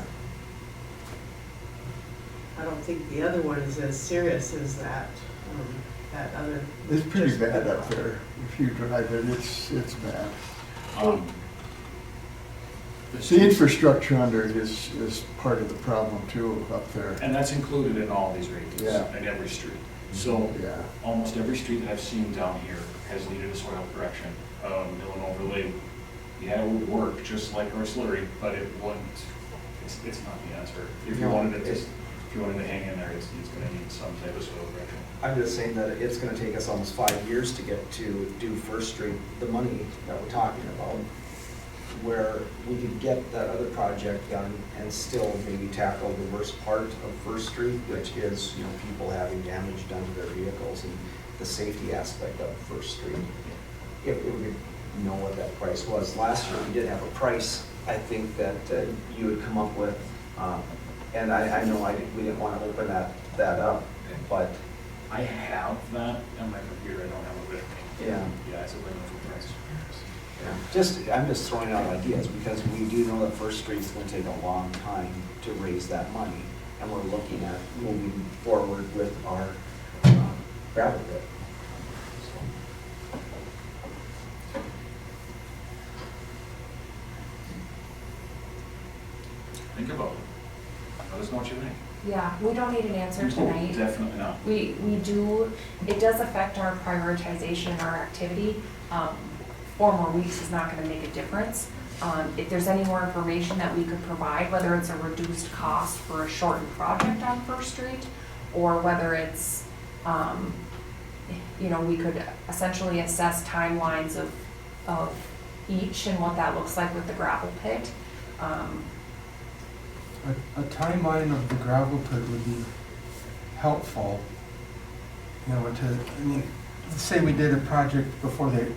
I don't think the other one is as serious as that other. It's pretty just- bad up there. If you drive it, it's bad. The infrastructure under it is part of the problem too up there. And that's included in all these ratings, Yeah. in every street. So Yeah. almost every street that I've seen down here has needed a soil correction. Mill and overlay, yeah, it would work just like our slurry, but it wouldn't, it's not the answer. If you No, wanted it to, if you wanted to hang in there, it's gonna need some type of soil correction. I'm just saying that it's gonna take us almost 5 years to get to do First Street, the money that we're talking about, where we could get that other project done and still maybe tackle the worst part of First Street, which is, you know, people having damage done to their vehicles and the safety aspect of First Street. If we could know what that price was. Last year, we did have a price, I think, that you had come up with, and I know we didn't want to open that up, but. I have that on my computer, I don't have it with me. Yeah. Yeah, it's a wonderful price. Yeah. I'm just throwing out ideas, because we do know that First Street's gonna take a long time to raise that money, and we're looking at moving forward with our gravel pit. Think about it. Let us know what you think. Yeah, we don't need an answer tonight. Definitely not. We do, it does affect our prioritization and our activity. 4 more weeks is not gonna make a difference. If there's any more information that we could provide, whether it's a reduced cost for a shortened project on First Street, or whether it's, you know, we could essentially assess timelines of each and what that looks like with the gravel pit. A timeline of the gravel pit would be helpful. You know, I mean, let's say we did a project before the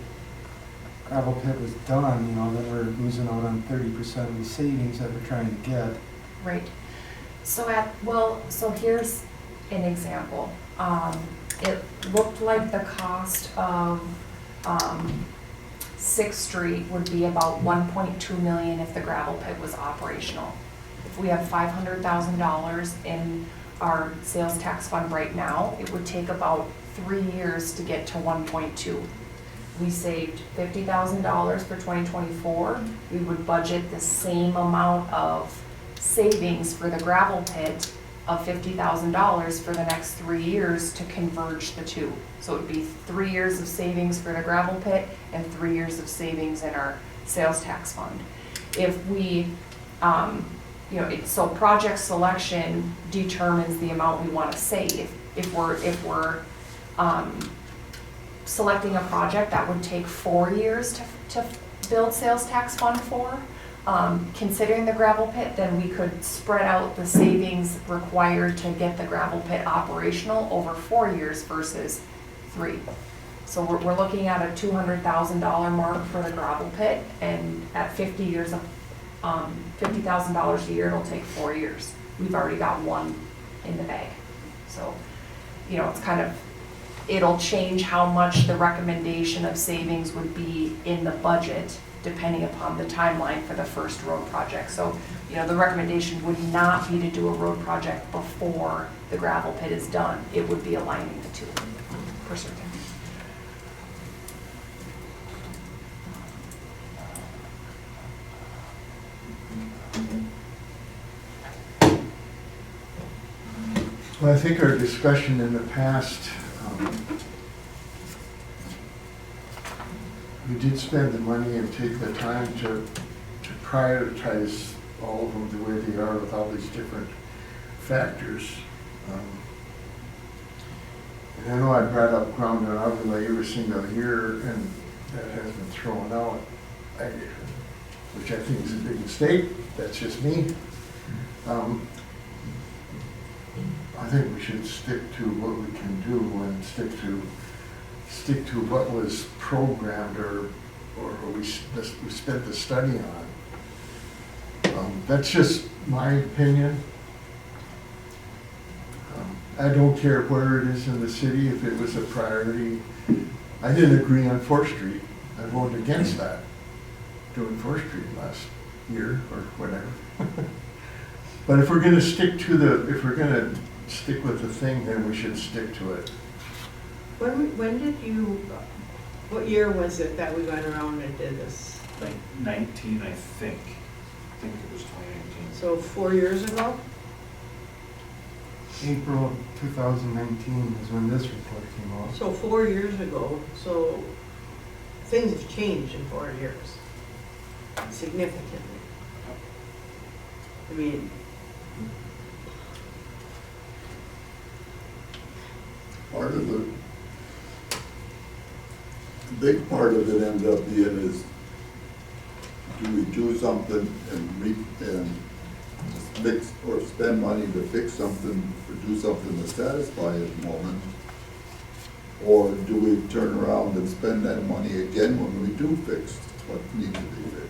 gravel pit was done, you know, then we're losing out on 30% of the savings that we're trying to get. Right. So so here's an example. It looked like the cost of 6th Street would be about 1.2 million if the gravel pit was operational. If we have $500,000 in our sales tax fund right now, it would take about 3 years to get to 1.2. We saved $50,000 for 2024. We would budget the same amount of savings for the gravel pit of $50,000 for the next 3 years to converge the two. So it would be 3 years of savings for the gravel pit and 3 years of savings in our sales tax fund. If we, you know, so project selection determines the amount we want to save. If we're selecting a project that would take 4 years to build sales tax fund for, considering the gravel pit, then we could spread out the savings required to get the gravel pit operational over 4 years versus 3. So we're looking at a $200,000 mark for the gravel pit, and at 50 years of $50,000 a year, it'll take 4 years. We've already got one in the bag. So, you know, it's kind of, it'll change how much the recommendation of savings would be in the budget, depending upon the timeline for the first road project. So, you know, the recommendation would not be to do a road project before the gravel pit is done. It would be aligning the two for certain. Well, I think our discussion in the past, we did spend the money and take the time to prioritize all of them the way they are with all these different factors. And I know I brought up ground and overlay every single year, and that has been thrown out, which I think is a big mistake. That's just me. I think we should stick to what we can do and stick to what was programmed or we spent the study on. That's just my opinion. I don't care where it is in the city, if it was a priority. I didn't agree on 4th Street. I voted against that, doing 4th Street last year or whatever. But if we're gonna stick with the thing, then we should stick to it. When did you, what year was it that we went around and did this? Like 19, I think. I think it was 2019. So 4 years ago? April of 2019 is when this report came out. So 4 years ago, so things have changed in 4 years, significantly. I mean, Part of the big part of it ends up being is, do we do something and fix or spend money to fix something or do something to satisfy at the moment? Or do we turn around and spend that money again when we do fix what needs to be fixed?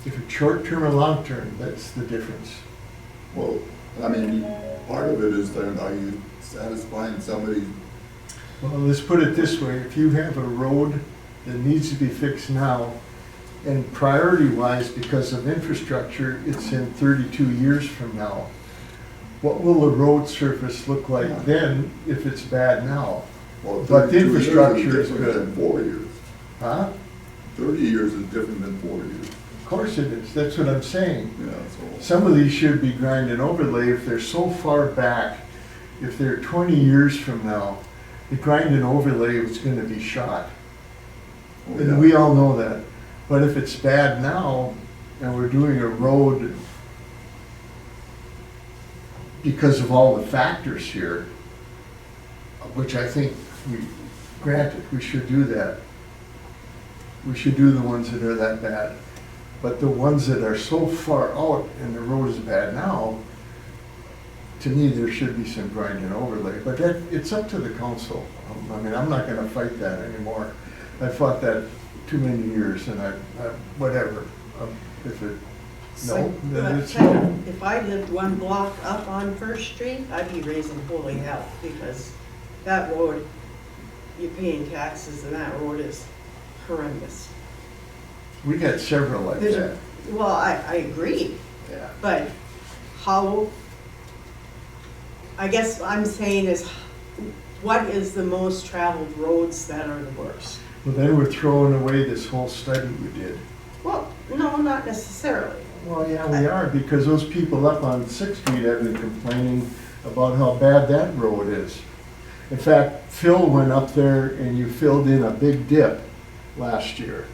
If it's short-term or long-term, that's the difference. Well, I mean, part of it is then, are you satisfying somebody? Well, let's put it this way, if you have a road that needs to be fixed now, and priority-wise, because of infrastructure, it's in 32 years from now, what will the road surface look like then if it's bad now? Well, But the 32 years infrastructure is different good. than 4 years. Huh? 30 years is different than 4 years. Of course it is, that's what I'm saying. Yeah, so. Some of these should be grind and overlay if they're so far back, if they're 20 years from now, the grind and overlay is gonna be shot. Oh, yeah. And we all know that. But if it's bad now, and we're doing a road because of all the factors here, which I think granted, we should do that. We should do the ones that are that bad. But the ones that are so far out and the road is bad now, to me, there should be some grind and overlay. But it's up to the council. I mean, I'm not gonna fight that anymore. I fought that too many years and I whatever. If it, no, then it's no. if I lived one block up on First Street, I'd be raising holy hell, because that road, you're paying taxes and that road is horrendous. We got several like that. Well, I agree, Yeah. but how, I guess I'm saying is, what is the most traveled roads that are the worst? Well, then we're throwing away this whole study we did. Well, no, not necessarily. Well, yeah, we are, because those people up on 6th Street have been complaining about how bad that road is. In fact, Phil went up there and you filled in a big dip last year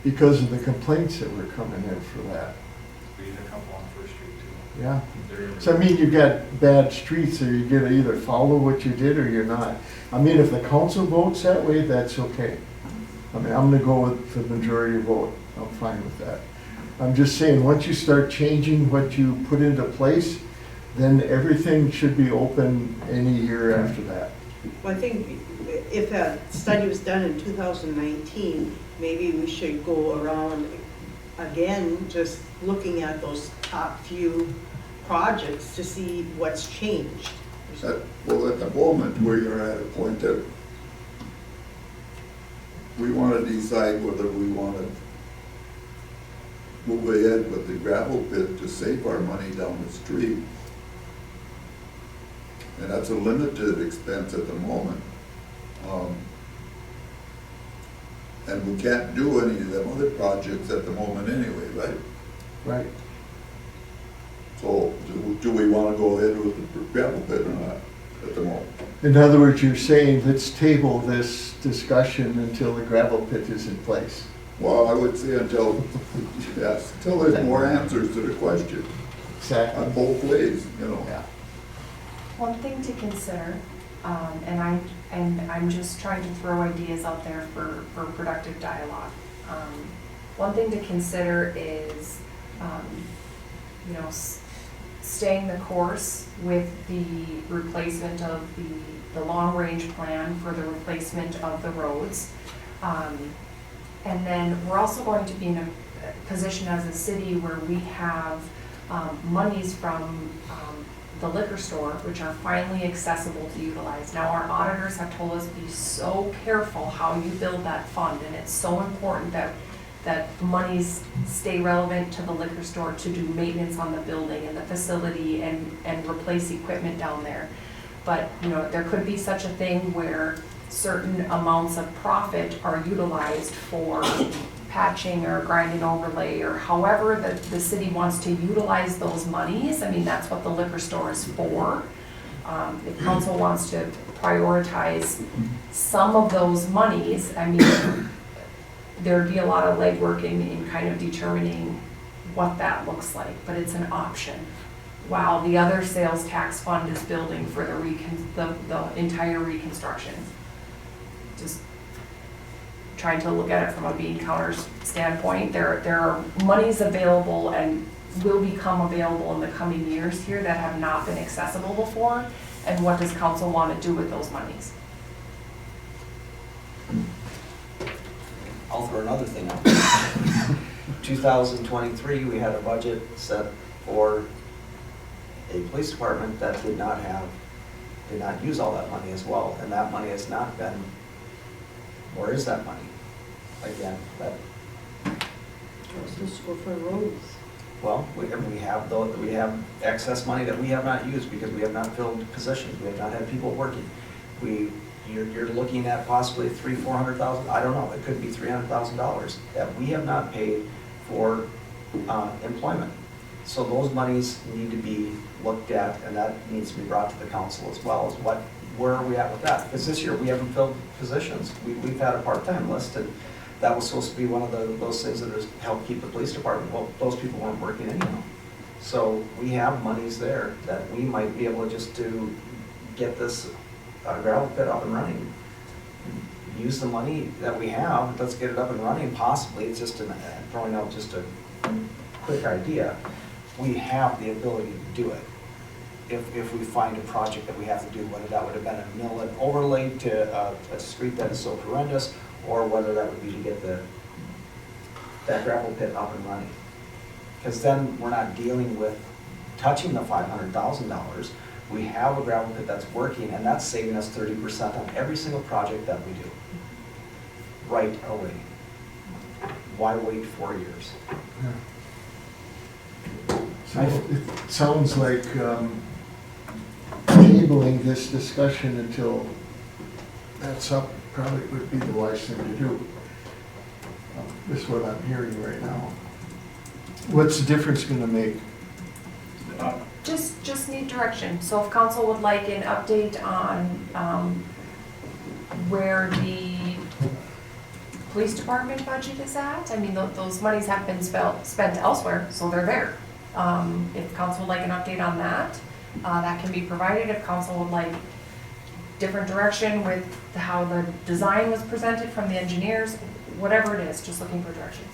because of the complaints that were coming in for that. We had a couple on First Street too. Yeah. They're- So I mean, you got bad streets, or you're gonna either follow what you did or you're not. I mean, if the council votes that way, that's okay. I mean, I'm gonna go with the majority vote. I'm fine with that. I'm just saying, once you start changing what you put into place, then everything should be open any year after that. Well, I think if that study was done in 2019, maybe we should go around again, just looking at those top few projects to see what's changed. Well, at the moment, we're at a point that we want to decide whether we want to move ahead with the gravel pit to save our money down the street. And that's a limited expense at the moment. And we can't do any of them other projects at the moment anyway, right? Right. So do we want to go ahead with the gravel pit or not at the moment? In other words, you're saying, let's table this discussion until the gravel pit is in place. Well, I would say until there's more answers to the question. Exactly. On both ways, you know. Yeah. One thing to consider, and I'm just trying to throw ideas out there for productive dialogue. One thing to consider is, staying the course with the replacement of the long-range plan for the replacement of the roads. And then we're also going to be in a position as a city where we have monies from the liquor store, which are finally accessible to utilize. Now, our auditors have told us be so careful how you build that fund, and it's so important that monies stay relevant to the liquor store to do maintenance on the building and the facility and replace equipment down there. But, there could be such a thing where certain amounts of profit are utilized for patching or grinding overlay or however the city wants to utilize those monies. I mean, that's what the liquor store is for. If council wants to prioritize some of those monies, I mean, there'd be a lot of legwork in kind of determining what that looks like, but it's an option. While the other sales tax fund is building for the entire reconstruction. Just trying to look at it from a bean counters standpoint. There are monies available and will become available in the coming years here that have not been accessible before. And what does council want to do with those monies? I'll throw another thing out there. 2023, we had a budget set for a police department that did not use all that money as well, and that money has not been, where is that money? Again, Just go for roads. well, we have excess money that we have not used because we have not filled positions, we have not had people working. You're looking at possibly $300,000-400,000, I don't know, it could be $300,000 that we have not paid for employment. So those monies need to be looked at, and that needs to be brought to the council as well, as where are we at with that? Because this year, we haven't filled positions. We've had a part-time list, and that was supposed to be one of those things that has helped keep the police department. Well, those people weren't working anyhow. So we have monies there that we might be able just to get this gravel pit up and running. Use the money that we have, let's get it up and running, possibly. It's just throwing out just a quick idea. We have the ability to do it. If we find a project that we have to do, whether that would have been a mill and overlay to a street that is so horrendous, or whether that would be to get that gravel pit up and running. Because then we're not dealing with touching the $500,000. We have a gravel pit that's working, and that's saving us 30% on every single project that we do. Right away. Why wait 4 years? So it sounds like tabling this discussion until that's up probably would be the wise thing to do. This is what I'm hearing right now. What's the difference gonna make? Just need direction. So if council would like an update on where the police department budget is at, I mean, those monies have been spent elsewhere, so they're there. If council would like an update on that, that can be provided. If council would like different direction with how the design was presented from the engineers, whatever it is, just looking for direction.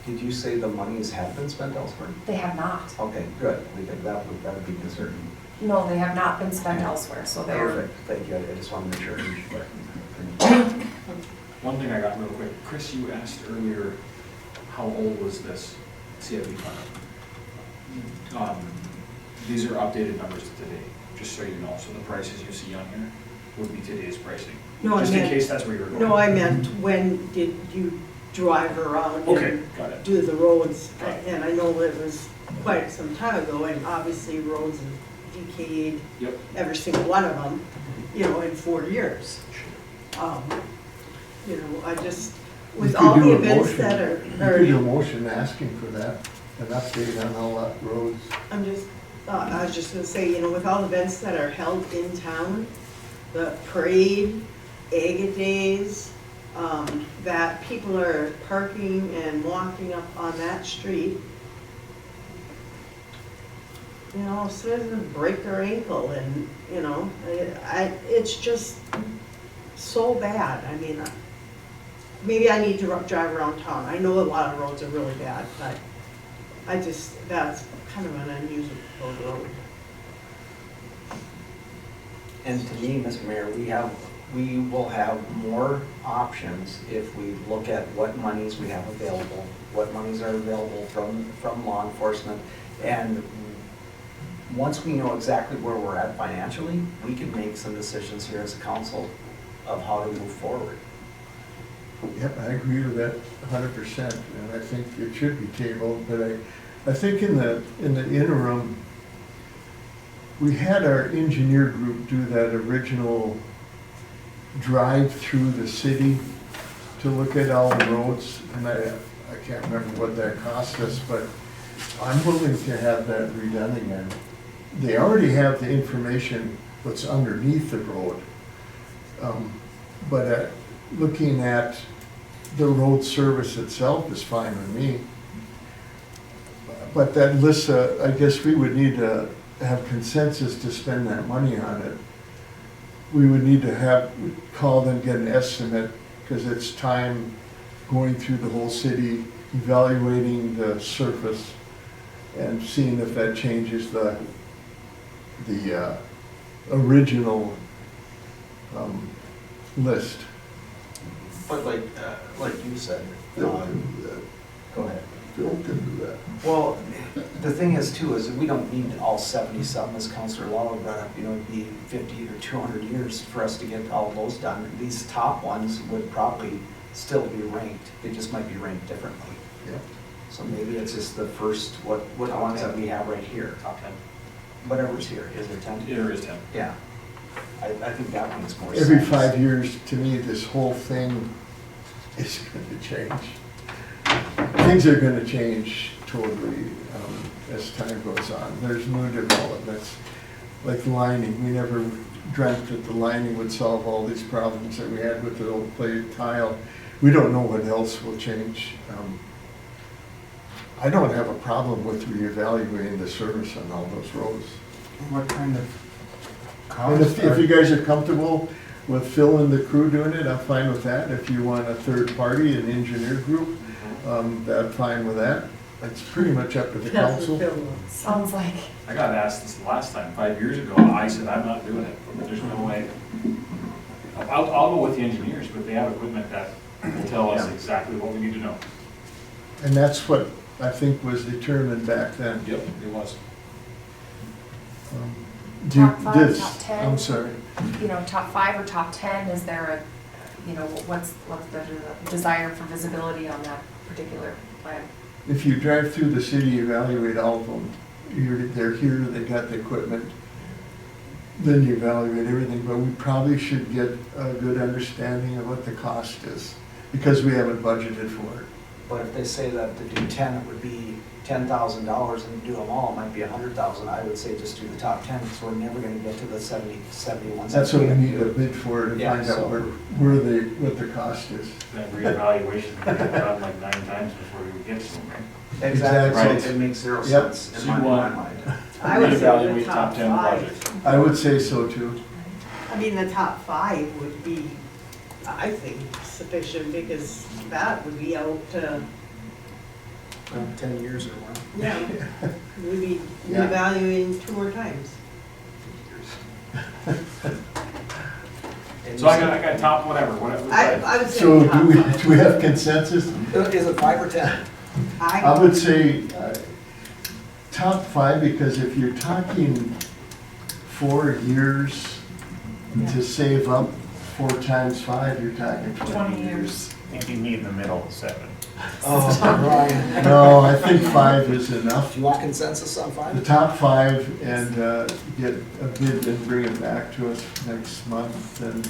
Did you say the monies have been spent elsewhere? They have not. Okay, good. That would be concerning. No, they have not been spent elsewhere, so they're. Perfect, thank you. I just want to make sure. One thing I got real quick, Chris, you asked earlier, how old was this CFD fund? These are updated numbers to today, just so you know. So the prices you see on here would be today's pricing. No, I Just in meant- case that's where you're going. No, I meant, when did you drive around Okay, and got it. do the roads? Got it. And I know it was quite some time ago, and obviously roads have decayed, Yep. every single one of them, in 4 years. I just, You with could all do the a events motion. that You could do a are, motion asking for that, an update on all that roads. I was just gonna say, with all the events that are held in town, the parade, Agate Days, that people are parking and walking up on that street, citizens break their ankle and, it's just so bad. I mean, maybe I need to drive around town. I know a lot of roads are really bad, but that's kind of an unusual road. And to me, Mr. Mayor, we will have more options if we look at what monies we have available, what monies are available from law enforcement. And once we know exactly where we're at financially, we can make some decisions here as a council of how to move forward. Yep, I agree with that 100%, and I think it should be tabled, but I think in the interim, we had our engineer group do that original drive through the city to look at all the roads, and I can't remember what that cost us, but I'm willing to have that redone again. They already have the information what's underneath the road, but looking at the road service itself is fine with me. But that list, I guess we would need to have consensus to spend that money on it. We would need to call them, get an estimate, because it's time going through the whole city, evaluating the surface, and seeing if that changes the original list. But like you said, Phil can do that. go ahead. Phil can do that. Well, the thing is too, is we don't need all 70-something, as Councilor Lawler brought up, it'd be 50 or 200 years for us to get all those done. These top ones would probably still be ranked, they just might be ranked differently. Yep. So maybe it's just the first, what ones that we have right here, Top 10. whatever's here, is there 10? There is 10. Yeah. I think that one makes more sense. Every 5 years, to me, this whole thing is going to change. Things are going to change totally as time goes on. There's new developments, like the lining. We never dreamt that the lining would solve all these problems that we had with the old clay tile. We don't know what else will change. I don't have a problem with reevaluating the service on all those roads. What kind of And cost? if you guys are comfortable with Phil and the crew doing it, I'm fine with that. If you want a third party, an engineer group, I'm fine with that. It's pretty much up to the That's council. what Phil wants. Sounds like, I got asked this last time, 5 years ago, I said, I'm not doing it, there's no way. I'll go with the engineers, but they have equipment that will tell us exactly what we need to know. And that's what I think was determined back then. Yep, it was. Top 5, top 10? I'm sorry. top 5 or top 10, is there what's the desire for visibility on that particular plan? If you drive through the city, evaluate all of them. They're here, they got the equipment. Then you evaluate everything, but we probably should get a good understanding of what the cost is, because we haven't budgeted for it. But if they say that to do 10, it would be $10,000, and to do them all, it might be $100,000. I would say just do the top 10, because we're never gonna get to the 71. That's what we need to bid for, to Yeah, find so- out what the cost is. That reevaluation, we get done like 9 times before we get somewhere. Exactly, Exactly. so it makes zero Yep. sense in So my you want- mind. I would say the Reevaluate top top 10 5. projects. I would say so too. I mean, the top 5 would be, I think, sufficient, because that would be out to, 10 years or more. we'd be Yeah. evaluating 2 more times. And So I got top whatever. I would say So top do 5. we have consensus? Is it 5 or 10? I would say top five, because if you're talking 4 years to save up 4 times 5, you're talking 20 years. I think you meet in the middle of 7. Oh, Brian. No, I think 5 is enough. Do you want consensus on 5? The top 5 and get a bid and bring it back to us next month. And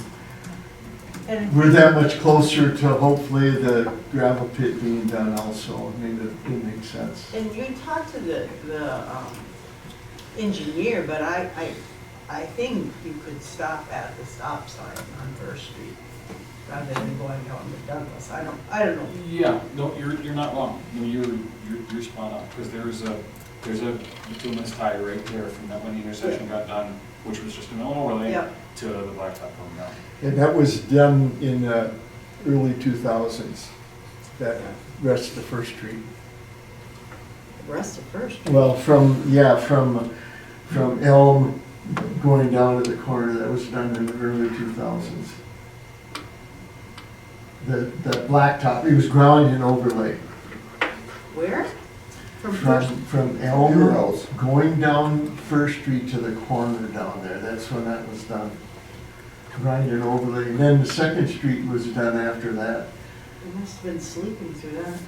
we're that much closer to hopefully the gravel pit being done also. I mean, it makes sense. And you talked to the engineer, but I think you could stop at the stop sign on First Street rather than going down to Douglas. I don't know. Yeah, no, you're not wrong. No, you're spot on, because there's a bituminous tie right there from that when the intersection got done, which was just a mill and overlay Yep. to the blacktop coming down. And that was done in early 2000s, that rest of First Street. The rest of First Street. Well, from Elm going down to the corner, that was done in the early 2000s. The blacktop, it was ground and overlay. Where? From First? From Your Elm, house. going down First Street to the corner down there, that's when that was done. Grind and overlay, and then the Second Street was done after that. You must have been sleeping through that.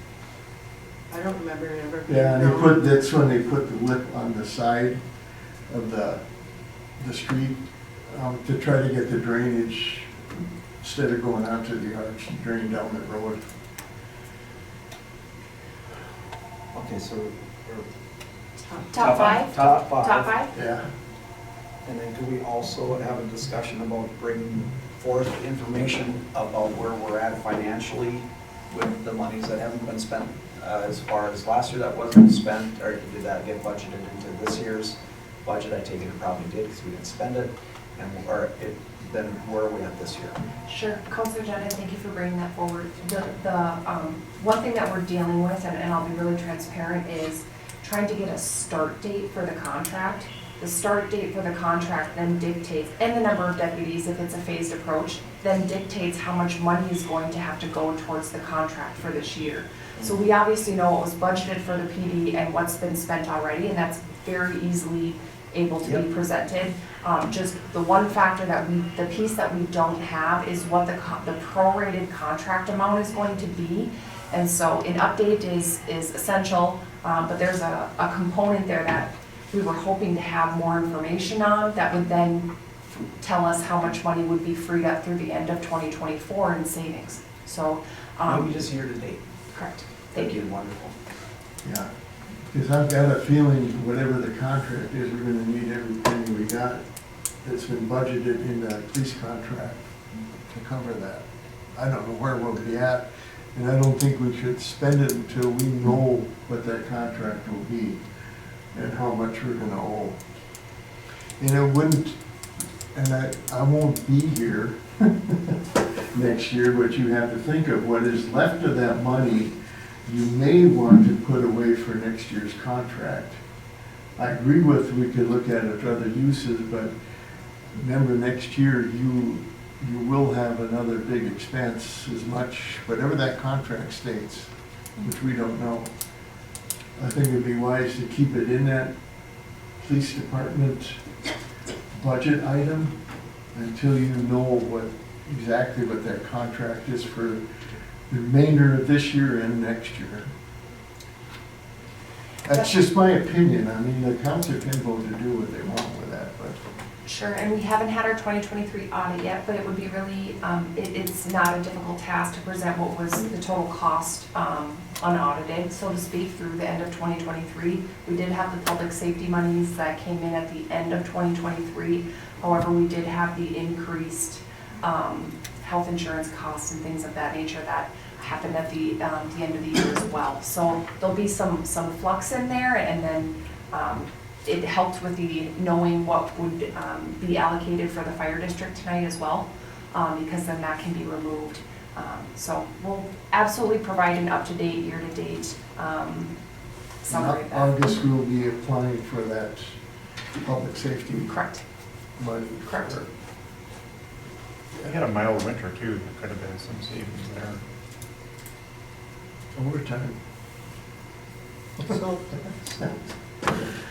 I don't remember it ever being Yeah, and they ground. that's when they put the lip on the side of the street, to try to get the drainage, instead of going out to the arch, drain down the road. Okay, so Top 5? top 5. Top 5? Yeah. And then could we also have a discussion about bringing forth information about where we're at financially with the monies that haven't been spent? As far as last year that wasn't spent, or did that get budgeted into this year's budget? I take it it probably did because we didn't spend it. Then where are we at this year? Sure. Counselor Jetta, thank you for bringing that forward. The one thing that we're dealing with, and I'll be really transparent, is trying to get a start date for the contract. The start date for the contract then dictates, and the number of deputies, if it's a phased approach, then dictates how much money is going to have to go towards the contract for this year. So we obviously know what was budgeted for the PD and what's been spent already, and that's very easily able to be presented. Just the one factor the piece that we don't have is what the prorated contract amount is going to be. And so an update is essential, but there's a component there that we were hoping to have more information on that would then tell us how much money would be freed up through the end of 2024 in savings. So, Maybe just year to date. correct. Thank you, wonderful. Yeah, because I've got a feeling whatever the contract is, we're gonna need every penny we got that's been budgeted in the police contract to cover that. I don't know where we'll be at, and I don't think we should spend it until we know what that contract will be and how much we're gonna owe. And it wouldn't, and I won't be here next year, but you have to think of what is left of that money you may want to put away for next year's contract. I agree with, we could look at it for other uses, but remember next year, you will have another big expense as much, whatever that contract states, which we don't know. I think it'd be wise to keep it in that police department budget item until you know exactly what that contract is for the remainder of this year and next year. That's just my opinion. I mean, the council can vote to do what they want with that, but. Sure, and we haven't had our 2023 audit yet, but it would be really, it's not a difficult task to present what was the total cost unaudited, so to speak, through the end of 2023. We did have the public safety monies that came in at the end of 2023. However, we did have the increased health insurance costs and things of that nature that happened at the end of the year as well. So there'll be some flux in there, and then it helped with the knowing what would be allocated for the fire district tonight as well, because then that can be removed. So we'll absolutely provide an up-to-date, year-to-date summary of that. August, we'll be applying for that public safety. Correct. Money. Correct. We had a mild winter too, there could have been some savings there. Overtime. So,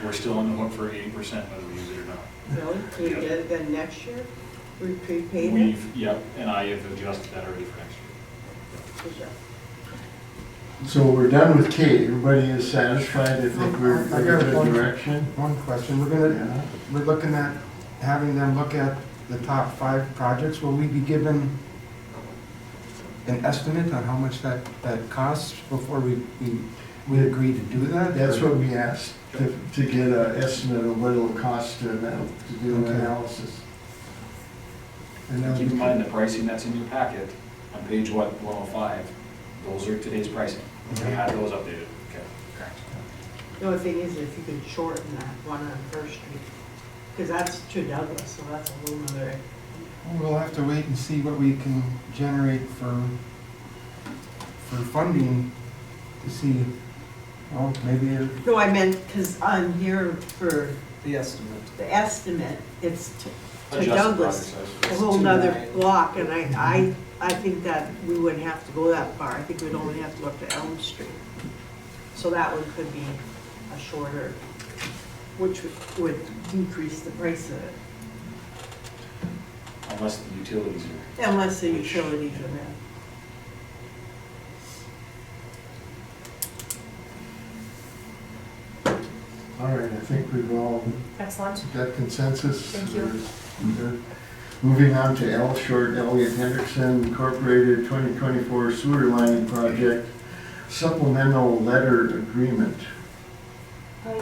we're still on the hook for 80% whether we use it or not. Really? Can you get it then next year? We prepaid it? Yep, and I have adjusted that already for next year. So we're done with K. Everybody is satisfied? I think we're I in got a good one- direction. One question, Yeah. we're looking at having them look at the top 5 projects. Will we be given an estimate on how much that costs before we agree to do that? That's what we asked, to get an estimate of what it'll cost to do an Okay. analysis. And then Keep we in can- mind the pricing that's in your packet on page 105, those are today's pricing. We had those updated. Okay, correct. The only thing is if you could shorten that one on First Street, because that's to Douglas, so that's a whole nother. We'll have to wait and see what we can generate for funding to see, well, maybe No, I meant, because on here for The estimate. the estimate, it's to Adjust the Douglas, project size. a whole nother block, and I think that we wouldn't have to go that far. I think we'd only have to look to Elm Street. So that one could be a shorter, which would decrease the price of it, Unless the utilities are. unless the utilities are there. All right, I think we've all Excellent. got consensus. Thank you. Good. Moving on to L. Short Elliott Hendrickson Incorporated 2024 Sewer Lining Project Supplemental Letter Agreement.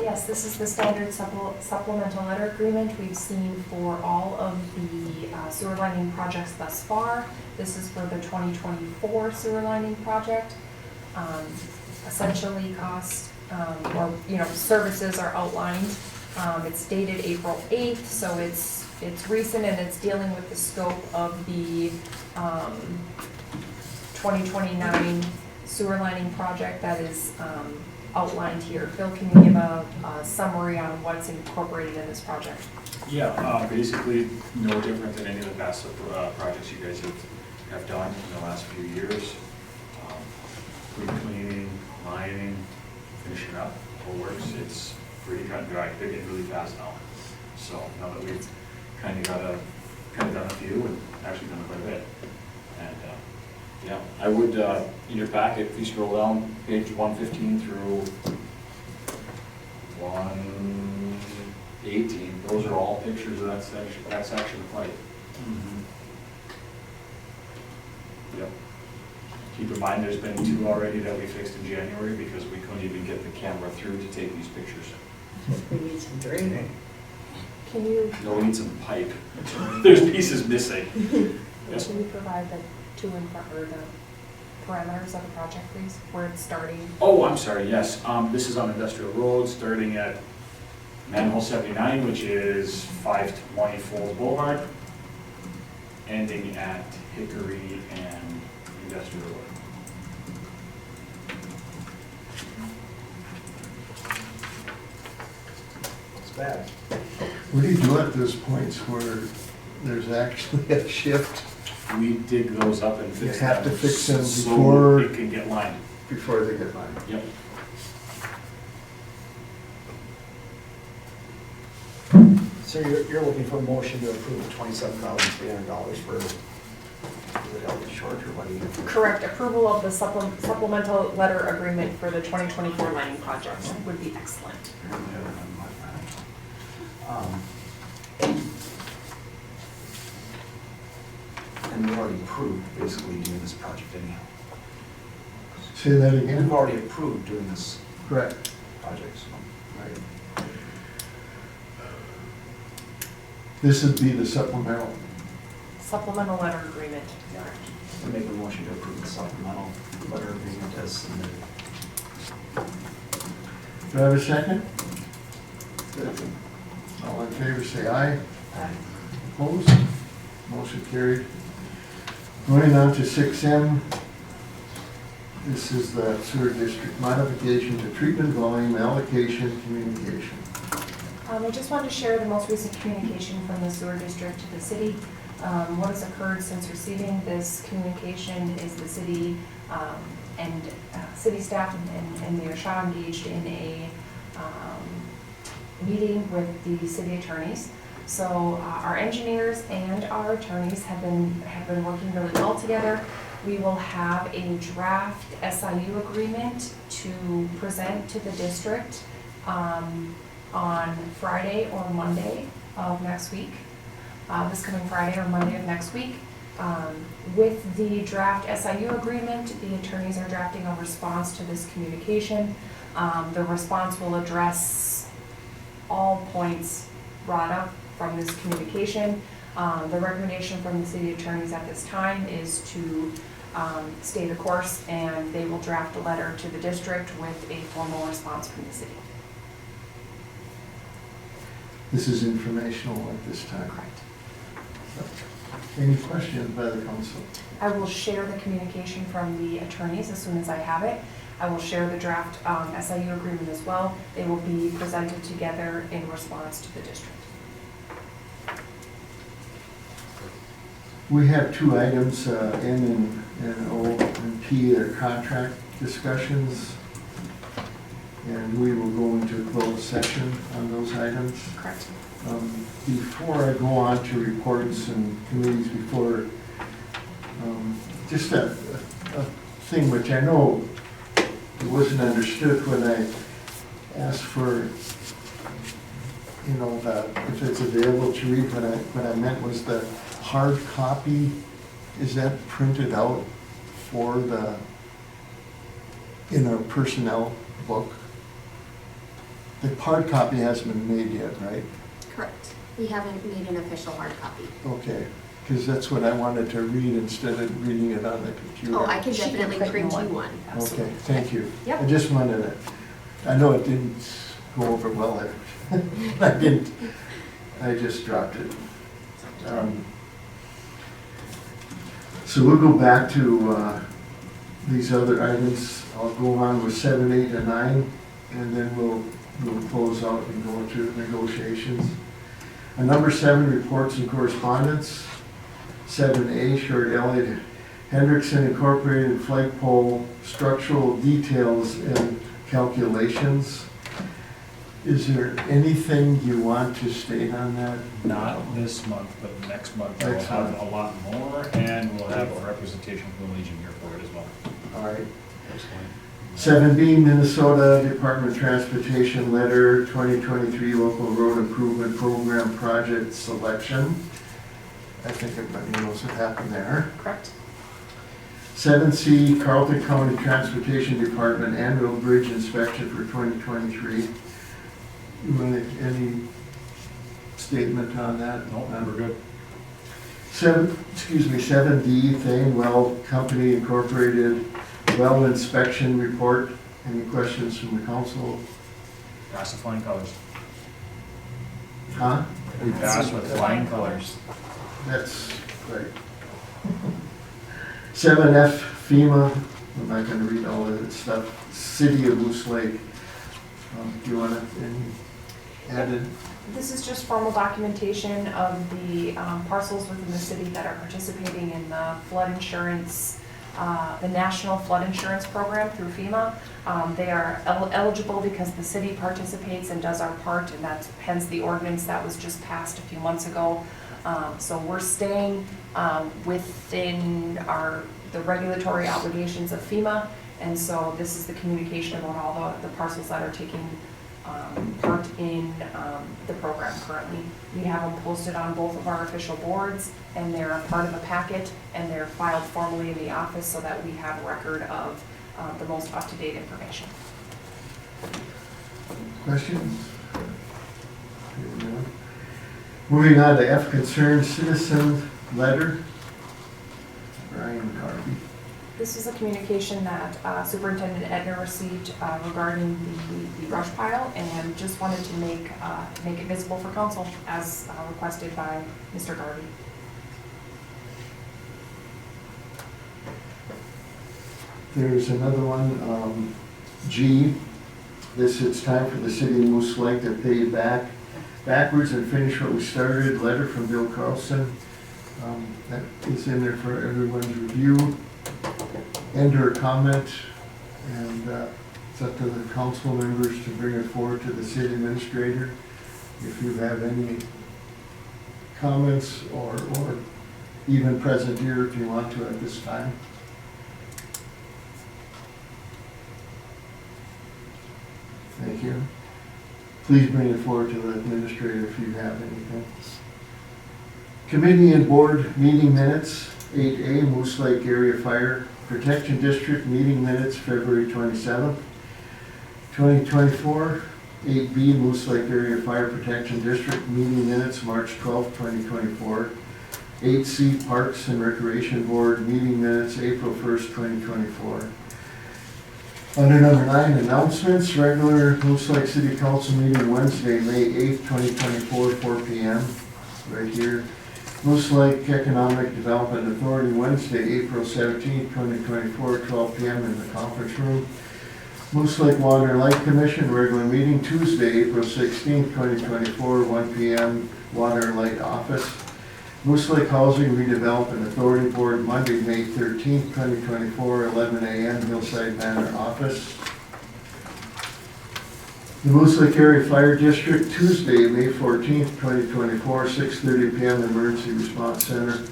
Yes, this is the standard supplemental letter agreement we've seen for all of the sewer lining projects thus far. This is for the 2024 sewer lining project. Essentially cost, or, services are outlined. It's dated April 8th, so it's recent and it's dealing with the scope of the 2029 sewer lining project that is outlined here. Phil, can you give a summary on what's incorporated in this project? Yeah, basically no different than any of the past projects you guys have done in the last few years. Cleaning, lining, finishing up, whole works. It's pretty cut and dry. They're getting really fast now. So now that we've kind of done a few and actually done quite a bit. And yeah, I would, in your packet, if you scroll down page 115 through 118, those are all pictures of that section of pipe. Yep. Keep in mind, there's been 2 already that we fixed in January because we couldn't even get the camera through to take these pictures. We need some draining. Can you, No, we need some pipe. There's pieces missing. Yes. can you provide the to and from, or the parameters of the project, please, where it's starting? Oh, I'm sorry, yes. This is on Industrial Road, starting at manhole 79, which is 520 Falls Boulevard, ending at Hickory and Industrial Road. It's bad. What do you do at those points where there's actually a shift We dig those up and fix You them. have to fix them so before- it can get lined. before they get lined? Yep. So you're looking for a motion to approve the $27,300 for, is it Elliott Short or what do you? Correct, approval of the supplemental letter agreement for the 2024 lining project would be excellent. And we already approved basically doing this project anyhow. Say that again? We've already approved doing this Correct. project, so. This would be the supplemental. Supplemental letter agreement. I make a motion to approve the supplemental letter agreement as submitted. Do I have a second? All in favor, say aye. Opposed? Motion carried. Going on to 6M. This is the sewer district modification to treatment volume allocation communication. I just wanted to share the most recent communication from the sewer district to the city. What has occurred since receiving this communication is the city and city staff and Mayor Shaw engaged in a meeting with the city attorneys. So our engineers and our attorneys have been working really well together. We will have a draft SIU agreement to present to the district on Friday or Monday of next week. This coming Friday or Monday of next week. With the draft SIU agreement, the attorneys are drafting a response to this communication. The response will address all points brought up from this communication. The recommendation from the city attorneys at this time is to stay the course, and they will draft a letter to the district with a formal response from the city. This is informational at this time. Correct. Any questions by the council? I will share the communication from the attorneys as soon as I have it. I will share the draft SIU agreement as well. They will be presented together in response to the district. We have two items, N and O and P, are contract discussions. And we will go into closed session on those items. Correct. Before I go on to reports and committees, just a thing which I know it wasn't understood when I asked for, if it's available to read, what I meant was the hard copy, is that printed out for in our personnel book? The hard copy hasn't been made yet, right? Correct. We haven't made an official hard copy. Okay, because that's what I wanted to read instead of reading it on the computer. Oh, I can She can definitely print print you one. one. Okay, thank you. Yep. I just wanted to, I know it didn't go over well. I just dropped it. So we'll go back to these other items. I'll go on with 7, 8, and 9, and then we'll close out and go into negotiations. Number 7, reports and correspondence. 7A, Short Elliott Hendrickson Incorporated flagpole structural details and calculations. Is there anything you want to state on that? Not this month, but next month we'll Next have month. a lot more, and we'll have a representation from the Legion here for it as well. All right. 7B, Minnesota Department of Transportation Letter 2023 Local Road Improvement Program Project Selection. I think everybody knows what happened there. Correct. 7C, Carleton County Transportation Department Annual Bridge Inspection for 2023. You want any statement on that? No, we're good. 7D, Thane Well Company Incorporated Well Inspection Report. Any questions from the council? Pass with flying colors. Huh? We pass with flying colors. That's right. 7F, FEMA, I'm not gonna read all of that stuff. City of Moose Lake. Do you want to add it? This is just formal documentation of the parcels within the city that are participating in the flood insurance, the National Flood Insurance Program through FEMA. They are eligible because the city participates and does our part, and that's hence the ordinance that was just passed a few months ago. So we're staying within the regulatory obligations of FEMA, and so this is the communication about all the parcels that are taking part in the program currently. We have them posted on both of our official boards, and they're a part of a packet, and they're filed formally in the office so that we have a record of the most up-to-date information. Questions? Moving on to F, Concerned Citizen Letter. Brian Harvey. This is a communication that Superintendent Edner received regarding the brush pile, and just wanted to make it visible for council as requested by Mr. Garvey. There's another one, G. It's time for the city of Moose Lake to pay backwards and finish what we started. Letter from Bill Carlson. That is in there for everyone's review. Enter a comment, and It's up to the council members to bring it forward to the city administrator. If you have any comments or even present here if you want to at this time. Thank you. Please bring it forward to the administrator if you have anything. Committee and board meeting minutes, 8A, Moose Lake Area Fire Protection District meeting minutes, February 27th, 2024. 8B, Moose Lake Area Fire Protection District meeting minutes, March 12th, 2024. 8C, Parks and Recreation Board meeting minutes, April 1st, 2024. Under number 9, announcements, regular Moose Lake City Council meeting Wednesday, May 8th, 2024, 4 p.m. right here. Moose Lake Economic Development Authority, Wednesday, April 17th, 2024, 12 p.m. in the conference room. Moose Lake Water and Light Commission, regular meeting Tuesday, April 16th, 2024, 1 p.m. Water and Light Office. Moose Lake Housing Redevelopment Authority Board, Monday, May 13th, 2024, 11 a.m. Hillside Manor Office. The Moose Lake Area Fire District, Tuesday, May 14th, 2024, 6:30 p.m. Emergency Response Center.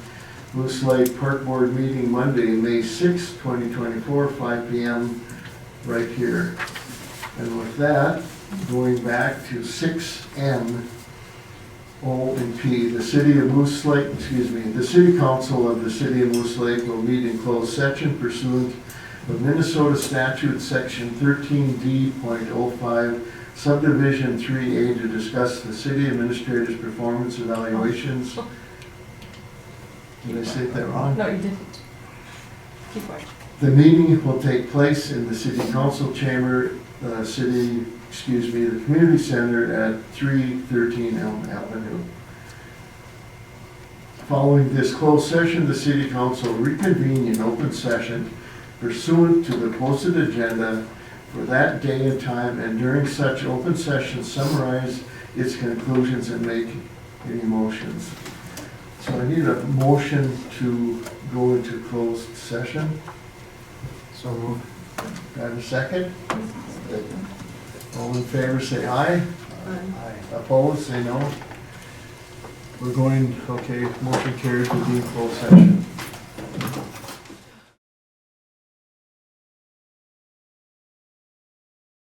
Moose Lake Park Board meeting Monday, May 6th, 2024, 5 p.m. right here. And with that, going back to 6M, O and P, the City of Moose Lake, the City Council of the City of Moose Lake will meet in closed session pursuant of Minnesota Statute Section 13D.05, Subdivision 3A, to discuss the city administrator's performance evaluations. Did I say that wrong? No, you didn't. Keep going. The meeting will take place in the City Council Chamber, the Community Center at 313 Elm Avenue. Following this closed session, the City Council reconvene in open session pursuant to the posted agenda for that day and time, and during such open session, summarize its conclusions and make any motions. So I need a motion to go into closed session. So moved. Got a second? All in favor, say aye. Aye. Opposed, say no. We're going, okay, motion carries, we'll be in closed session.